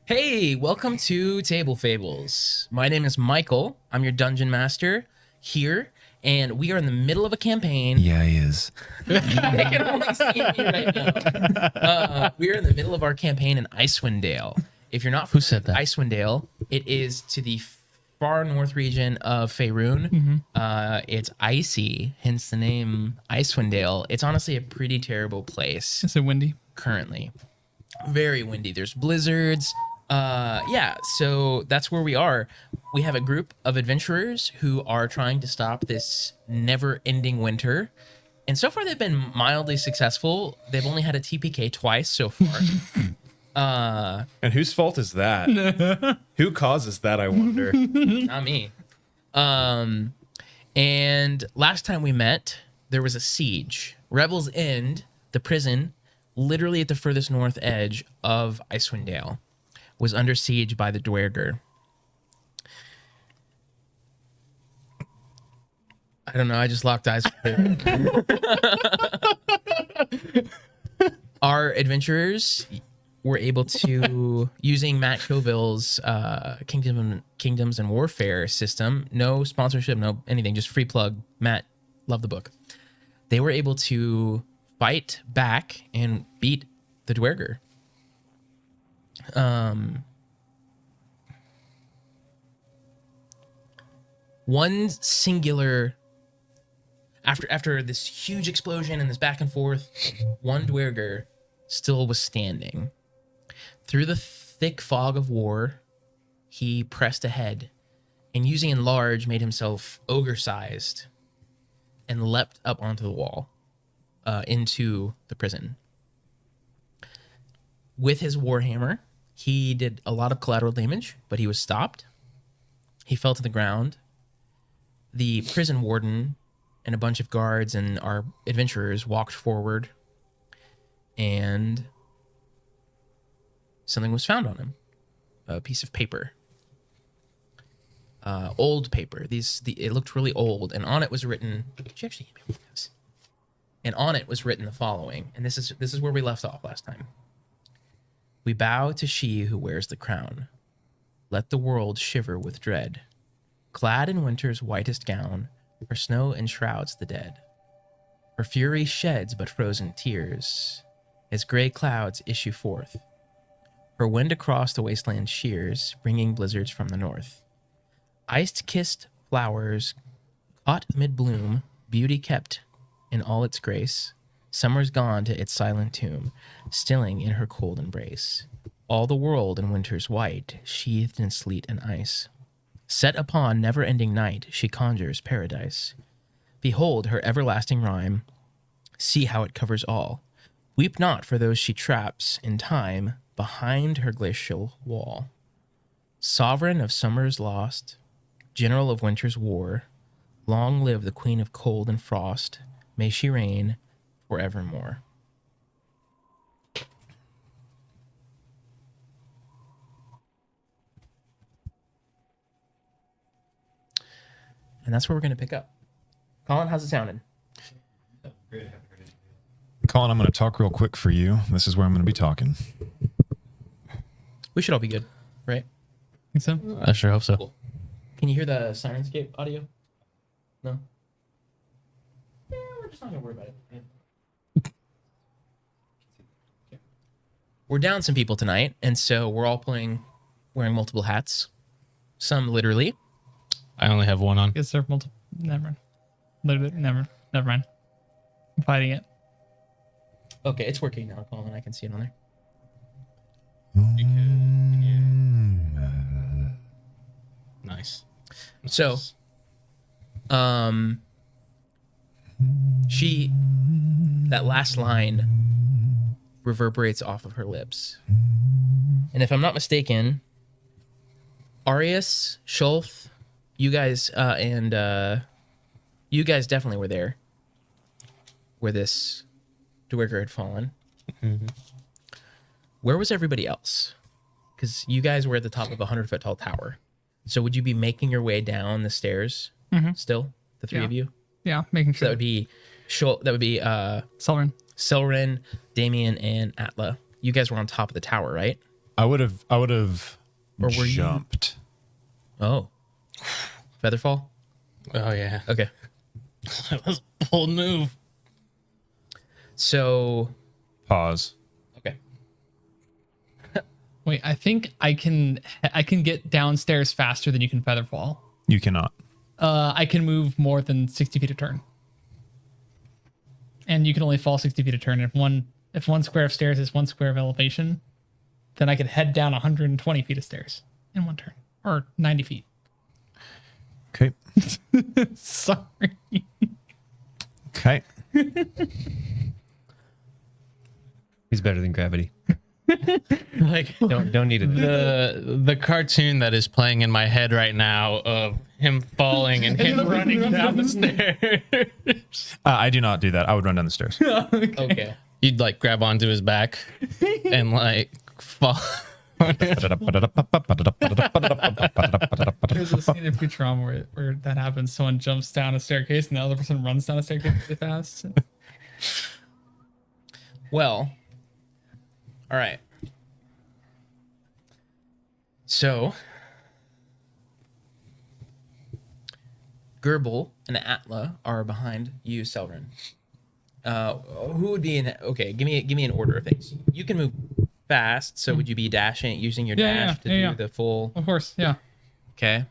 Hey, welcome to Table Fables. My name is Michael. I'm your dungeon master here, and we are in the middle of a campaign. Yeah, he is. They can only see me right now. We are in the middle of our campaign in Icewind Dale. If you're not familiar with Icewind Dale, it is to the far north region of Faerun. It's icy, hence the name Icewind Dale. It's honestly a pretty terrible place. Is it windy? Currently. Very windy. There's blizzards. So that's where we are. We have a group of adventurers who are trying to stop this never-ending winter. And so far they've been mildly successful. They've only had a TPK twice so far. And whose fault is that? Who causes that, I wonder? Not me. And last time we met, there was a siege. Rebels End, the prison, literally at the furthest north edge of Icewind Dale, was under siege by the Dwerger. I don't know. I just locked eyes with it. Our adventurers were able to, using Matt Coville's Kingdoms and Warfare system, no sponsorship, no anything, just free plug. Matt, love the book. They were able to fight back and beat the Dwerger. One singular after this huge explosion and this back and forth, one Dwerger still was standing. Through the thick fog of war, he pressed ahead and using enlarge made himself ogre-sized and leapt up onto the wall into the prison. With his warhammer, he did a lot of collateral damage, but he was stopped. He fell to the ground. The prison warden and a bunch of guards and our adventurers walked forward, and something was found on him. A piece of paper. Old paper. It looked really old, and on it was written... Could you actually hand me this? And on it was written the following, and this is where we left off last time. We bow to she who wears the crown. Let the world shiver with dread. Clad in winter's whitest gown, her snow enshrouds the dead. Her fury sheds but frozen tears, as gray clouds issue forth. Her wind across the wasteland shears, bringing blizzards from the north. Iced-kissed flowers, caught mid-bloom, beauty kept in all its grace. Summer's gone to its silent tomb, stilling in her cold embrace. All the world in winter's white, sheathed in sleet and ice. Set upon never-ending night, she conjures paradise. Behold her everlasting rhyme. See how it covers all. Weep not for those she traps in time behind her glacial wall. Sovereign of summer's lost, general of winter's war, long live the queen of cold and frost. May she reign forevermore. And that's where we're going to pick up. Colin, how's it sounding? Colin, I'm going to talk real quick for you. This is where I'm going to be talking. We should all be good, right? Think so? I sure hope so. Cool. Can you hear the Sirenscape audio? No? Yeah, we're just not going to worry about it. Yeah. We're down some people tonight, and so we're all wearing multiple hats. Some literally. I only have one on. Is there multiple? Never mind. Literally, never mind. I'm fighting it. Okay, it's working now, Colin. I can see it on there. Nice. So, that last line reverberates off of her lips. And if I'm not mistaken, Arius, Schulth, you guys, you guys definitely were there where this Dwerger had fallen. Mm-hmm. Where was everybody else? Because you guys were at the top of a 100-foot tall tower. So would you be making your way down the stairs still? The three of you? Yeah, making So sure. that would be Selrin. Selrin, Damien, and Atla. You guys were on top of the tower, right? I would have Or were you- jumped. Oh. Featherfall? Oh yeah. Okay. That was a bold move. So, Pause. okay. Wait, I think I can get downstairs faster than you can featherfall. You cannot. I can move more than 60 feet a turn. And you can only fall 60 feet a turn. If one square of stairs is 1 square of elevation, then I could head down 120 feet of stairs in 1 turn. Or 90 feet. Okay. Sorry. Okay. He's better than gravity. Like Don't need it. the cartoon that is playing in my head right now of him falling and him running down the stairs. I do not do that. I would run down the stairs. Okay. You'd like grab onto his back and like fall. There's a scene in Futurama where that happens. Someone jumps down a staircase and the other person runs down a staircase really fast. Well, all right. So, Gerbil and Atla are behind you, Selrin. Who would be in? Okay, give me an order of things. You can move fast, so would you be dashing using your dash to do the full? Of course, yeah. Okay.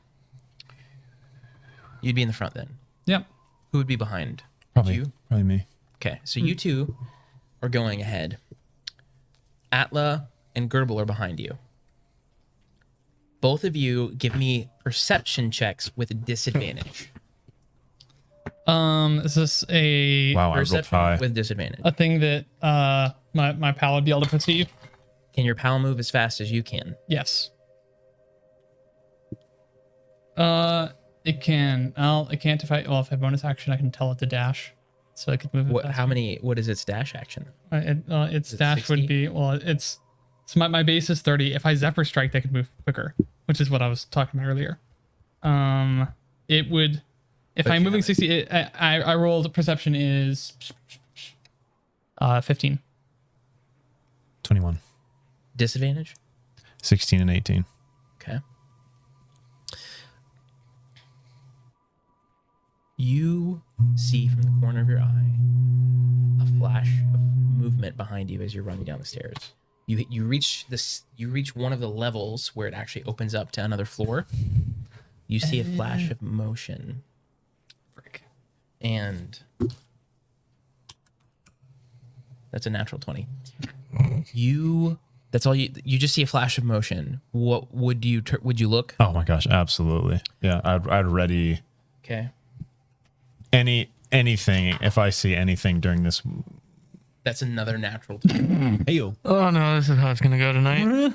You'd be in the front then. Yep. Who would be behind? Probably, You? probably me. Okay, so you two are going ahead. Atla and Gerbil are behind you. Both of you give me perception checks with a disadvantage. Is this a Wow, I rolled Perception high. with disadvantage. a thing that my pal would be able to perceive? Can your pal move as fast as you can? Yes. It can. It can't if I have bonus action. I can tell it to dash, so I could move. What? It How many? What is its dash action? Its Is it dash 60? would be it's. So my base is 30. If I Zephyr Strike, I could move quicker, which is what I was talking about earlier. It would. If But I'm you moving haven't. 60, I rolled perception is 15. 21, Disadvantage? 16, and 18. Okay. You see from the corner of your eye a flash of movement behind you as you're running down the stairs. You reach one of the levels where it actually opens up to another floor. You see a flash of motion. And that's a natural 20. That's all you just see a flash of motion. What would you look? Oh my gosh, absolutely. Yeah, I'd ready Okay. anything if I see anything during this. That's another natural 20. Hey yo. Oh no, this is how it's gonna go tonight.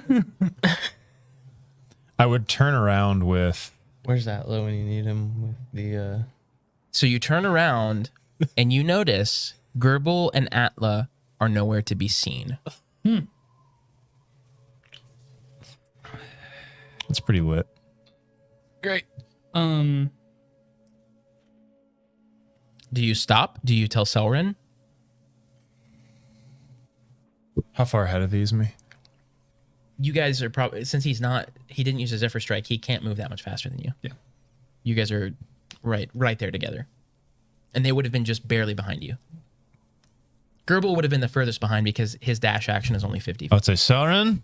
I would turn around with. Where's that low when you need him with the So you turn around and you notice Gerbil and Atla are nowhere to be seen. It's pretty lit. Great. Do you stop? Do you tell Selrin? How far ahead of these me? You guys are probably, since he didn't use a Zephyr Strike, he can't move that much faster than you. Yeah. You guys are right there together. And they would have been just barely behind you. Gerbil would have been the furthest behind because his dash action is only 50 I feet. would say Sauron.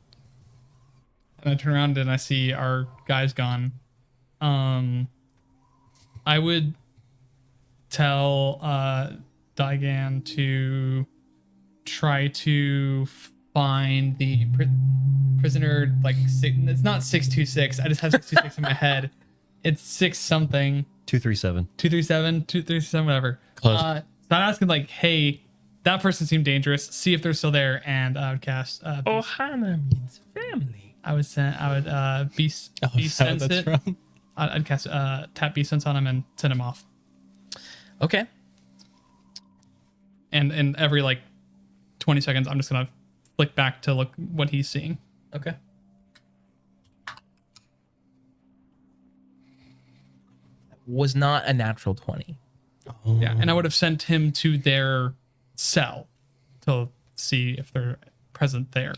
And I turn around and I see our guys gone. I would tell Digan to try to find the prisoner. It's not 626. I just have 626 in my head. It's 6 something. 237. 237, whatever. Close. So I'm asking hey, that person seemed dangerous. See if they're still there, and I would cast. Ohana means family. I would be is that what sense that's it. from? I'd cast tap be sense on him and send him off. Okay. And every 20 seconds, I'm just gonna flick back to look what he's seeing. Okay. Was not a natural 20. Yeah, and I would have sent him to their cell to see if they're present there.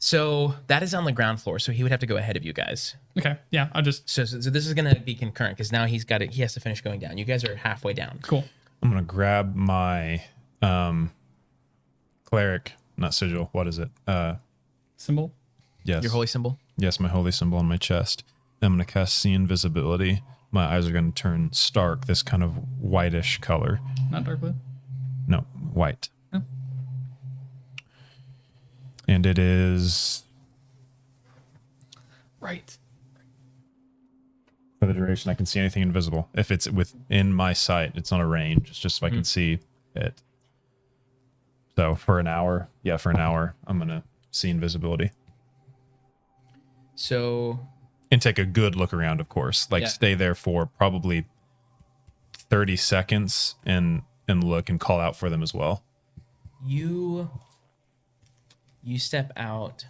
So that is on the ground floor. So he would have to go ahead of you guys. Okay. Yeah. I'll just. So this is gonna be concurrent because now he has to finish going down. You guys are halfway down. Cool. I'm gonna grab my cleric, not sigil. What is it? Symbol. Yes. Your holy symbol. Yes, my holy symbol on my chest. I'm gonna cast see invisibility. My eyes are gonna turn stark, this kind of whitish color. Not dark blue. No, white. Oh. And it is Right. for the duration. I can see anything invisible. If it's within my sight, it's not a range. It's just if I can see it. So for an hour, I'm gonna see invisibility So and take a good look around. Of course, like Yeah. stay there for probably 30 seconds and look and call out for them as well. you step out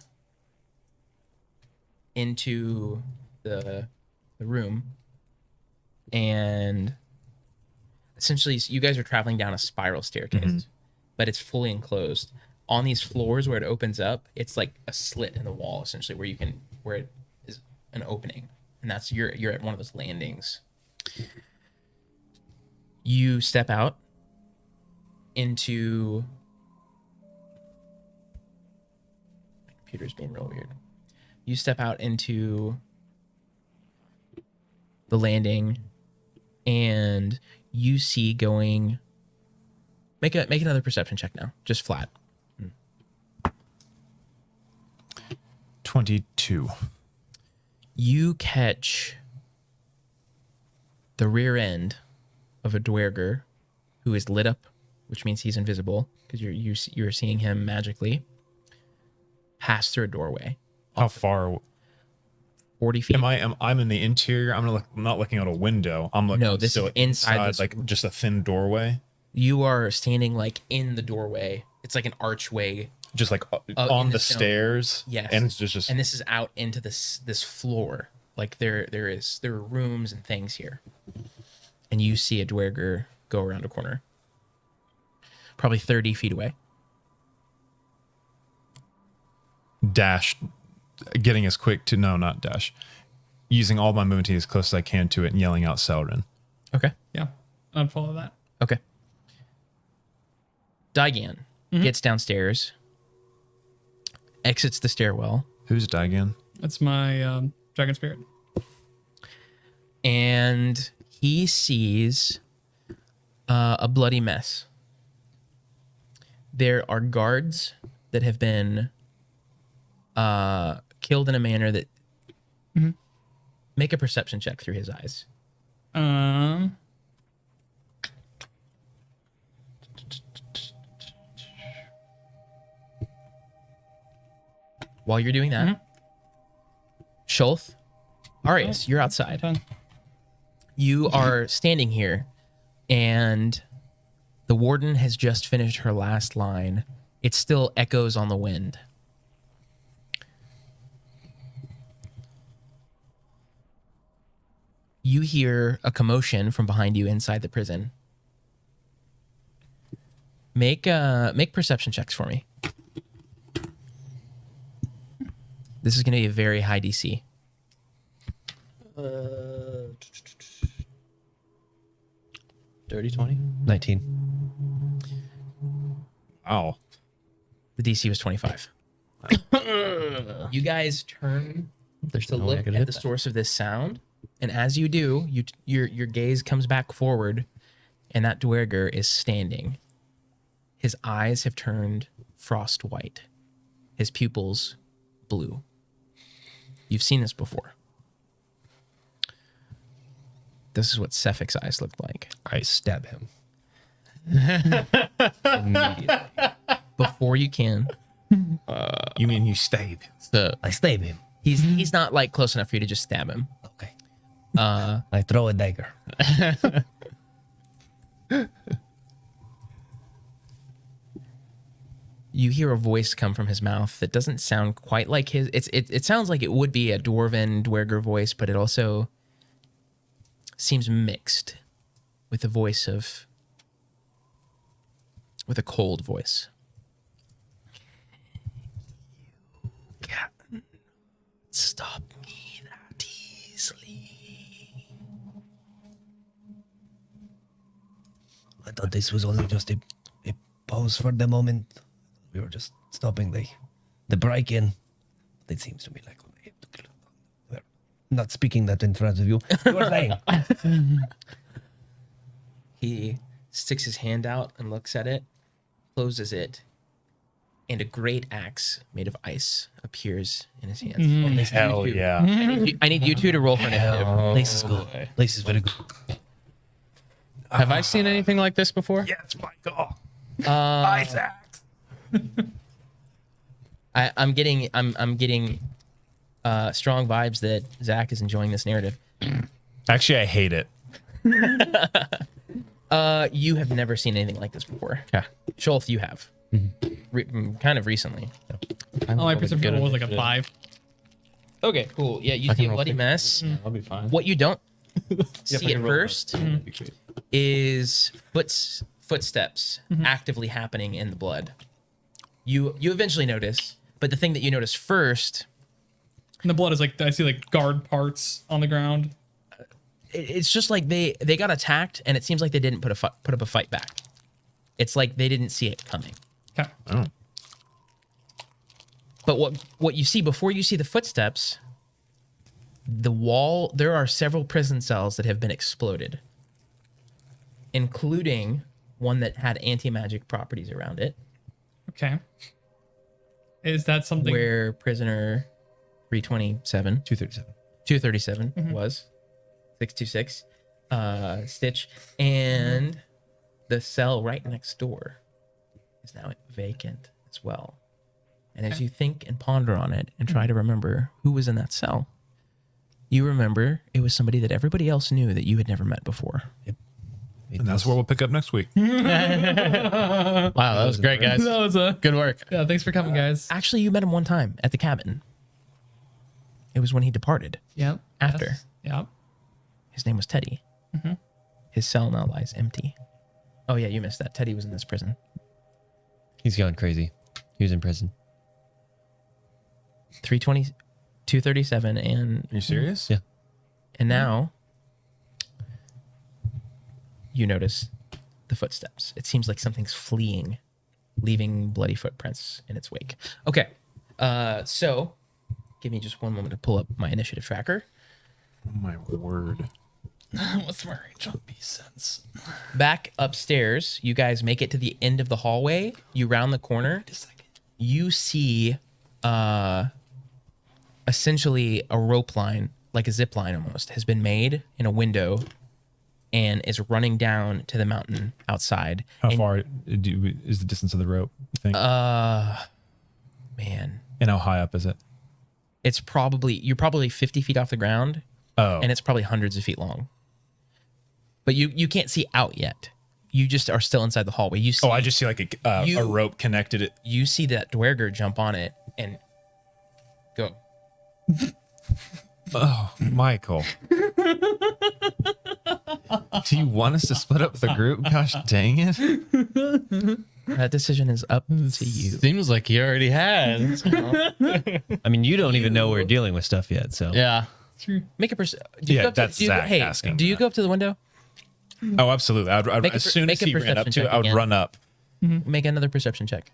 into the room, and essentially you guys are traveling down a spiral staircase, but it's fully enclosed. On these floors where it opens up, it's like a slit in the wall essentially where it is an opening, and that's you're at one of those landings. You step out into my computer's being real weird. You step out into the landing, and you see going. Make another perception check now, just flat. 22. You catch the rear end of a dwerger who is lit up, which means he's invisible because you're seeing him magically pass through a doorway. How far 40 feet. I'm in the interior. I'm not looking out a window. I'm looking No, this still is inside this- like just a thin doorway. You are standing like in the doorway. It's like an archway. Just like in on the stone. stairs. Yes. And it's just And this is out into this floor. Like there are rooms and things here. And you see a dwerger go around a corner. Probably 30 feet away. dash, getting as quick to, no, not dash, using all my movement to get as close as I can to it and yelling out Selrin. Okay. Yeah, I'd follow that. Okay. Digan gets downstairs, exits the stairwell, Who's Digan? That's my dragon spirit. and he sees a bloody mess. There are guards that have been killed in a manner that make a perception check through his eyes. While you're doing that, Shulth, Arius, you're outside. Done. You are standing here, and the warden has just finished her last line. It still echoes on the wind. You hear a commotion from behind you inside the prison. Make perception checks for me. This is going to be a very high DC. 30, 20? 19. Wow. The DC was 25. You guys turn There's to no way I look could at hit the that. source of this sound, and as you do, your gaze comes back forward, and that dwerger is standing. His eyes have turned frost white. His pupils blue. You've seen this before. This is what Cephic's eyes looked like. I stab him. Immediately. Before you can, You mean you stayed? So I stab him. he's not like close enough for you to just stab him. Okay. I throw a dagger. You hear a voice come from his mouth that doesn't sound quite like his. It sounds like it would be a dwarven dwerger voice, but it also seems mixed with a cold voice. I thought this was only just a pause for the moment. We were just stopping the break-in. It seems to me like we're not speaking that in front of you. You were saying. He sticks his hand out and looks at it, closes it, and a great axe made of ice appears in his hands. Hell yeah. I need you two to roll for initiative. Lace is good. Lace is very good. Have I seen anything like this before? Yes, Michael. Isaac. I'm getting strong vibes that Zach is enjoying this narrative. Actually, I hate it. You have never seen anything like this before. Yeah. Schultz, you have. Kind of recently. Oh, my perception roll was like a 5. Okay, cool. Yeah, you see a bloody mess. I'll be fine. What you don't see at first is footsteps actively happening in the blood. You eventually notice, but the thing that you notice first, And the blood is like, I see like guard parts on the ground. it's just like they got attacked, and it seems like they didn't put up a fight back. It's like they didn't see it coming. Okay. But what you see before you see the footsteps, the wall, there are several prison cells that have been exploded, including one that had anti-magic properties around it, Okay. Is that something? where prisoner 327 237 was 626 Stitch, and the cell right next door is now vacant as well. And as you think and ponder on it and try to remember who was in that cell, you remember it was somebody that everybody else knew that you had never met before. And that's where we'll pick up next week. Wow, that was great, guys. That was a Good work. yeah. Thanks for coming, guys. Actually, you met him one time at the cabin. It was when he departed. Yep. After. Yes. Yep. His name was Teddy. His cell now lies empty. Oh yeah, you missed that. Teddy was in this prison. He's gone crazy. He was in prison. 320, 237, and Are you serious? Yeah. and now you notice the footsteps. It seems like something's fleeing, leaving bloody footprints in its wake. Okay, so give me just one moment to pull up my initiative tracker. Oh my word. What's my range on B-sense? Back upstairs, you guys make it to the end of the hallway. You round the corner. You see essentially a rope line, like a zip line almost, has been made in a window and is running down to the mountain outside. How And, far is the distance of the rope, you think? man, And how high up is it? you're probably 50 feet off the ground, Oh. and it's probably hundreds of feet long. But you can't see out yet. You just are still inside the hallway. You see, I just see like a You- rope connected it. you see that Dwerger jump on it and go. Oh, Michael. Do you want us to split up the group? Gosh dang it. That decision is up to you. Seems like he already has. I mean, you don't even know we're dealing with stuff yet, so. Yeah. Make a Yeah, that's Zach asking Do you that. go up to the window? Oh, absolutely. Make a As soon as make a he ran up perception to it, check I would again. run up. Make another perception check.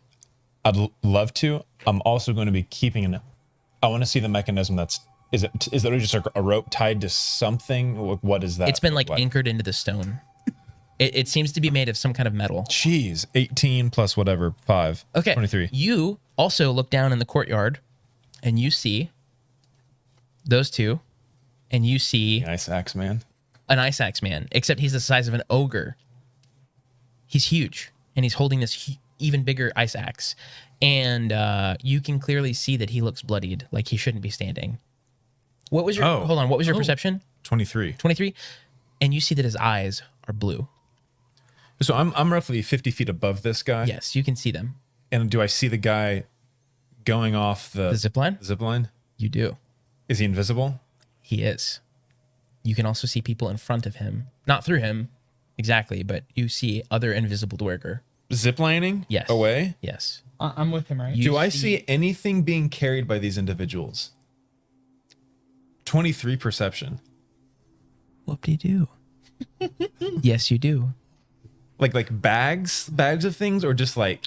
I'd love to. I'm also going to be keeping I want to see the mechanism is there just a rope tied to something? What is that? It's been like What? anchored into the stone. It seems to be made of some kind of metal. Jeez, 18 plus whatever, 5. Okay. 23. You also look down in the courtyard and you see those two, and you see Nice axe, man. an ice axe man, except he's the size of an ogre. He's huge, and he's holding this even bigger ice axe. And you can clearly see that he looks bloodied, like he shouldn't be standing. What was your Oh. hold on? What was your perception? 23. 23, and you see that his eyes are blue. So I'm roughly 50 feet above this guy. Yes, you can see them. And do I see the guy going off The zip line? zip line? You do. Is he invisible? He is. You can also see people in front of him, not through him exactly, but you see other invisible Dwerger. Zip lining? Yes. Away? Yes. I'm with him, right? You Do I see anything being carried by these individuals 23 perception. Whoop-de-doo. Yes, you do. Like bags of things, or just like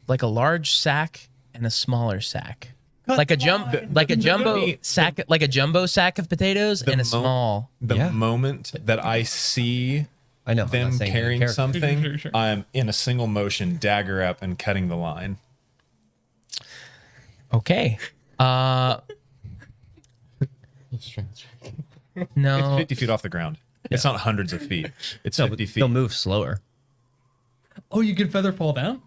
Like a large sack and a smaller sack. Like a jumbo sack of potatoes and a small. the moment that I see I know. I'm them not saying any carrying character. something, Sure. I'm in a single motion, dagger up and cutting the line. Okay. No. It's 50 feet off the ground. It's not hundreds of feet. It's No, 50 but feet. they'll move slower. Oh, you can feather fall down?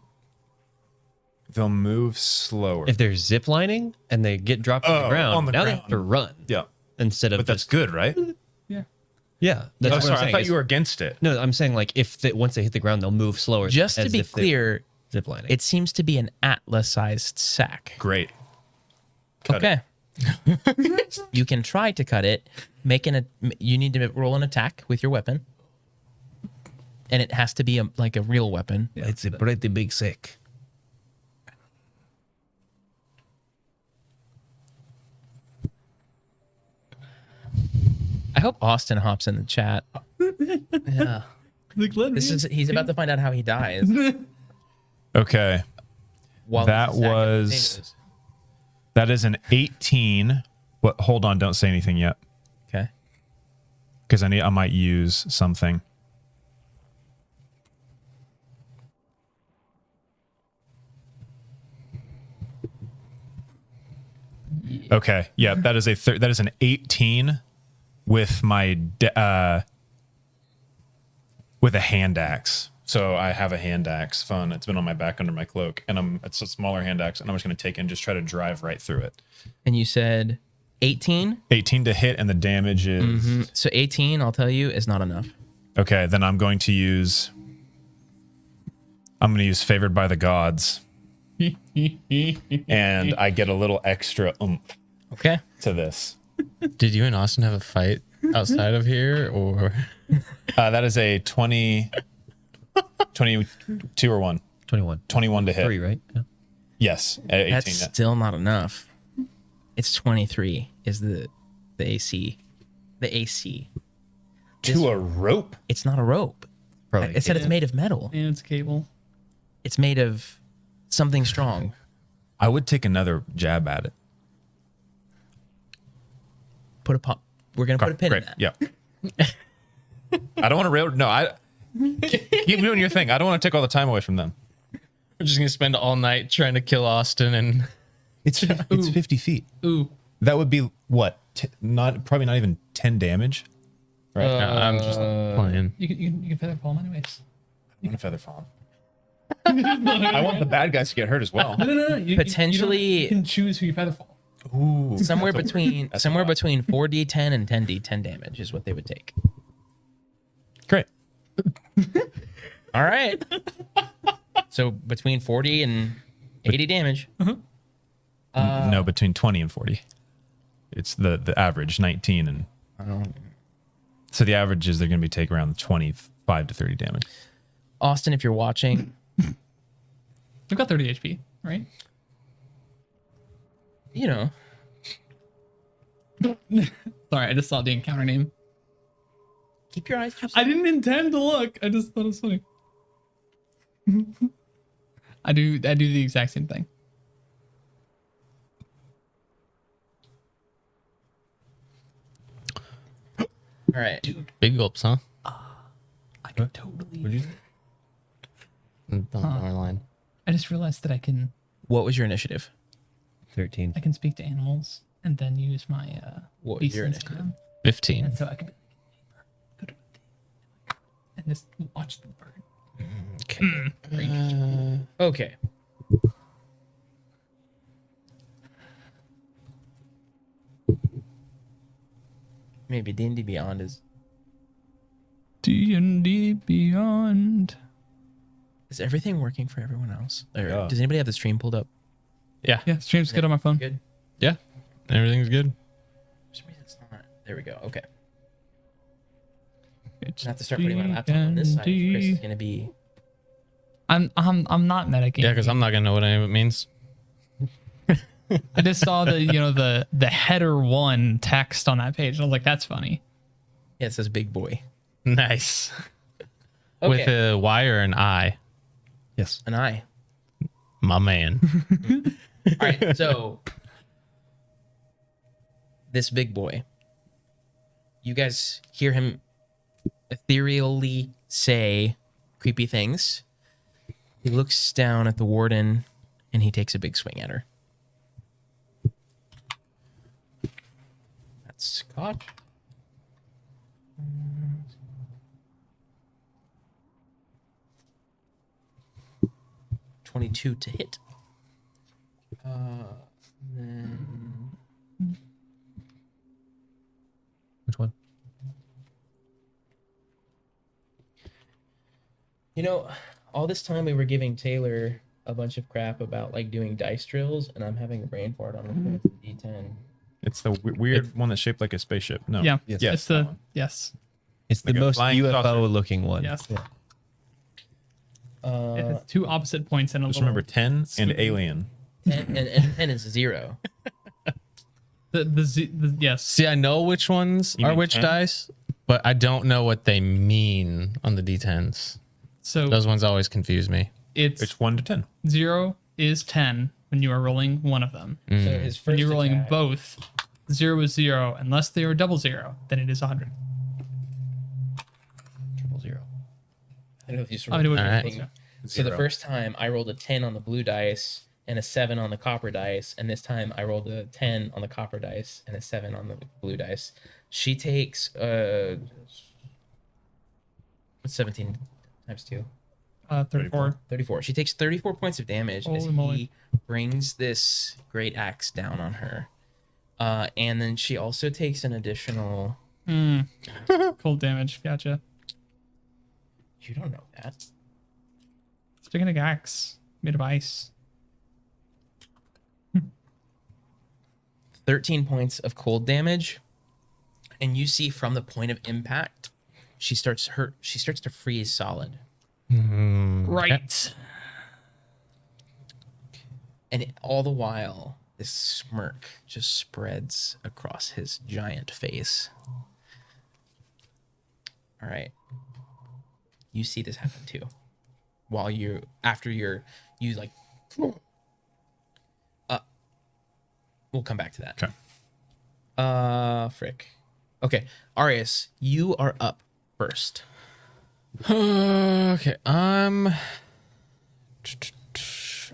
They'll move slower. If they're ziplining and they get dropped on the ground, on the now they ground. have to run Yeah. instead of But that's just good, right? yeah. That's Oh, what sorry. I'm saying. I thought you were against it. No, I'm saying like if once they hit the ground, they'll move slower. Just to as be if they clear, were ziplining. it seems to be an atlas-sized sack. Great. Cut Okay. You can try to cut it. You need to roll an attack with your weapon, and it has to be like a real weapon. It's a pretty big sack. I hope Austin hops in the chat. Yeah. He's about to find out how he dies. Okay. While That he's a sack of was- potatoes. That is an 18. But hold on, don't say anything yet. Okay. Because I might use something. Okay. Yeah, that is that is an 18 with my with a hand axe. So I have a hand axe. Fun. It's been on my back under my cloak, and it's a smaller hand axe, and I'm just going to take it and just try to drive right through it. And you said 18? 18 to hit, and the damage is So 18, I'll tell you, is not enough. okay. Then I'm going to use Favored by the Gods, and I get a little extra oomph Okay. to this. Did you and Austin have a fight outside of here, or That is a 22 or 1. 21. 21 to hit. 3, right? Yeah. Yes, at 18. That's still not enough. It's 23 is the AC. The AC. To a rope. It's not a rope. Probably. It said it's made of metal. And it's cable. It's made of something strong. I would take another jab at it. Put a pop. We're gonna put a pin in that. Yeah. I don't want to rail. No, keep doing your thing. I don't want to take all the time away from them. we're just gonna spend all night trying to kill Austin? And It's 50 feet. Ooh. That would be what? Probably not even 10 damage. Right. I'm just playing. You can feather fall anyways. I'm gonna feather fall. I want the bad guys to get hurt as well. No. Potentially- you can choose who you feather fall. Ooh. Somewhere between 4d10 and 10d10 damage is what they would take. Great. All right. So between 40 and 80 damage. No, between 20 and 40. It's the average 19 and. So the average is they're going to be taking around 25 to 30 damage. Austin, if you're watching, I've got 30 HP, right? you know, Sorry, I just saw the encounter name. keep your eyes to I didn't intend to look. I just thought it was funny. I do the exact same thing. All right. Big gulps, huh? I can totally. Would you? Don't know our line. I just realized that I can What was your initiative? 13. speak to animals and then use my What was beast your sense on initiative? them. 15. And so I can be like, go to and just watch the bird. Okay. Okay. Maybe D&D Beyond is D&D Beyond. Is everything working for everyone else? Or Yeah. does anybody have the stream pulled up? Yeah. Yeah, stream's good on my phone. Good. Yeah. Everything's good. For some reason it's not. There we go. Okay. It's I have to start putting my laptop on this side. If Chris is D&D. gonna be. I'm not metagaming. Yeah, because I'm not gonna know what any of it means. I just saw the header 1 text on that page. I was like, that's funny. Yeah, it says big boy. Nice. Okay. With a Y or an I? Yes. An eye. My man. All right, so this big boy, you guys hear him ethereally say creepy things. He looks down at the warden and he takes a big swing at her. That's Scott. 22 to hit. Then Which one? you know, all this time we were giving Taylor a bunch of crap about like doing dice drills, and I'm having a brain fart on the D10. It's the weird one that's shaped like a spaceship. No. Yeah. Yes. Yes, It's that the one. yes. It's the Like a most flying UFO saucer. looking one. Yes. Yeah. It has 2 opposite points and a Just little. remember 10 and squiggly. alien. 10 and it's 0. The yes. See, I know which ones You are mean which 10? dice, but I don't know what they mean on the D10s. So Those ones always confuse me. it's It's 1 to 10. 0 is 10 when you are rolling one of them. So his first When you're rolling attack- both, 0 is 0 unless they are double 0. Then it is 100. 000. I don't know if you I mean, it was All right. double zero. So the Zero. first time I rolled a 10 on the blue dice and a 7 on the copper dice, and this time I rolled a 10 on the copper dice and a 7 on the blue dice. She takes what's 17 times 2? 34. 34. She takes 34 points of damage as Holy moly. he brings this great axe down on her. And then she also takes an additional. Cold damage. Gotcha. You don't know that. Sticking a axe made of ice. 13 points of cold damage, and you see from the point of impact, she starts to freeze solid, Right. and all the while this smirk just spreads across his giant face. All right, you see this happen too, while you like. We'll come back to that. Okay. Frick. Okay, Arius, you are up first. Okay, Can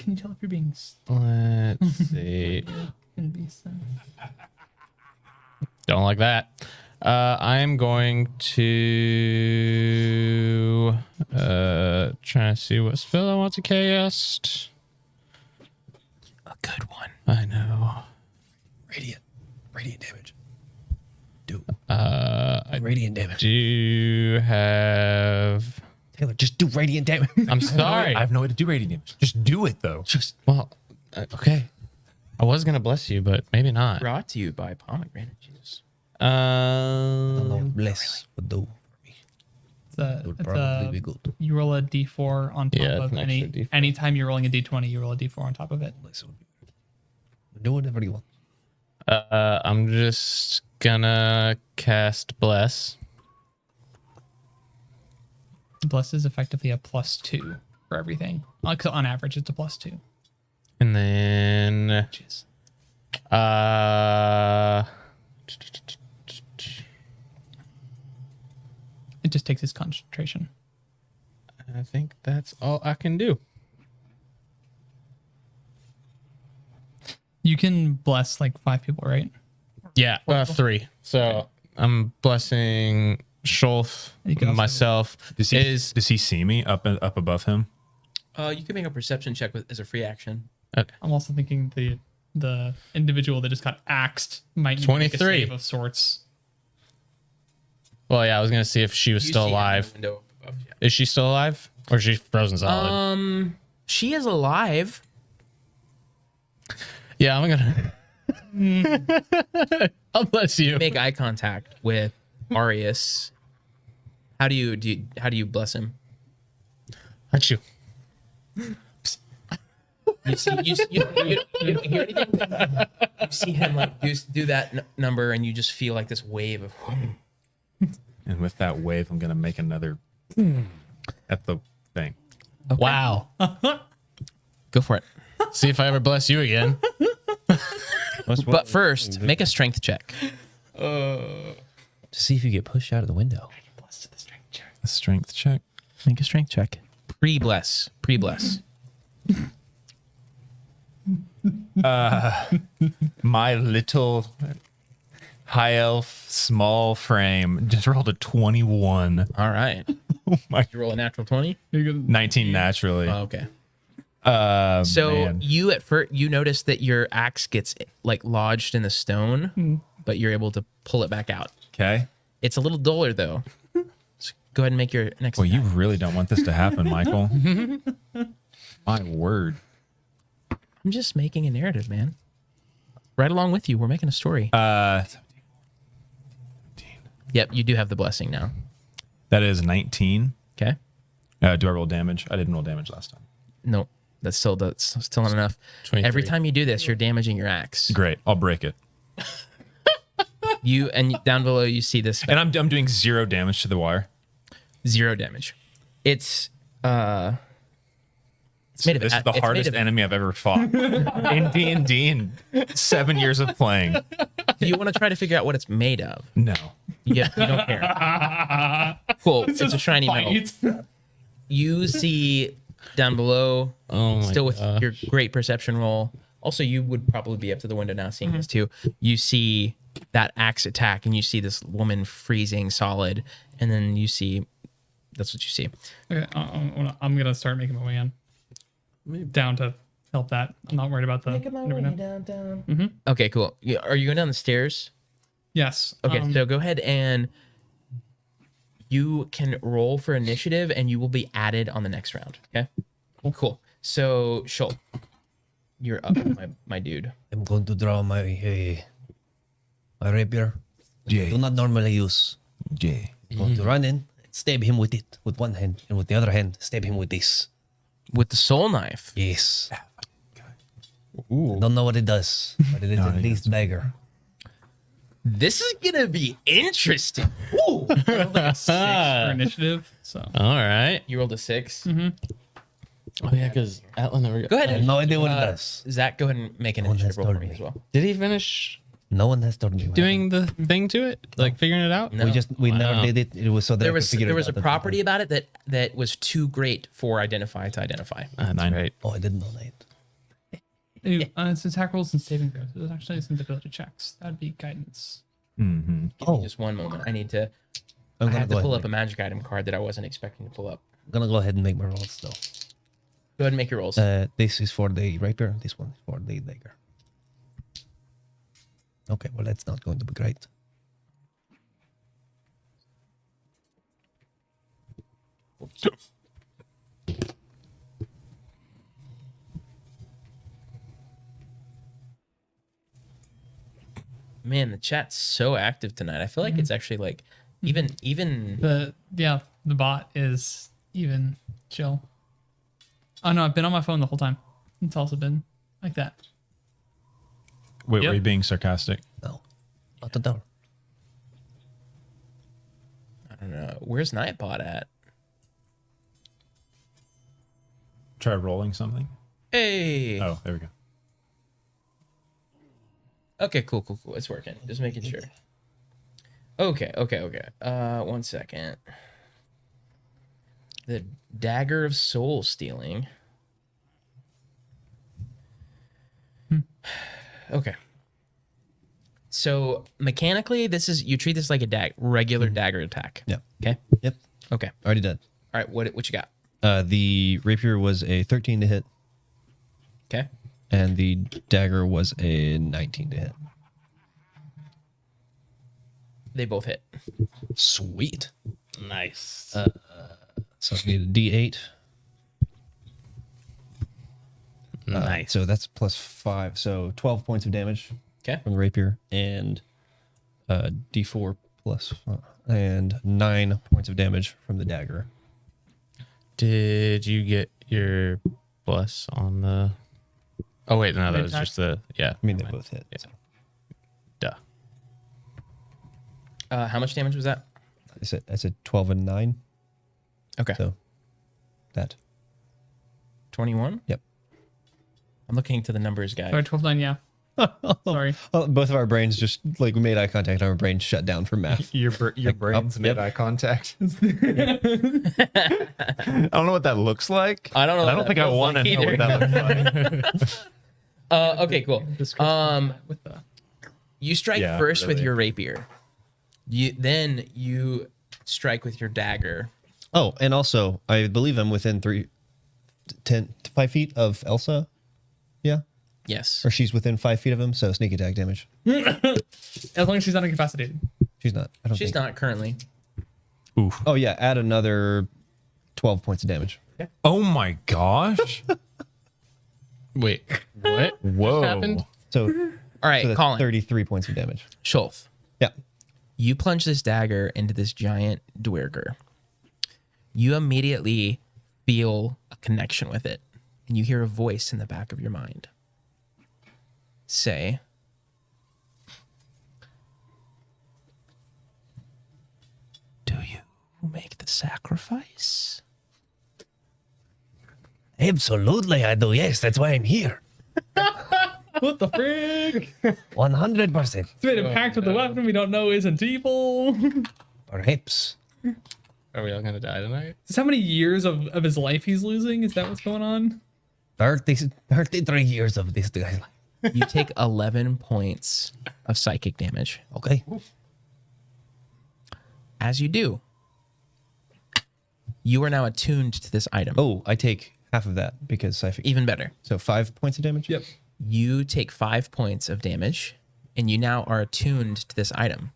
you tell if you're being let's see. Don't like that. I am going to try to see what spell I want to cast. A good one. I know. Radiant damage. I Radiant damage. do have. Taylor, just do radiant damage. I'm sorry. I have no way to do radiant damage. Just do it though. Just Well, okay. I was gonna bless you, but maybe not. Brought to you by pomegranate juice. bless would do for me. It would probably be good. You roll a d4 on top Yeah, it's of an any. extra D4. Anytime you're rolling a d20, you roll a d4 on top of it. Bless would be good. Do whatever you want. I'm just gonna cast bless. Bless is effectively a +2 for everything. 'Cause on average, it's a +2. And then Jeez. It just takes his concentration. I think that's all I can do. You can bless like 5 people, right? Yeah, 3. So I'm blessing Scholf, You can also- myself. Does he see me up above him? You can make a perception check as a free action. I'm also thinking the individual that just got axed might need to make a 23. save of sorts. Well, yeah, I was gonna see if she was You still see her in the alive. window above, yeah. Is she still alive, or is she frozen solid? She is alive. Yeah, I'm gonna. I'll bless you. Make eye contact with Arius. How do you bless him? At you. You see, you don't hear anything. You see him like do that number, and you just feel like this wave of. And with that wave, I'm gonna make another at the thing. Wow. Go for it. See if I ever bless you again. But first, make a strength check. To see if you get pushed out of the window. A strength check. Make a strength check. Pre-bless. My little high elf small frame just rolled a 21. All right. Oh my! You roll a natural 20. 19 naturally. Oh, okay. So man. you at first you notice that your axe gets like lodged in the stone, but you're able to pull it back out. Okay. It's a little duller though. So go ahead and make your next. Well, you attack. really don't want this to happen, Michael. My word. I'm just making a narrative, man. Right along with you, we're making a story. Yep, you do have the blessing now. That is 19. Okay. Do I roll damage? I didn't roll damage last time. Nope. That's still not enough. 23. Every time you do this, you're damaging your axe. Great. I'll break it. And down below you see this And I'm doing 0 damage to the wire. 0 damage. It's made of This is it's the made hardest of- enemy I've ever fought in D&D in 7 years of playing. Do you want to try to figure out what it's made of? No. Yeah, you don't care. Cool. It's a shiny metal. You see down below, Oh my still with gosh. your great perception roll. Also, you would probably be up to the window now seeing this too. You see that axe attack, and you see this woman freezing solid, and then you see that's what you see. Okay, I'm gonna start making my way in. Down to help that. I'm not worried about the. downtown. Okay, cool. Are you going down the stairs? Yes. Okay, so go ahead and you can roll for initiative, and you will be added on the next round. Okay, cool. So Schultz, you're up, my dude. I'm going to draw my rapier. I do not normally use. Yeah. I'm going to run in, stab him with it with one hand, and with the other hand, stab him with this. With the soul knife. Yes. I don't know what it does, but it is at least dagger. This is gonna be interesting. Ooh. Six for initiative. So All right. You rolled a 6. Oh yeah, because Atlan never. Go ahead. I have And, no idea what it does. Zach, go ahead and make an No one initiative has roll for told me me. as well. Did he finish No one has told me. what doing the thing to it? Like figuring it out? No. we never did it. It was so that There I could was figure there it was a out. property about it that was too great for identify to identify. That's 9. right. Oh, I didn't know that. Ooh, it's attack rolls and saving throws. There's actually some ability checks. That'd be guidance. Mm-hmm. Give me just one moment. I need to. I have to pull up a magic item card that I wasn't expecting to pull up. I'm gonna go ahead and make my rolls though. Go ahead and make your rolls. This is for the rapier. This one is for the dagger. Okay, well that's not going to be great. Man, the chat's so active tonight. I feel like it's actually like even The bot is even chill. Oh no, I've been on my phone the whole time. It's also been like that. Wait, Yep. were you being sarcastic? No, not at all. I don't know. Where's Nightbot at? Try rolling something? Hey. Oh, there we go. Okay, cool. It's working. Just making sure. Okay. 1 second. The dagger of soul stealing. Okay. So mechanically, you treat this like a regular dagger attack. Yeah. Okay. Yep. Okay. Already done. All right. What you got? The rapier was a 13 to hit, Okay. and the dagger was a 19 to hit. They both hit. Sweet. Nice. So I need a D8. Nice. So that's plus 5. So 12 points of damage Okay. from the rapier, and D4 plus 5, and 9 points of damage from the dagger. Did you get your bless on the Oh wait, no, that They was attack? just the yeah. I mean, they both hit. So. Duh. How much damage was that? I said 12 and 9. Okay. So that. 21? Yep. I'm looking to the numbers guy. Sorry, 12 9, yeah. Sorry. Well, both of our brains just like we made eye contact and our brains shut down for math. Your brains made eye contact. I don't know what that looks like. I don't know. I don't think I want to know what that looks like. Okay, cool. With the You strike Yeah, first with really. your rapier. Then you strike with your dagger. Oh, and also I believe I'm within 5 feet of Elsa. Yeah. Yes. Or she's within 5 feet of him, so sneak attack damage. as long as she's not incapacitated. She's not. I don't She's think. not currently. Oof. Oh yeah, add another 12 points of damage. Oh my gosh. Wait, what? Whoa. happened? So, All right, so that's Colin. 33 points of damage. Shulf. Yeah. You plunge this dagger into this giant dwerger. You immediately feel a connection with it, and you hear a voice in the back of your mind say, "Do you make the sacrifice?" Absolutely, I do. Yes, that's why I'm here. What the frick? 100%. It's made a pact with the weapon we don't know isn't evil. Perhaps. Are we all gonna die tonight? Is this how many years of his life he's losing? Is that what's going on? 33 years of this guy's life. You take 11 points of psychic damage. Okay. As you do, you are now attuned to this item. Oh, I take half of that because I Even better. So 5 points of damage? Yep. You take 5 points of damage, and you now are attuned to this item.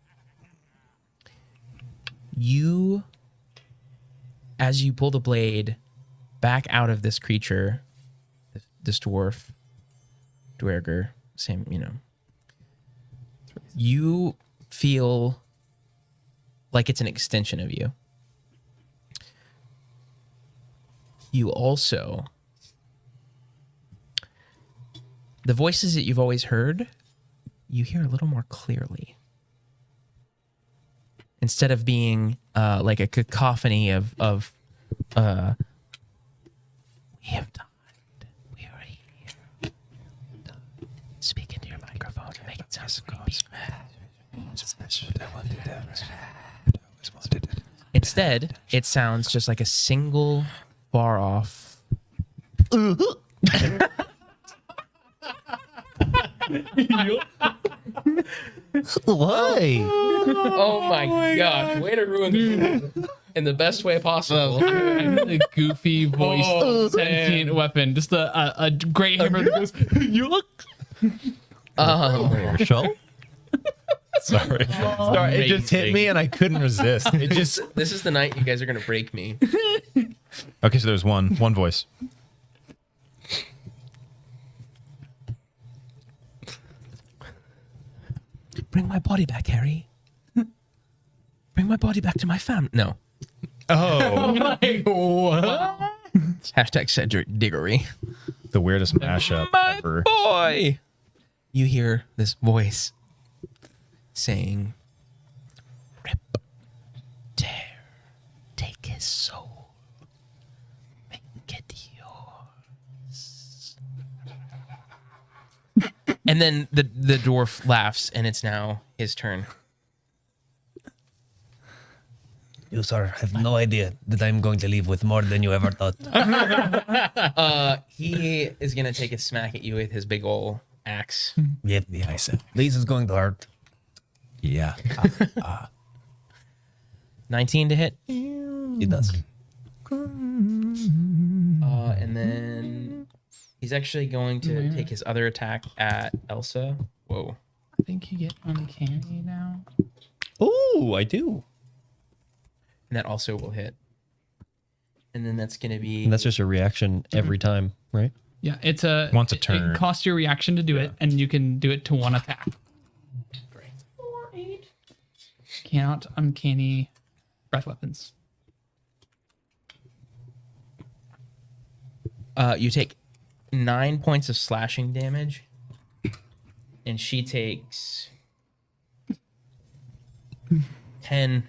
You, as you pull the blade back out of this creature, this dwerger, same, you feel like it's an extension of you. You also, the voices that you've always heard, you hear a little more clearly. Instead of being like a cacophony of we have died, we are here. Speak into your microphone and make it sound creepy. Instead, it sounds just like a single far off. Why? Oh my gosh! Way to ruin the in the best way possible. A goofy voiced sentient weapon. Just a great hammer that goes, you look. Show? Sorry. Sorry. It just hit me and I couldn't resist. It just. This is the night you guys are gonna break me. Okay, so there's one voice. Bring my body back, Harry. Bring my body back to my family. No. Oh, Like, what? Hashtag Cedric Diggory. the weirdest mashup My ever. boy. You hear this voice saying, "Rip, tear, take his soul, make it yours." And then the dwarf laughs, and it's now his turn. You, sir, have no idea that I'm going to leave with more than you ever thought. He is gonna take a smack at you with his big ol' axe. Yep, yeah, I said. This is going to hurt. Yeah. 19 to hit. It does. And then he's actually going to take his other attack at Elsa. Whoa. I think you get uncanny now. Oh, I do. And that also will hit. And then that's going to be. And that's just a reaction every time, right? Yeah, it's a Once a turn. It costs your reaction to do it, and you can do it to one attack. Great. Cannot uncanny breath weapons. You take 9 points of slashing damage, and she takes 10.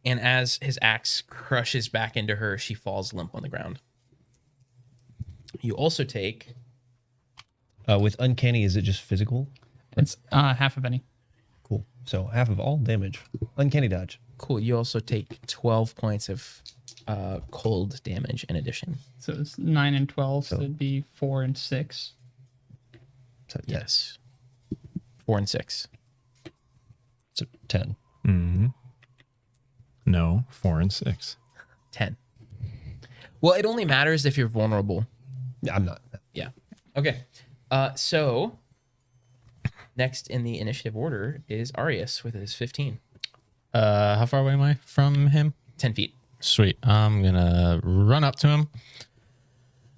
And as his axe crushes back into her, she falls limp on the ground. You also take. With uncanny, is it just physical? It's half of any. Cool. So half of all damage. Uncanny dodge. Cool. You also take 12 points of cold damage in addition. So it's 9 and 12, so it'd be 4 and 6. So 10. Yes. 4 and 6. So 10. No, 4 and 6. 10. Well, it only matters if you're vulnerable. Yeah, I'm not. Yeah. Okay. So next in the initiative order is Arius with his 15. How far away am I from him? 10 feet. Sweet. I'm gonna run up to him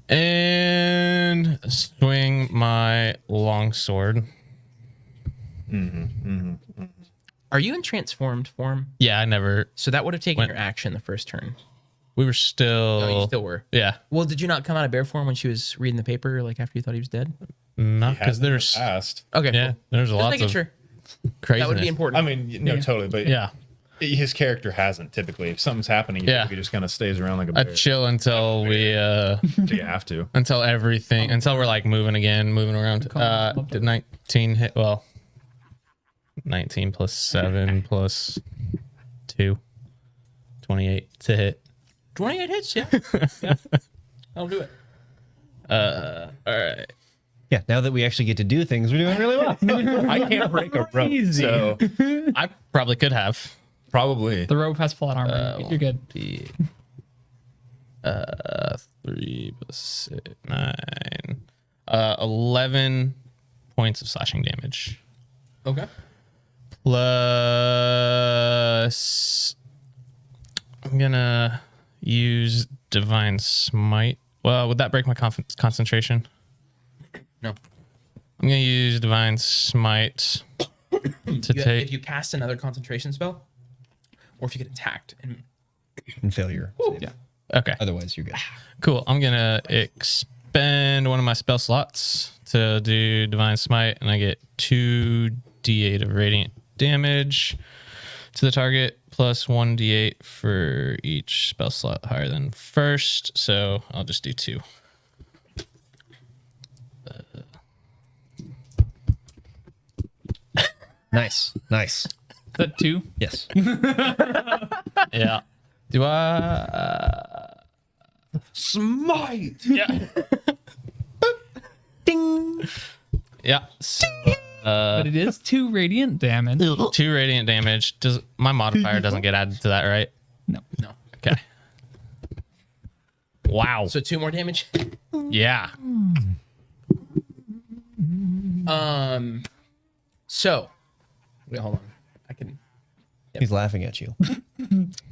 and swing my longsword. Are you in transformed form? Yeah, I never. So that would have taken When- your action the first turn. We were still. Oh, you still were. Yeah, Well, did you not come out of bear form when she was reading the paper, like after you thought he was dead? not because there's. Asked. Okay. Yeah, Cool. there's Just lots making of sure. craziness. That would be important. I mean, no, totally, but Yeah, his character hasn't typically. If something's happening, Yeah. he just kind of stays around like a I bear. chill until we So you have to. until everything until we're like moving again, moving around. Did 19 hit? Well, 19 plus 7 plus 2, 28 to hit. 28 hits, yeah. Yeah. I'll do it. All right. Yeah, now that we actually get to do things, we're doing really well. I can't break a rope, so I probably could have. probably. The rope has plot armor. You're good. The 3 plus 6, 9, 11 points of slashing damage. Okay. Plus, I'm gonna use divine smite. Well, would that break my concentration? No. I'm gonna use divine smite to take. If you cast another concentration spell, or if you get attacked, and And failure. Yeah. Okay, Otherwise, you're good. cool. I'm gonna expend one of my spell slots to do divine smite, and I get 2d8 of radiant damage to the target, plus 1d8 for each spell slot higher than first. So I'll just do 2. Nice. Nice. Is that 2? Yes. Yeah. Do I? Smite. Yeah. Ding. Yeah. So, But it is 2 radiant damage. 2 radiant damage. Does my modifier doesn't get added to that, right? No. no. Okay. Wow. So 2 more damage. Yeah. So, wait, hold on. I can He's laughing at you.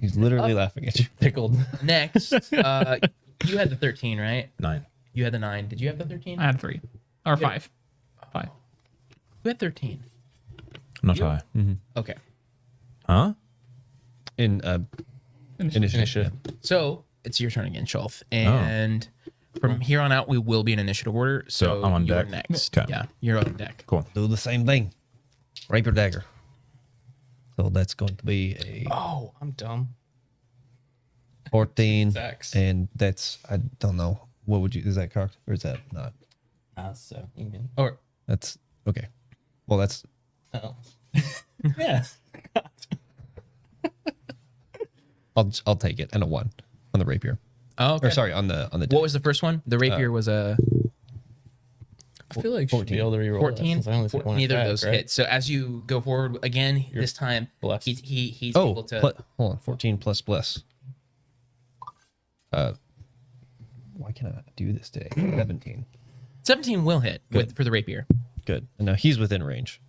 He's literally laughing at you. Pickled. next. You had the 13, right? 9. You had the 9. Did you have the 13? I had 3. Or 5. 5. You had 13. Not high. Okay. Huh? In initiative. So it's your turn again, Shulf. And from here on out, we will be in initiative order. So I'm on you're deck. next. Okay. Yeah, you're on deck. Cool. Do the same thing. Rapier dagger. So that's going to be a Oh, I'm dumb. 14. Sex. And that's, I don't know. What would you, is that cocked or is that not? So you can. Or That's, okay. Well, that's, oh. Yeah. I'll take it. And a 1 on the rapier. Oh, okay. Or sorry, on the What was the first one? The rapier was a I feel like you should be able to reroll 14. that since I only took one Neither of attack, those right? hit. So as you go forward again, this time blessed. he's oh, able to. hold on. 14 plus bless. Why can't I do this today? 17. 17 will hit for the rapier. Good. And now he's within range.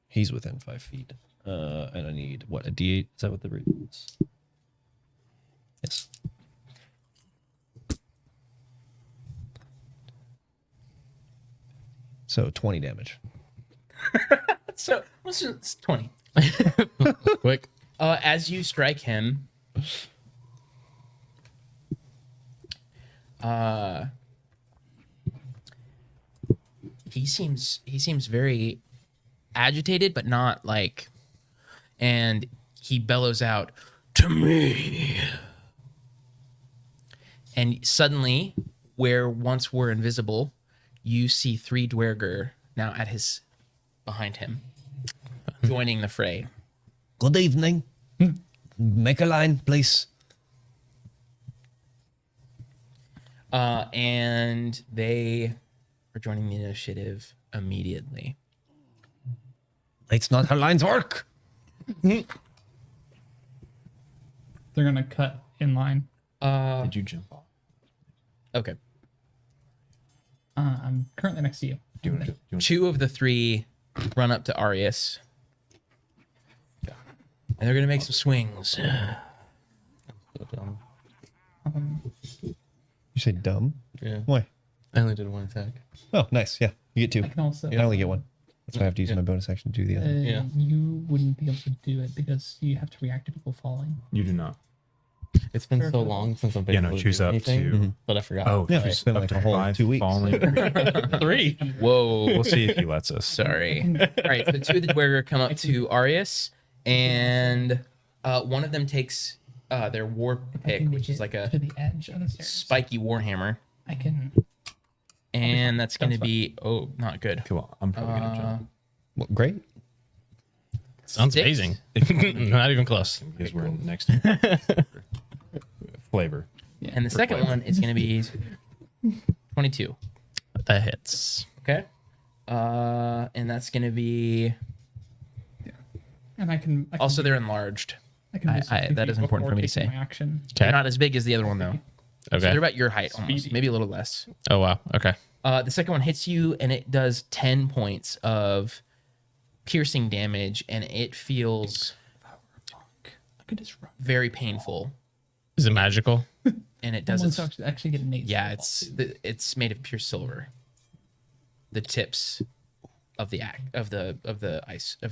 He's within 5 feet. And I need what, a D8? Is that what the rate is? Yes. So 20 damage. So it's 20. Quick. As you strike him, He seems very agitated, but not like, and he bellows out, "To me!" And suddenly, where once were invisible, you see 3 Dwerger now behind him, joining the fray. Good evening. Make a line, please. And they are joining the initiative immediately. It's not how lines work. They're gonna cut in line. Did you jump off? Okay. I'm currently next to you. Do you want to? 2 of the 3 run up to Arius. And they're going to make some swings. You say dumb? Yeah. Why? I only did 1 attack. Oh, nice. Yeah, you get 2. I can also. I only get 1. That's why I have to use my bonus action to do the other. Yeah. You wouldn't be able to do it because you have to react to people falling. You do not. It's been so long since I've been Yeah, no, able to choose do up anything, to. but I forgot. Oh, Yeah, choose it's been up like to a whole 5 2 weeks. falling. 3. Whoa. We'll see if he lets us. Sorry. All right, so 2 of the Dwerger come up to Arius, and one of them takes their war pick, which is like to a the edge of the stairs. spiky warhammer, I can. and that's going to That's be not good. Cool. I'm probably gonna jump Well, great. Sounds 6. amazing. Not even close. because we're next to flavor. And the second one is going to be 22. That hits. Okay. And that's going to be And I can. also they're enlarged. I can. move 60 that is feet important for me to before taking say. my action. They're not as big as the other one though. So Okay. they're about your height almost, Speedy. maybe a little less. Oh wow. Okay. The second one hits you and it does 10 points of piercing damage, and it feels I could just run. very painful. Is it magical? And it does Someone's its, actually get an 8. yeah, it's made of pure silver. The tips of the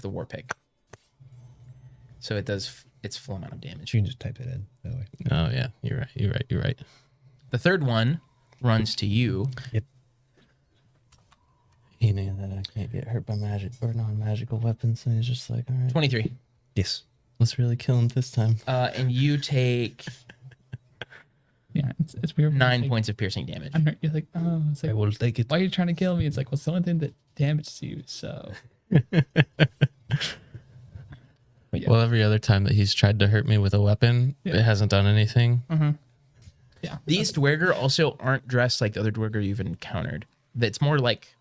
war pick. So it does its full amount of damage. You can just type it in that way. Oh yeah. You're right. The third one runs to you. You know that I can't get hurt by magic or non-magical weapons, so he's just like, all right, 23. Yes. let's really kill him this time. And you take Yeah, it's weird. when you 9 take- points of piercing damage. I'm, you're like, oh, it's I like, will take it. why are you trying to kill me? It's like, well, it's the only thing that damages you. So yeah. Well, every other time that he's tried to hurt me with a weapon, Yeah. it hasn't done anything. yeah, These Dwerger also aren't dressed like the other Dwerger you've encountered. It's more like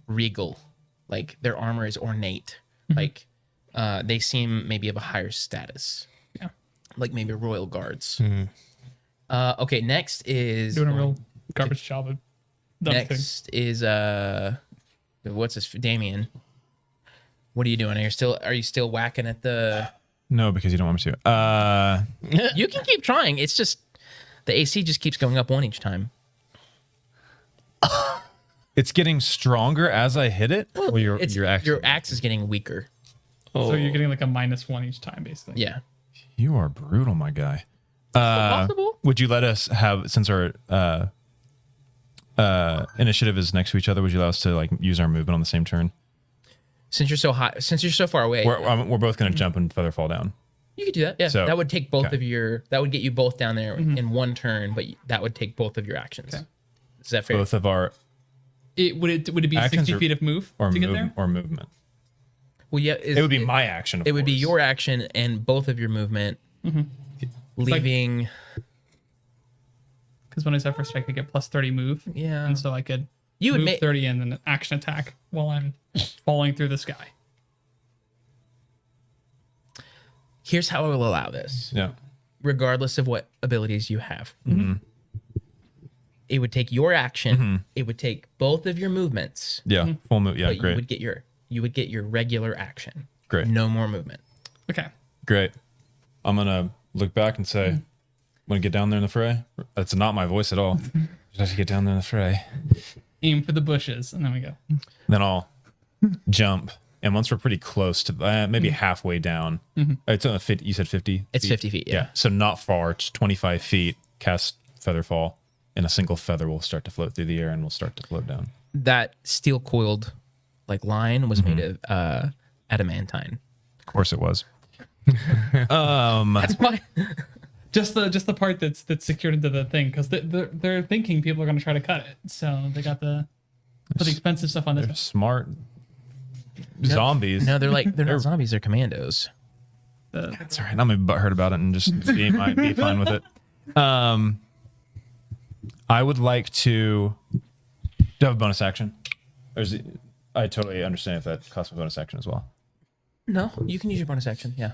regal. Like their armor is ornate. Like they seem maybe of a higher status. Yeah. Like maybe royal guards. Okay, next is doing a real garbage job of dumb things. next is what's this, Damien? What are you doing? Are you still whacking at the No, because you don't want me to. You can keep trying. It's just the AC just keeps going up 1 each time. It's getting stronger as I hit it. Well, your axe is getting weaker. So you're getting like a -1 each time, basically. Yeah. You are brutal, my guy. Possible? Would you let us have, since our initiative is next to each other, would you allow us to like use our movement on the same turn? Since you're so high, since you're so far away, We're both going to jump and feather fall down. you could do that. Yeah, So- that would take both okay. of your. That would get you both down there in one turn, but that would take both of your actions. Okay. Is that fair? Both of our Would it be Actions 60 or- feet of move or to get there? movement. Well, yeah. It would be my action. Of It would be course. your action and both of your movement, leaving. Because when I said first strike, I get plus 30 move. Yeah. And so I could You would move make 30 and then an action attack while I'm falling through the sky. Here's how I will allow this, Yeah. regardless of what abilities you have. It would take your action. It would take both of your movements. Yeah. Full move. Yeah. But Great. you would get your regular action. Great. No more movement. Okay. Great. I'm gonna look back and say, "Want to get down there in the fray?" That's not my voice at all. Just have to get down there in the fray. Aim for the bushes, and then we go. Then I'll jump, and once we're pretty close to maybe halfway down, it's on 50. You said 50. It's 50 feet. Yeah. So not far. It's 25 feet. Cast feather fall, and a single feather will start to float through the air and will start to float down. That steel coiled like line was made of adamantine. Of course it was. That's why. Just the part that's secured into the thing, because they're thinking people are going to try to cut it, so they got the put the expensive stuff on They're this. smart zombies. No, they're not zombies. They're commandos. That's all right. I'm gonna be butthurt about it and just be fine with it. I would like to. Do you have a bonus action? I totally understand if that costs a bonus action as well. No, you can use your bonus action. Yeah.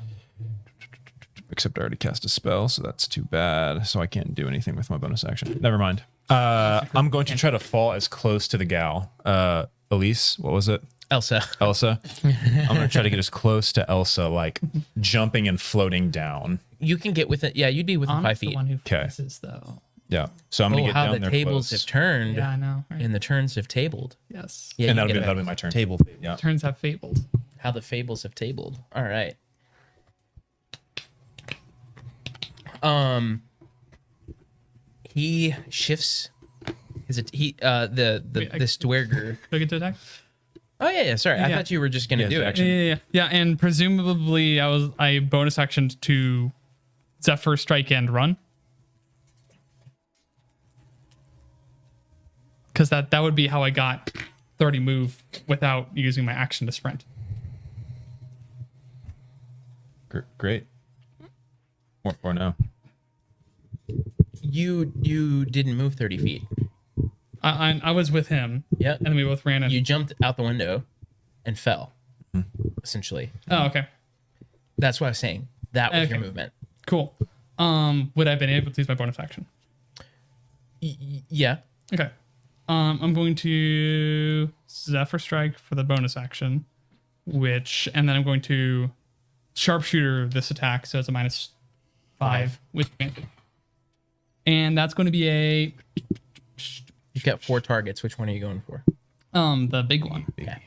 Except I already cast a spell, so that's too bad. So I can't do anything with my bonus action. Never mind. I'm going to try to fall as close to the gal. Elise, what was it? Elsa. Elsa. I'm going to try to get as close to Elsa, like jumping and floating down. You can get with it. Yeah, you'd be within 5 feet. The one who Okay. faces, though. Yeah. So I'm going to Oh, get how down the there tables close. have turned. Yeah, I know. Right? And the turns have tabled. Yes. Yeah, And you get that'll it. be my turn. Table. Yeah. Turns have fabled. How the fables have tabled. All right. He shifts his this dwerger. Do I get to attack? Oh yeah. Sorry, I Yeah. thought you were just gonna Yeah, do it's it. Yeah, and presumably I bonus actioned to Zephyr strike and run. Because that would be how I got 30 move without using my action to sprint. Great. Or no. You didn't move 30 feet. I was with him. Yep. And then we both ran in. You jumped out the window and fell. Essentially, Oh, okay. that's what I was saying. That was your Okay. movement. Cool. Would I have been able to use my bonus action? Yeah. Okay. I'm going to Zephyr Strike for the bonus action, and then I'm going to Sharpshooter this attack, so it's a -5 with advantage. And that's going to be a You've got 4 targets. Which one are you going for? the big one. Okay.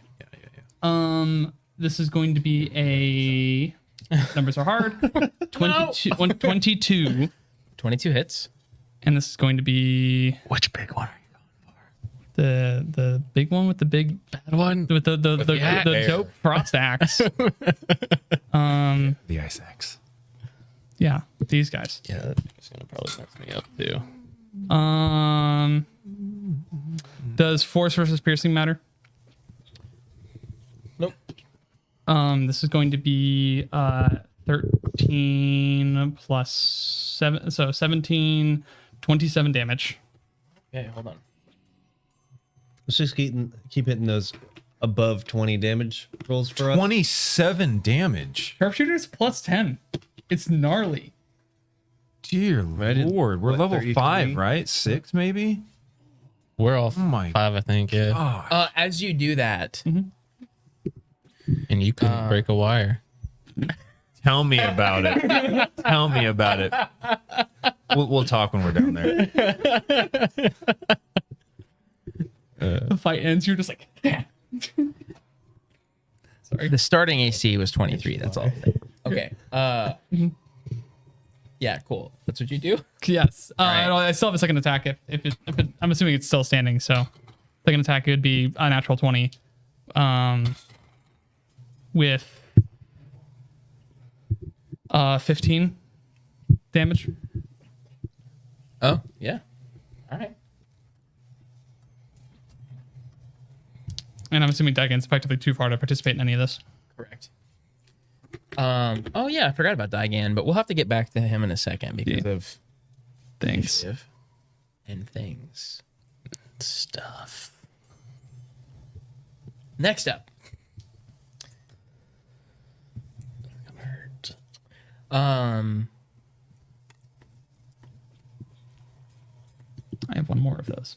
This is going to be a numbers are hard. 22, 22 hits. and this is going to be Which big one? the big one with the big Bad one? with the dope frost axe. The ice axe. Yeah, these guys. Yeah, that's gonna probably mess me up too. Does force versus piercing matter? Nope. This is going to be 13 plus 7, so 17, 27 damage. Okay, hold on. Let's just keep hitting those above 20 damage rolls for us. 27 damage. Sharpshooter's plus 10. It's gnarly. Dear did- Lord. We're what, level 33? 5, right? 6 maybe? We're all Oh my 5, I think. Yeah, God. As you do that, and you couldn't break a wire. Tell me about it. Tell me about it. We'll talk when we're down there. The fight ends, you're just like, sorry. the starting AC was 23. That's all. Okay. Yeah, cool. That's what you do. Yes. right. I still have a second attack if it, I'm assuming it's still standing. So second attack it would be a natural 20. With 15 damage. Oh, yeah. All right. And I'm assuming Dagon's effectively too far to participate in any of this. Correct. Oh yeah, I forgot about Digan, but we'll have to get back to him in a second because of Thanks. initiative and things. Stuff. Next up. Hurt. I have one more of those.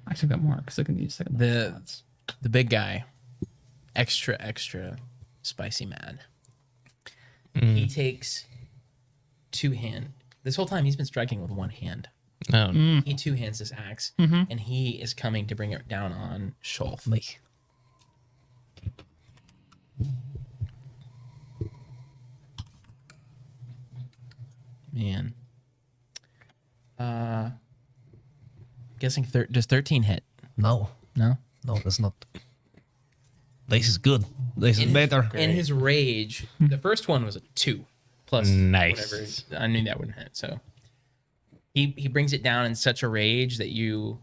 I took that more because I can use second. The big guy, extra spicy mad. He takes 2 hand. This whole time he's been striking with 1 hand. No, He 2 hands this axe, and he is coming to bring it down on Shulf. Man. Guessing does 13 hit? No, No. no, that's not. This is good. This is better. In his rage, the first one was a 2 plus Nice. whatever. I knew that wouldn't hit. So he brings it down in such a rage that you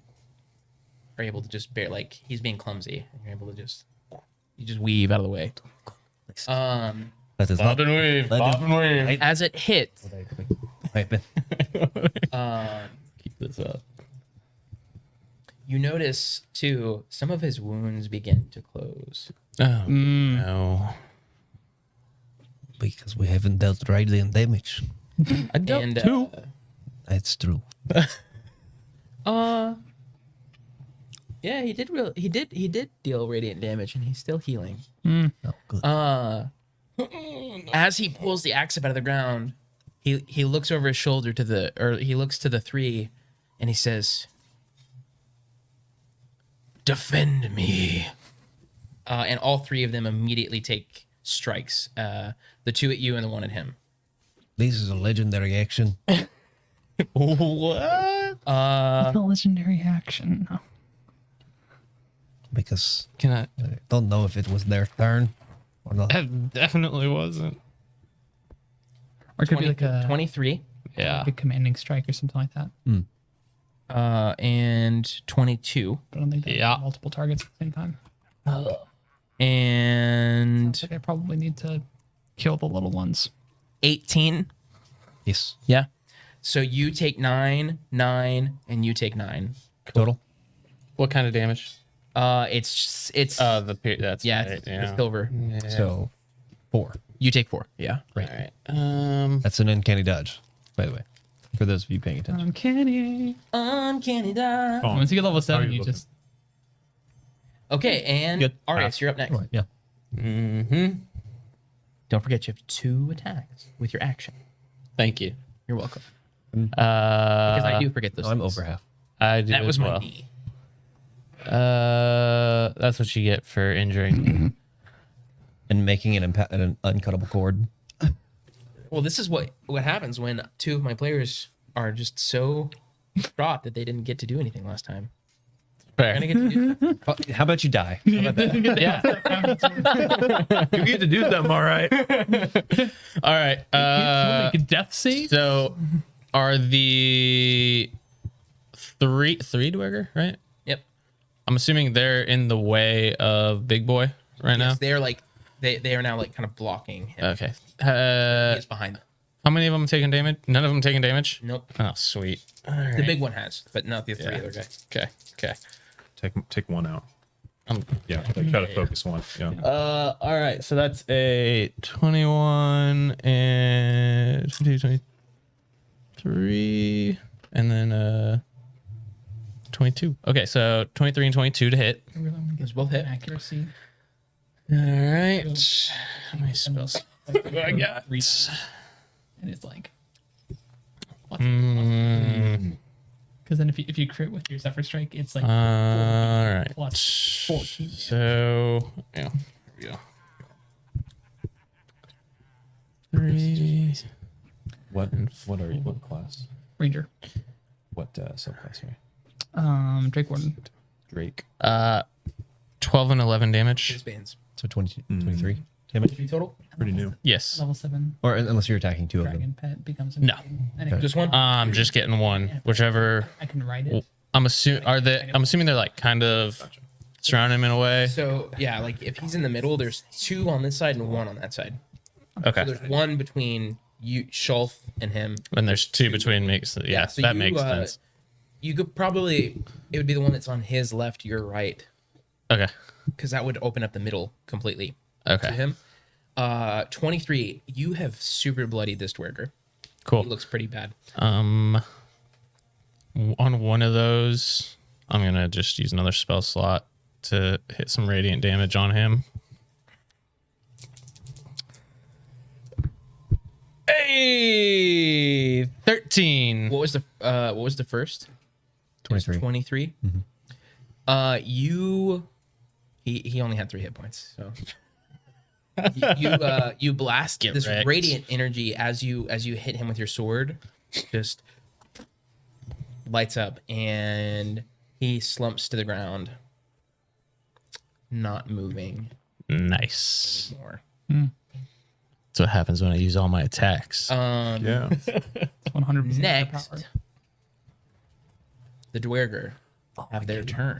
are able to just bear, like, he's being clumsy, and you're able to just weave out of the way. That is not. weave. That is- weave. As it hits, Weapon. Keep this up. you notice too some of his wounds begin to close. Oh no. Because we haven't dealt radiant damage. I dealt And two. That's true. yeah, he did deal radiant damage, and he's still healing. Oh, good. As he pulls the axe up out of the ground, he looks over his shoulder he looks to the three, and he says, "Defend me." And all three of them immediately take strikes. The 2 at you and the 1 at him. This is a legendary action. What? It's a legendary action. No. Because Can I? I don't know if it was their turn or not. It definitely wasn't. Or it could be like a 23 Yeah. like a commanding strike or something like that. and 22 But I don't think they Yeah. have multiple targets at the same time. and I think I probably need to kill the little ones. 18. Yes. Yeah. So you take 9, and you take 9. Total. What kind of damage? It's That's yeah, right, it's the silver. So 4. You take 4. Yeah. All right. That's an uncanny dodge, by the way, for those of you paying attention. Uncanny. Uncanny dodge. Oh, Once you get level how are 7, you looking? just Okay, and Good. Arius, you're up next. Right, yeah. Mm-hmm. Don't forget you have 2 attacks with your action. Thank you. You're welcome. Because I do forget those. I'm things. over half. I do That as was my well. knee. That's what you get for injuring. And making an uncuttable cord. Well, this is what happens when 2 of my players are just so distraught that they didn't get to do anything last time. Fair. Gonna get to do How about you die? How about that? Yeah. You get to do them, all right. All right. make a death save. So are the three Dweger, right? Yep. I'm assuming they're in the way of Big Boy right now. Yes, they're like they are now like kind of blocking him. Okay. He's behind them. How many of them taking damage? None of them taking damage? Nope. Oh, sweet. All The right. big one has, but not the 3 Yeah. other guys. Okay. Okay. Take one out. Um, Yeah, like try to focus one. Yeah. all right. So that's a 21 and 22, 23, and then 22. Okay, so 23 and 22 to hit. Those both hit. Accuracy. All right. How many spells? I got. And it's like, Mm, because then if you crit with your Zephyr Strike, it's like all right. plus 14. So yeah, here we go. 3. What are you? What class? Ranger. What subclass are you? Drake Warden. Drake. 12 and 11 damage. His bands. So 22, 23 damage? 3 total? Pretty new. Yes. Level 7 Or unless you're attacking 2 of them. dragon pet becomes a No. And it, Just one? I'm just getting one, whichever. I can write it. I'm assuming they're like kind of surrounding him in a way. So, yeah, like if he's in the middle, there's 2 on this side and 1 on that side. Okay. So there's 1 between you, Shulf, and him. And there's 2 between me. So yeah, so that you, makes sense. You could probably, it would be the one that's on his left, your right, Okay. because that would open up the middle completely to Okay. him. 23, you have super bloodied this Dwerger. Cool. He looks pretty bad. On one of those, I'm gonna just use another spell slot to hit some radiant damage on him. Hey, 13. What was the first? 23. 23. He only had 3 hit points, so You blast Get this wrecked. radiant energy as you hit him with your sword, just lights up, and he slumps to the ground, not moving Nice. more. That's what happens when I use all my attacks. Yeah. 100% Next, power. the Dwerger have their turn.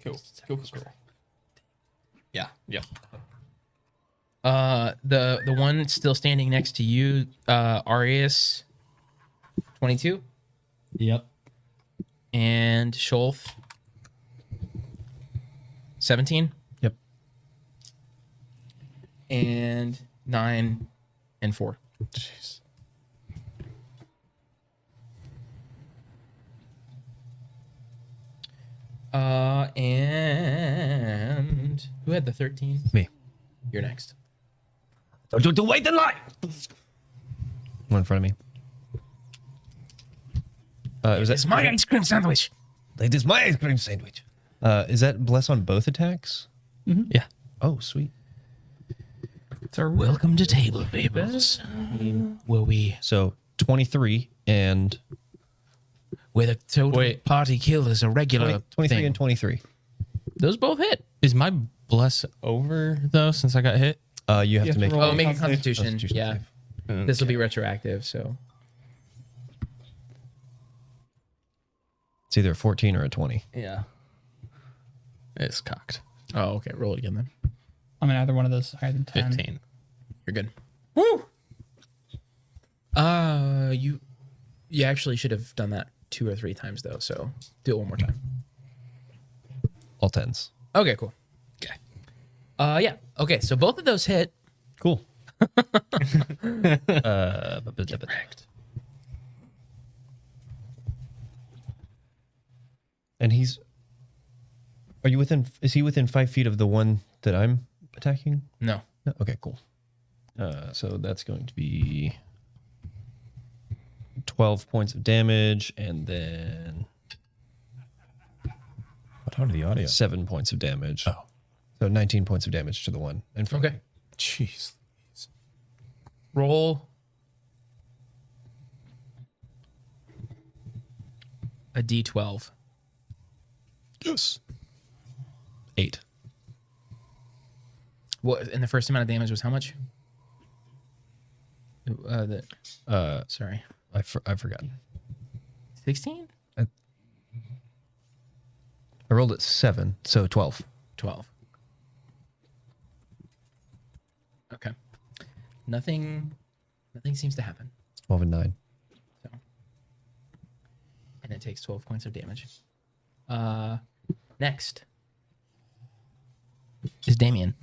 Cool. Yeah. Yeah. The one still standing next to you, Arius, 22, Yep. and Scholf, 17, Yep. and 9 and 4. Jeez. And who had the 13? Me. You're next. Don't you to wait in line. One in front of me. Was It's that my ice cream sandwich. It is my ice cream sandwich. Is that bless on both attacks? Yeah. Oh, sweet. Welcome to Table Fables. Will we So 23 and where the total Wait. party kill is a regular 23 thing. and 23. Those both hit. Is my bless over though? Since I got hit. You have to make roll. Oh, make a Constitution. Constitution. Yeah, this will be retroactive. So it's either a 14 or a 20. Yeah. It's cocked. oh, okay. Roll it again then. I mean, either one of those is higher than 10. 15. You're good. Woo. You actually should have done that 2 or 3 times though. So do it one more time. All 10s. Okay, cool. Okay. Yeah. Okay, so both of those hit. Cool. And he's. Are you within? Is he within 5 feet of the one that I'm attacking? No. No? Okay, cool. So that's going to be 12 points of damage, and then What happened to the audio? 7 points of damage. Oh. So 19 points of damage to the one in front of Okay. me. Jeez. Roll a d12. Yes. 8. What? And the first amount of damage was how much? Sorry. I've forgotten. 16? I rolled at 7, so 12. 12. Okay. Nothing seems to happen. 12 and 9. So. And it takes 12 points of damage. Next is Damien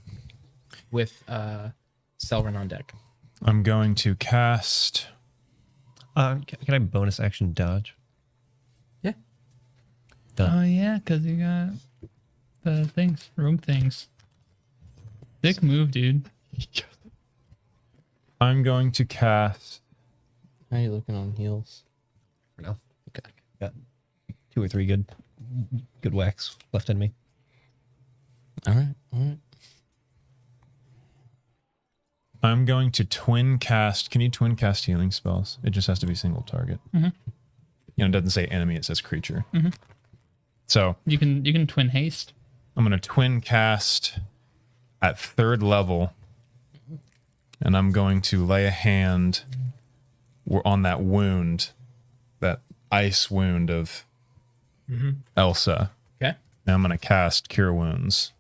with Selrin on deck. I'm going to cast. Can I bonus action dodge? Yeah. Oh, yeah, because you got the things, room things. Sick move, dude. I'm going to cast. How are you looking on heels? For now. Okay. Got 2 or 3 good whacks left in me. All right. All right. I'm going to twin cast. Can you twin cast healing spells? It just has to be single target. You know, it doesn't say enemy, it says creature. So You can twin haste. I'm going to twin cast at 3rd level, and I'm going to lay a hand on that wound, that ice wound of Elsa. Okay. And I'm going to cast Cure Wounds.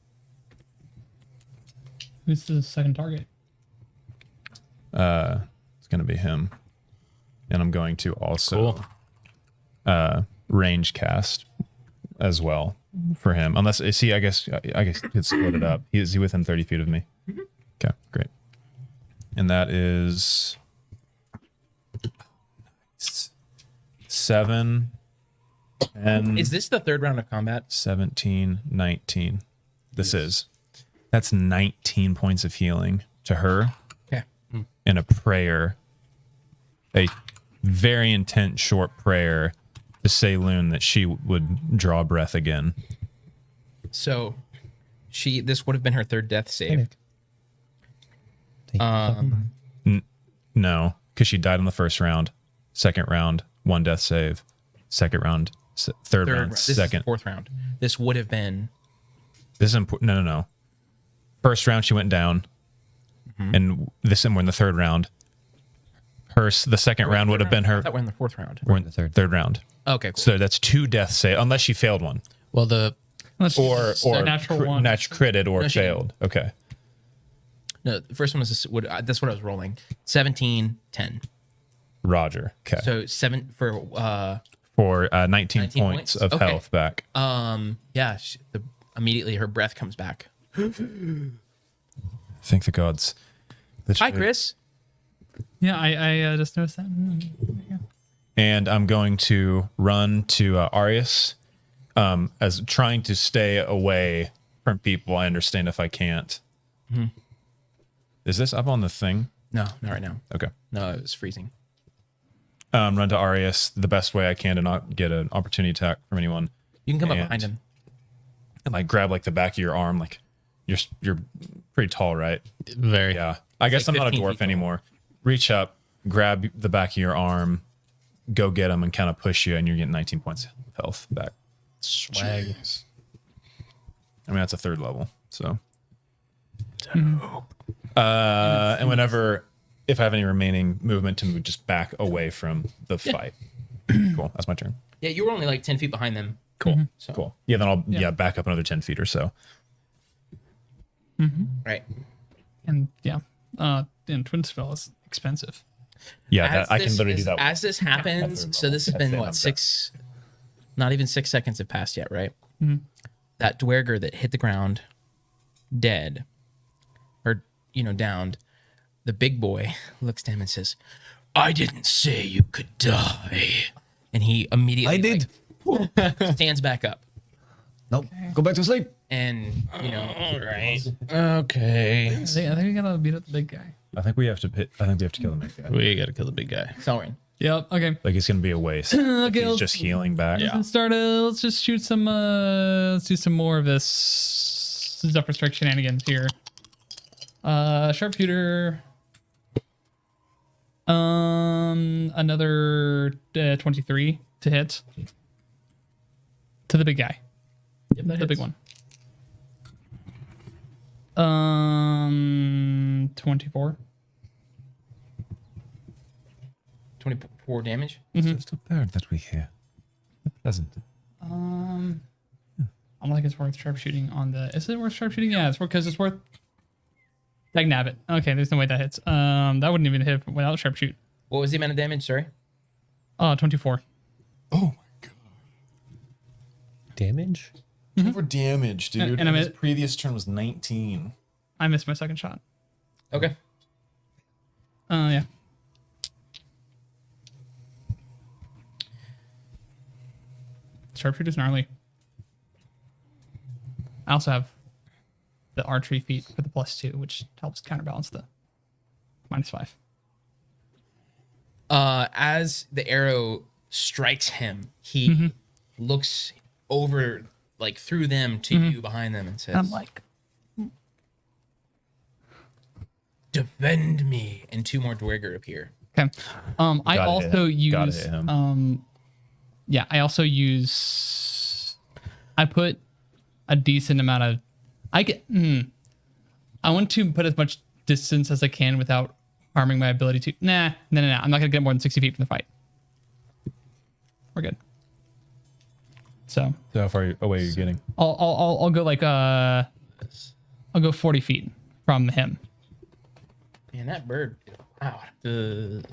Who's the second target? It's going to be him. And I'm going to also range cast as well for him. Unless, is he, I guess it's split it up. Is he within 30 feet of me? Okay, great. And that is 7, and Is this the third round of combat? 17, 19. This is. That's 19 points of healing to her. Okay. And a prayer, a very intense short prayer to Saloon that she would draw breath again. So this would have been her third death save. No, because she died in the first round. Second round, 1 death save. Second round, third round, This is second. the fourth round. This would have been. This is important. No. First round, she went down. And we're in the third round. The second round would have been I her. thought we're in the fourth round. We're in the third round. Okay, cool. So that's 2 death save, unless she failed one. Well, the Or natural one. critted or No, she failed. Okay. No, the first one was that's what I was rolling. 17, 10. Roger. Okay. So 7 for For 19 19 points points? of Okay. health back. yeah, immediately her breath comes back. Thank the gods. Hi, Chris. Yeah, I just noticed that. Yeah. And I'm going to run to Arius, as trying to stay away from people. I understand if I can't. Is this up on the thing? No, not right now. Okay. No, it was freezing. Run to Arius the best way I can to not get an opportunity attack from anyone. You can come up And- behind him. And like grab like the back of your arm. Like you're pretty tall, right? very. Yeah. I guess like I'm not a 15 feet dwarf tall. anymore. Reach up, grab the back of your arm, go get him, and kind of push you, and you're getting 19 points of health back. Swag. I mean, that's a third level. So, and if I have any remaining movement to move just back away from the fight. Cool. That's my turn. Yeah, you were only like 10 feet behind them. Cool. So, Cool. Yeah. Then I'll back up another 10 feet or so. Right. And yeah, and twin spell is expensive. Yeah. As I can this literally do is- that. As this happens, so this has been what, not even 6 seconds have passed yet, right? That dwerger that hit the ground dead or, downed, the big boy looks to him and says, I didn't say you could die. And he immediately I did. stands back up. Nope. Go back to sleep. And, All right. Okay. I think we gotta beat up the big guy. I think we have to kill the big guy. We gotta kill the big guy. sorry. Yep. Okay. Like it's gonna be a waste. If Okay. he's Let's just healing back. Yeah. let's just shoot some. Let's do some more of this Zephyr Strike shenanigans here. Sharpshooter. Another 23 to hit. To the big guy. Yep, that The big hits. one. 24. 24 damage. Just a bird that we hear. Pleasant. I'm like it's worth sharpshooting on the. Is it worth sharpshooting? Yeah, it's worth because it's worth. Dag nabbit. Okay, there's no way that hits. That wouldn't even hit without sharpshoot. What was the amount of damage? Sorry. 24. Oh my god. Damage? For damage, dude. And I'm his at- previous turn was 19. I missed my second shot. Okay. Yeah. Sharpshooter's gnarly. I also have the archery feat for the +2, which helps counterbalance the -5. As the arrow strikes him, he looks over, like through them to you behind them, and says, I'm like, defend me. And 2 more dwerger appear. okay. I Gotta hit also him. Gotta use hit him. yeah, I also use I put a decent amount of I want to put as much distance as I can without harming my ability to no. I'm not gonna get more than 60 feet from the fight. We're good. So So how far away are you getting? I'll go like I'll go 40 feet from him. Man, that bird. Wow. Would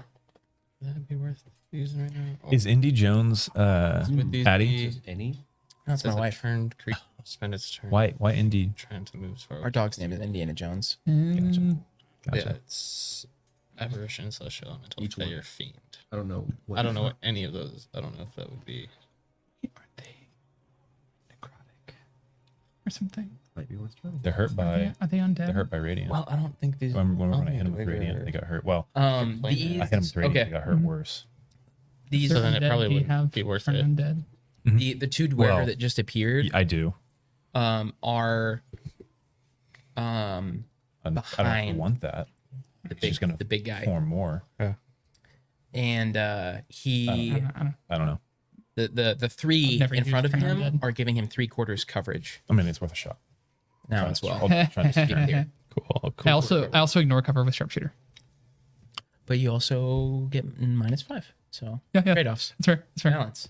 that be worth using right now? Oh, Is Indy Jones would these Addie? be- Any? That's Says my a wife. turned creature spend its turn Why Indy? trying to move as far. Our dog's name is Indiana Jones. Mm, Yeah, it's apparition, celestial elemental, Each one. fire, fiend. I don't know. I don't know what any of those. I don't know if that would be. aren't they necrotic or something? Might be worth trying. They're hurt by Are they undead? they're hurt by radiant. Well, I don't think these. when I I don't hit them think with they're- radiant, they got hurt. Well, Explain These. I hit them with radiant, Okay. they got hurt worse. These. So then it Undead, probably do you would have be worth for it. Undead. The 2 dwerger Well, that just appeared I do. are I don't know if I Behind. want that. the He's just gonna big guy, form more. and he I don't know. the three never in front of used him Turn on Dead. are giving him 3/4 coverage I mean, it's worth a shot. now as well. Trying to speak here. Cool. I also ignore cover with sharpshooter. But you also get -5, so Yeah. trade-offs, That's fair. That's fair. balance.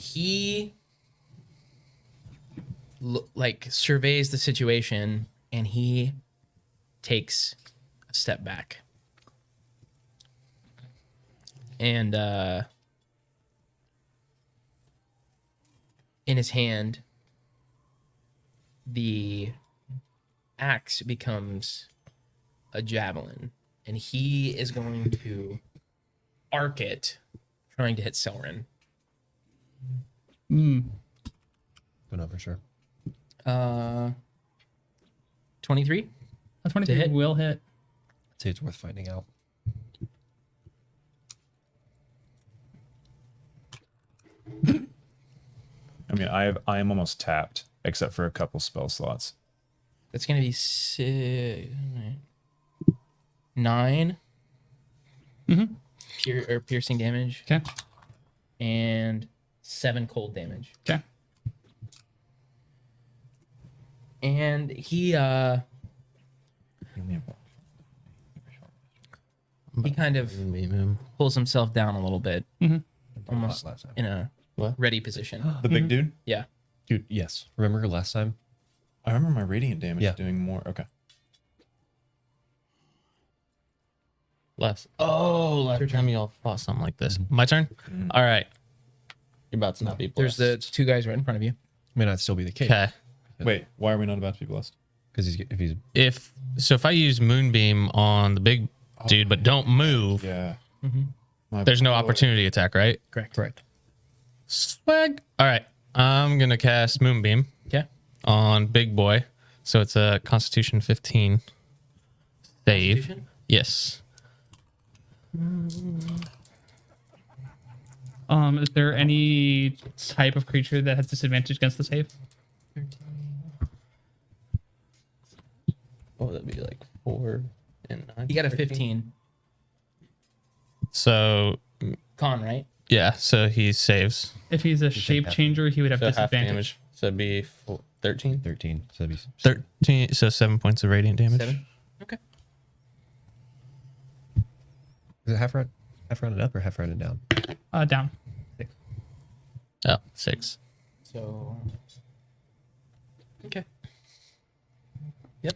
He like surveys the situation and he takes a step back. And in his hand, the axe becomes a javelin, and he is going to arc it, trying to hit Selrin. Don't know for sure. 23. A 23 hit? will hit. I'd say it's worth finding out. I mean, I am almost tapped, except for a couple spell slots. That's gonna be 9. Piercing damage Okay. and 7 cold damage. Okay. And he kind of pulls himself down a little bit, almost Last time. in a ready position. The big dude? Yeah. Dude, yes. Remember last time? I remember my radiant damage Yeah. doing more. Okay. Last time y'all fought something like this. My turn? All right. You're about to not be There's blessed. the 2 guys right in front of you. May not still be the case. Okay. Wait, why are we not about to be blessed? Because if he's If I use Moonbeam on the big dude, but don't move, Yeah. there's no opportunity attack, right? correct. Swag. All right. I'm going to cast Moonbeam Okay. on Big Boy. So it's a Constitution 15 save. Constitution? Yes. Is there any type of creature that has disadvantage against the save? Oh, that'd be like 4 and 9. You got a 15. So, Con, right? yeah. So he saves. If he's a shape half changer, he would have So half disadvantage. damage. So it'd be 13? 13. So that'd be 13. So 7 points of radiant damage. 7. Okay. Is it half rounded up or half rounded down? Down. Oh, 6. So. Okay. Yep.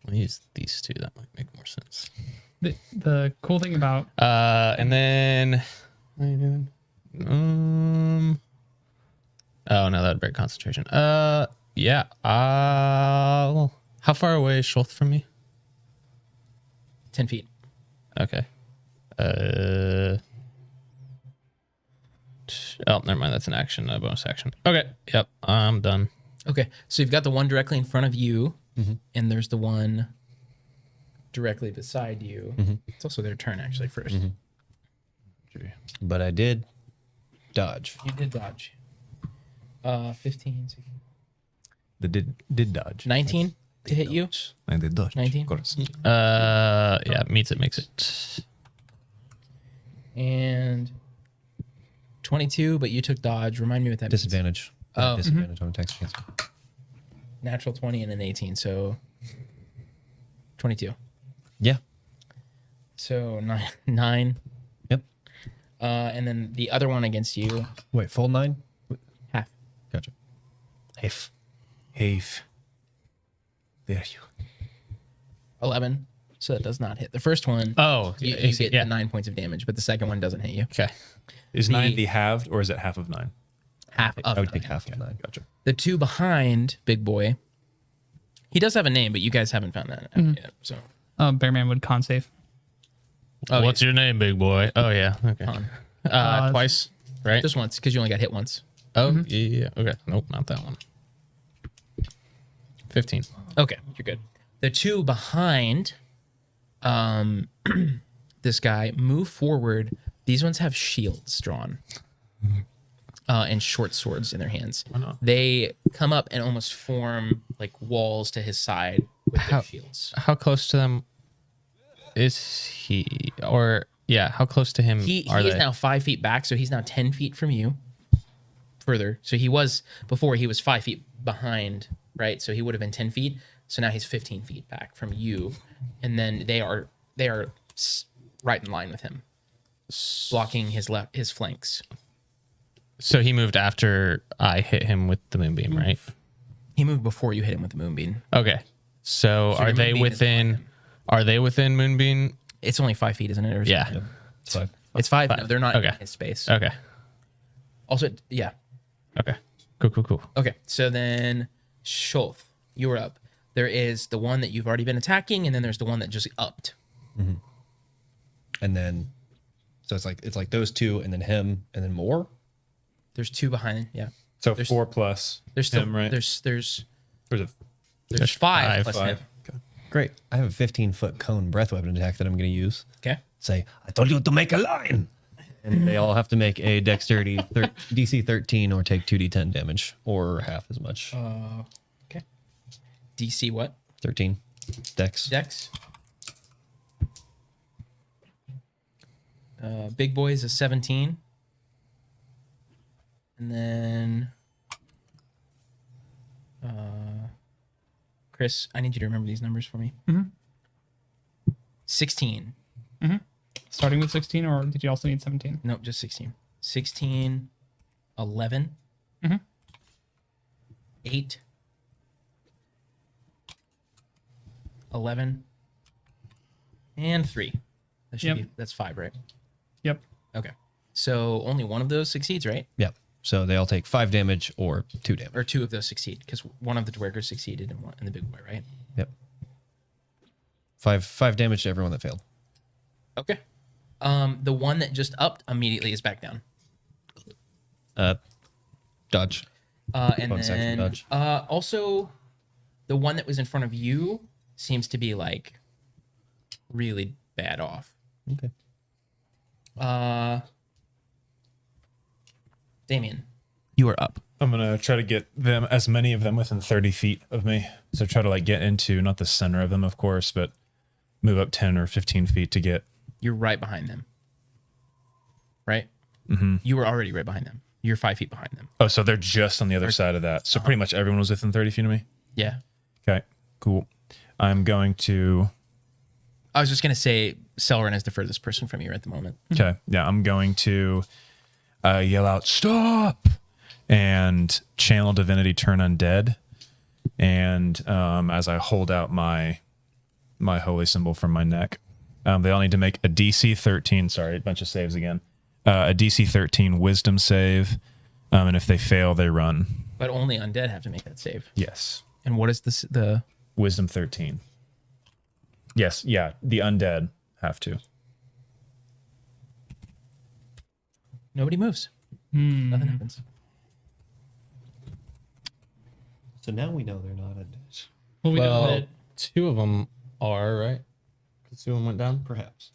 I'll use these two. That might make more sense. The cool thing about And then. What are you doing? Oh, no, that'd break concentration. Yeah. How far away is Schultz from me? 10 feet. Okay. Oh, never mind. That's an action, a bonus action. Okay. Yep. I'm done. Okay. So you've got the one directly in front of you, and there's the one directly beside you. It's also their turn, actually, first. But I did dodge. You did dodge. 15, 16. The did dodge. 19 to hit you. I did dodge. 19? Of course. Yeah, meets it, makes it. And 22, but you took dodge. Remind me what that means. Disadvantage. Oh. Disadvantage on attacks against me. Natural 20 and an 18, so 22. Yeah. So 9. Yep. And then the other one against you, Wait, full 9? half. Gotcha. If. Hafe. There you. 11. So that does not hit. The first one, Oh, you get yeah. 9 points of damage, but the second one doesn't hit you. Okay. Is The- 9 the halved or is it half of 9? Half of I would nine. take half of 9. Gotcha. The 2 behind Big Boy, he does have a name, but you guys haven't found that out yet. So Bearman would con save. Oh, What's your name, big boy? Oh, yeah. Okay. Con. Twice, right? Just once, because you only got hit once. Oh, yeah. Okay. Nope, not that one. 15. Okay, you're good. The 2 behind this guy move forward. These ones have shields drawn and short swords in their hands. Why not? They come up and almost form like walls to his side with their shields. How close to them is he? Or yeah, how close to him He are is they? now 5 feet back, so he's now 10 feet from you. Further, so he was before he was 5 feet behind, right? So he would have been 10 feet. So now he's 15 feet back from you, and then they are right in line with him, blocking his flanks. So he moved after I hit him with the moonbeam, right? He moved before you hit him with the moonbeam. Okay. So your are they moonbeam is behind within? him. Are they within moonbeam? It's only 5 feet, isn't it? Or is Yeah. it- It's fine. It's five. No, Five. they're not Okay. in his space. Okay. Also, yeah. Okay. Cool. Okay, so then Shulf, you were up. There is the one that you've already been attacking, and then there's the one that just upped. And then, so it's like those two, and then him, and then more. There's 2 behind. Yeah. So There's- 4 plus There's still him, right? there's Or is it there's 5 plus 5? him. Okay. Great. I have a 15-foot cone breath weapon attack that I'm going to use. Okay. Say, I told you to make a line. And they all have to make a dexterity DC 13 or take 2d10 damage or half as much. Okay. DC what? 13. Dex. Dex. Big boys is 17. And then Chris, I need you to remember these numbers for me. 16. Starting with 16, or did you also need 17? Nope, just 16. 16, 11, 8, 11, and 3. That should Yep. be, that's 5, right? Yep. Okay. So only one of those succeeds, right? Yep. So they all take 5 damage or 2 damage. Or 2 of those succeed, because one of the dwergers succeeded and the big boy, right? Yep. 5 damage to everyone that failed. Okay. The one that just upped immediately is back down. Dodge. And Bonus action then dodge. also the one that was in front of you seems to be like really bad off. Okay. Damien, you are up. I'm gonna try to get them, as many of them, within 30 feet of me. So try to like get into not the center of them, of course, but move up 10 or 15 feet to get. You're right behind them. Right? Mm-hmm. You were already right behind them. You're 5 feet behind them. Oh, so they're just on the other side of that. So pretty much everyone was within 30 feet of me. Yeah. Okay, cool. I'm going to. I was just gonna say Selrin is the furthest person from you at the moment. Okay, yeah, I'm going to yell out "Stop!" and channel divinity turn undead. And as I hold out my holy symbol from my neck, they all need to make a DC 13. Sorry, a bunch of saves again. A DC 13 Wisdom save, and if they fail, they run. But only undead have to make that save. Yes, And what is this? The Wisdom 13. Yes, yeah, the undead have to. nobody moves. Nothing happens. So now we know they're not undead. Well, we know Well, that 2 of them are, right? 'Cause 2 of them went down. Perhaps.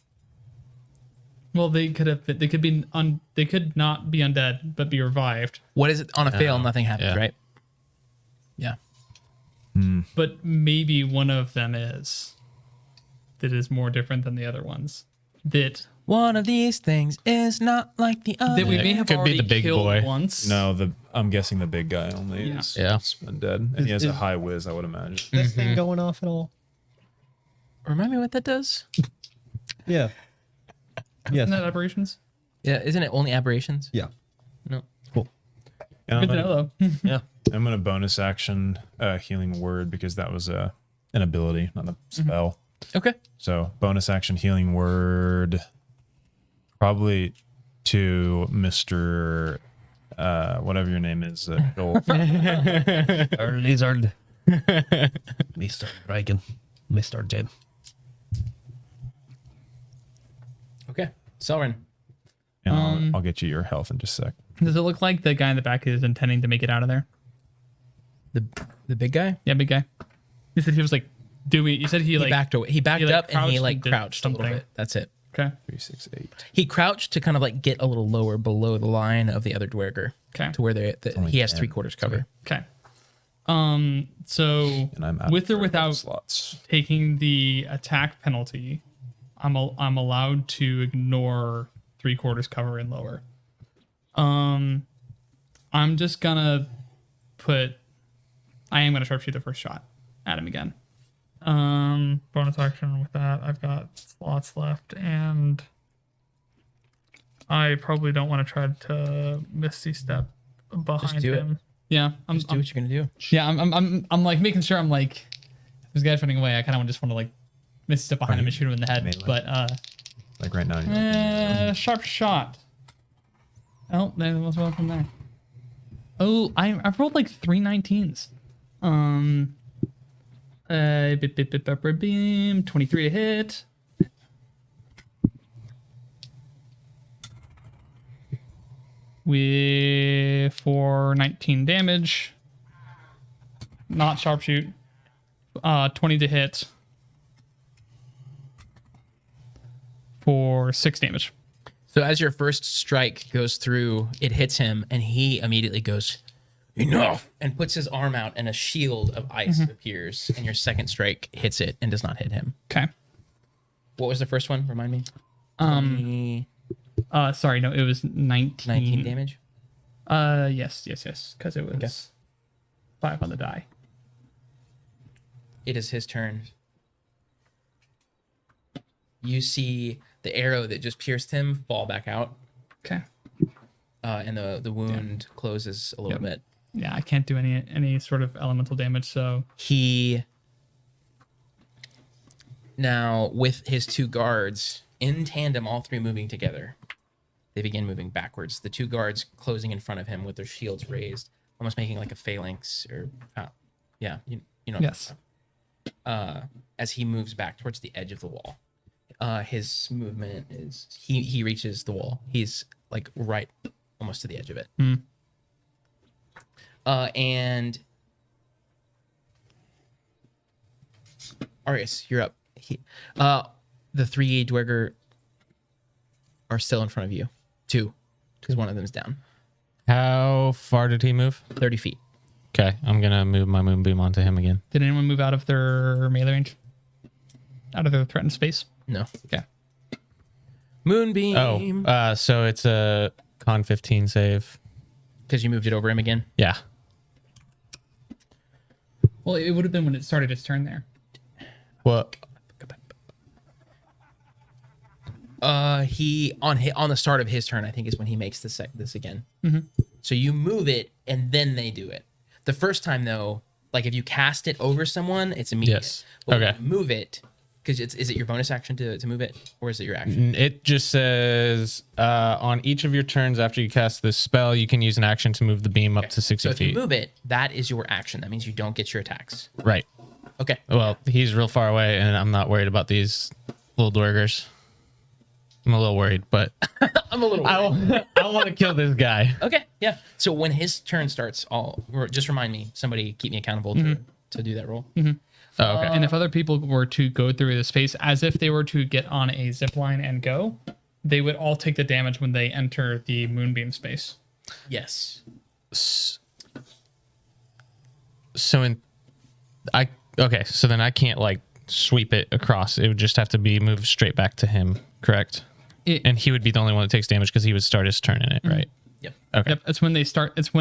well they could have they could be they could not be undead but be revived. What is it on a fail? Nothing happens, yeah. right? Yeah. But maybe one of them is that is more different than the other ones. That One of these things is not like the other. that we Yeah, may it have could be already the big killed boy. once. No, I'm guessing the big guy only Yeah. is Yeah. undead, and he has a is- high whiz, I would imagine. This thing going off at all? Remind me what that does. Yeah. Yes. Isn't that aberrations? Yeah, isn't it only aberrations? Yeah. No. Cool. And Good to know though. Yeah. I'm gonna bonus action healing word because that was an ability, not a spell. Okay. So bonus action healing word, probably to Mr. Whatever your name is, Joel. Lizard. Mr. Dragon. Mr. Jim. Okay. Selrin. And I'll get you your health in just a sec. Does it look like the guy in the back is intending to make it out of there? The big guy? Yeah, big guy. He said he was like doing. You said he He like backed away. He backed like, up and he crouched like and did crouched a little something. bit. That's it. Okay. 3, 6, 8. He crouched to kind of like get a little lower below the line of the other dwerger. Okay. To where he has 10, 3/4 cover. Okay. So And I'm out with or of without slots. taking the attack penalty, I'm allowed to ignore 3/4 cover and lower. I'm just gonna I am gonna sharpshoot the first shot at him again. Bonus action with that. I've got slots left, and I probably don't want to try to misty step behind do it. him. Yeah, Just do what you're gonna do. yeah, I'm like making sure I'm like, if this guy's running away, I kind of just want to like misty step behind him and shoot him in the head. Melee? But Like right now. You're like, sharp shot. Oh, there was one from there. Oh, I've rolled like 3 19s. Beam, 23 to hit. For 19 damage. Not sharpshoot. 20 to hit. For 6 damage. So as your first strike goes through, it hits him, and he immediately goes, "Enough!" and puts his arm out, and a shield of ice appears, and your second strike hits it and does not hit him. Okay. What was the first one? Remind me. Sorry, no, it was 19. 19 damage. Yes, because it was 5 on the die. It is his turn. You see the arrow that just pierced him fall back out, Okay. and the wound closes a little bit. Yeah, I can't do any sort of elemental damage, so He now, with his 2 guards in tandem, all 3 moving together, they begin moving backwards. The 2 guards closing in front of him with their shields raised, almost making like a phalanx, or yeah, you know. yes. As he moves back towards the edge of the wall, his movement is he reaches the wall. He's like right almost to the edge of it. And Arius, you're up. The 3 Dweger are still in front of you. 2, because one of them is down. How far did he move? 30 feet. Okay, I'm gonna move my moonbeam onto him again. Did anyone move out of their melee range? Out of their threatened space? No. Okay. Moonbeam. Oh, so it's a con 15 save. Because you moved it over him again. Yeah. Well, it would have been when it started its turn there. Well, He on the start of his turn, I think, is when he makes this again. So you move it and then they do it. The first time though, like if you cast it over someone, it's immediate. Yes. But Okay. when you move it, because is it your bonus action to move it, or is it your action? it just says on each of your turns after you cast this spell, you can use an action to move the beam up to 60 So if you feet. move it, that is your action. That means you don't get your attacks. Right. Okay. Well, he's real far away, and I'm not worried about these little dwergers. I'm a little worried, but I'm a little. I want to kill this guy. Okay. Yeah. So when his turn starts, just remind me. Somebody keep me accountable to do that roll. Oh, okay. And if other people were to go through the space as if they were to get on a zip line and go, they would all take the damage when they enter the moonbeam space. Yes. So so then I can't like sweep it across. It would just have to be moved straight back to him, correct? And he would be the only one that takes damage because he would start his turn in it, right? Yep. Okay. Yep, it's when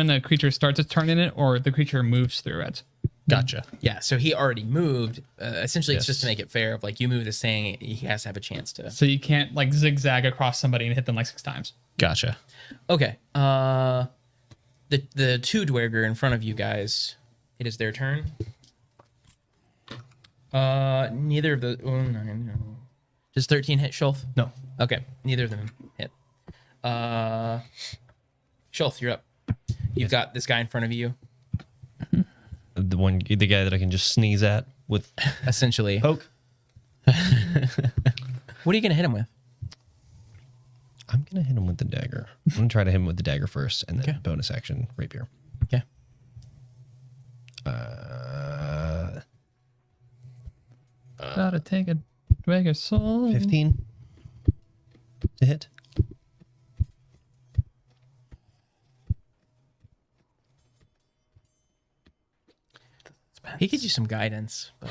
the creature starts its turn in it, or the creature moves through it. Gotcha. Yeah. So he already moved. Essentially, it's just Yes. to make it fair. Of like you move this thing, he has to have a chance to. So you can't like zigzag across somebody and hit them like 6 times. Gotcha. Okay. The 2 Dwerger in front of you guys, it is their turn. Neither of the. Oh, no. Does 13 hit Shulf? No. Okay. Neither of them hit. Shulf, you're up. You've got this guy in front of you. The guy that I can just sneeze at with Essentially. poke. What are you gonna hit him with? I'm gonna hit him with the dagger. I'm gonna try to hit him with the dagger first, and then Okay. bonus action rapier. Okay. Gotta take a drag of soul. 15 to hit. He gives you some guidance, but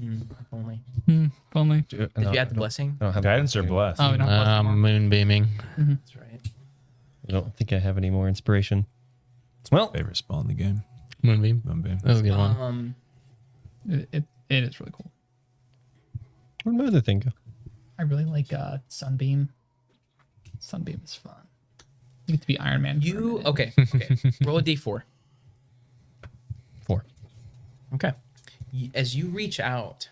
If only. If only. Did you add the blessing? I don't have Guidance or bless? Oh, not plus more. Moonbeaming. That's right. I don't think I have any more inspiration. Well, Favorite spell in the game. Moonbeam. Moonbeam. That was a good one. It is really cool. where'd my other thing go? I really like Sunbeam. Sunbeam is fun. You get to be Iron Man. for a minute. Okay. Roll a d4. 4. Okay. As you reach out,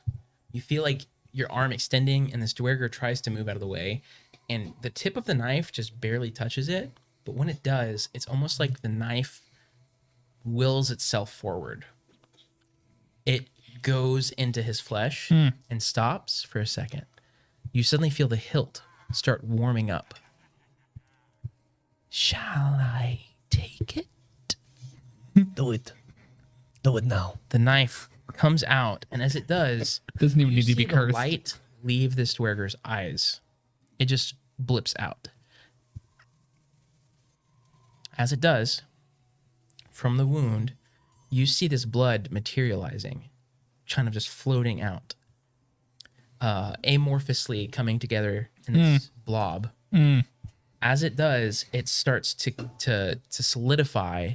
you feel like your arm extending, and this dwerger tries to move out of the way, and the tip of the knife just barely touches it. But when it does, it's almost like the knife wills itself forward. It goes into his flesh and stops for a second. You suddenly feel the hilt start warming up. Shall I take it? Do it. Do it now. The knife comes out, and as it does, Doesn't even you need to see be the cursed. light leave this dwerger's eyes. It just blips out. As it does, from the wound, you see this blood materializing, kind of just floating out, amorphously coming together in this blob. As it does, it starts to solidify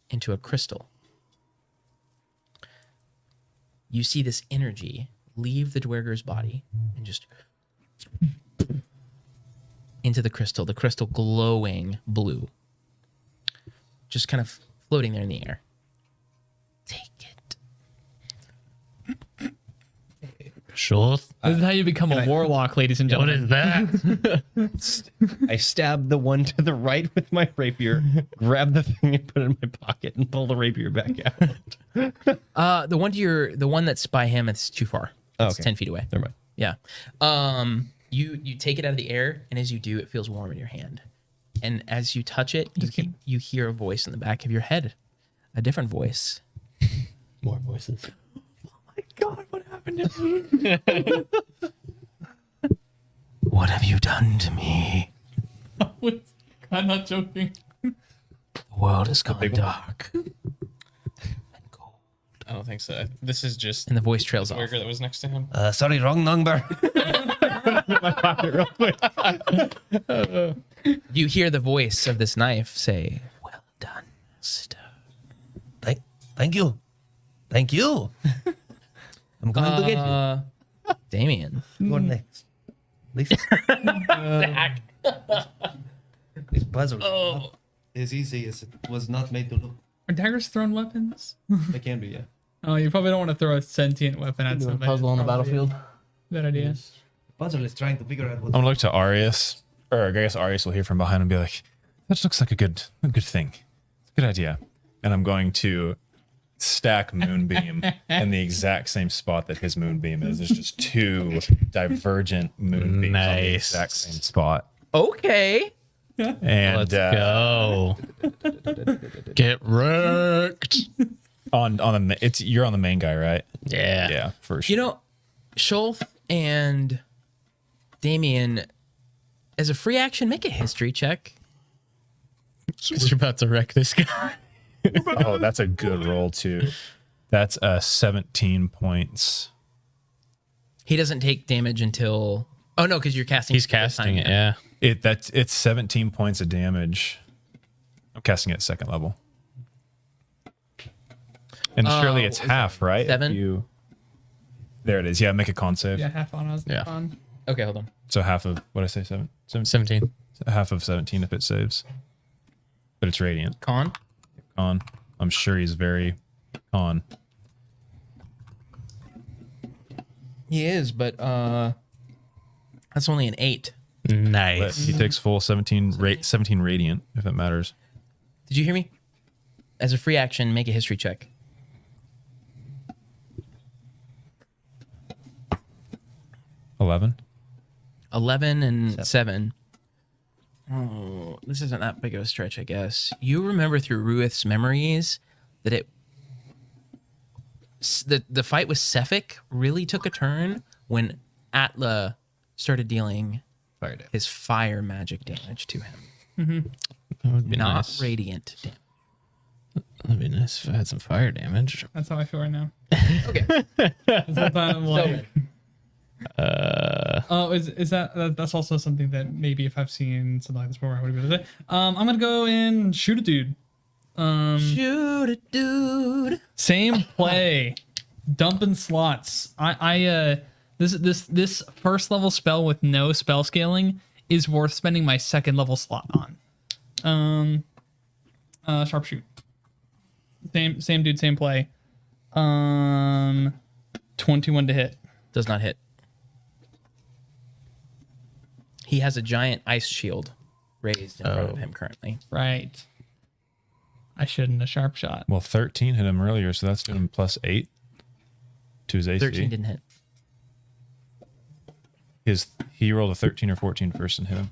into a crystal. You see this energy leave the dwerger's body and just into the crystal glowing blue. Just kind of floating there in the air. Take it. Sure. This is how you become a warlock, ladies and What gentlemen. is that? I stab the one to the right with my rapier, grab the thing and put it in my pocket, and pull the rapier back out. The one that's by him, it's too far. Oh, It's okay. 10 feet away. Never mind. Yeah. You take it out of the air, and as you do, it feels warm in your hand. And as you touch it, you hear a voice in the back of your head, a different voice. More voices. God, what happened to me? What have you done to me? I'm not joking. The world has gone dark and cold. I don't think so. This is just And the voice trails off. Dwerger that was next to him. Sorry, wrong number. You hear the voice of this knife say, "Well done, master." Thank you. Thank you. I'm going to get you. Damien. You're next. This puzzle is not as easy as it was not made to look. Are daggers thrown weapons? They can be, yeah. Oh, you probably don't want to throw a sentient weapon at somebody. Puzzle on the Probably battlefield. a Good idea. The puzzle is trying to figure out what. I'm gonna look to Arius, or I guess Arius will hear from behind and be like, "That looks like a good thing, good idea." And I'm going to stack Moonbeam in the exact same spot that his Moonbeam is. There's just two divergent Moonbeams on the Nice. exact same spot. Okay. And Let's go. Get wrecked. on the you're on the main guy, right? Yeah. Yeah, for sure. You know, Shulf and Damien, as a free action, make a history check. You're about to wreck this guy. Oh, that's a good roll too. That's 17 points. He doesn't take damage until. Oh no, because you're casting. He's for the first casting time. it, yeah. It's 17 points of damage. I'm casting it at second level. And surely it's half, right? If 7? There it is. Yeah, make a con save. Yeah, half on us. Yeah. On. Okay, hold on. So half of what did I say? 17? 17. Half of 17 if it saves. But it's radiant. Con. Con. I'm sure he's very con. He is, but that's only an 8. But Nice. he takes full 17 radiant if it matters. Did you hear me? As a free action, make a history check. 11. 11 and 7. Oh, this isn't that big of a stretch, I guess. You remember through Ruith's memories that the fight with Sephic really took a turn when Atla started dealing his fire magic damage to him, That would be not nice. radiant damage. That'd be nice if I had some fire damage. That's how I feel right now. Okay. That's what I'm like. Uh, Oh, is that's also something that maybe if I've seen something like this before, I would be able to say. I'm gonna go and shoot a dude. Shoot a dude. Same play, dumping slots. This first level spell with no spell scaling is worth spending my second level slot on. Sharpshoot. Same dude, same play. 21 to hit. Does not hit. He has a giant ice shield raised in front of him currently. Right. I shouldn't have sharp shot. Well, 13 hit him earlier, so that's doing him +8 to his AC. 13 didn't hit. He rolled a 13 or 14 first and hit him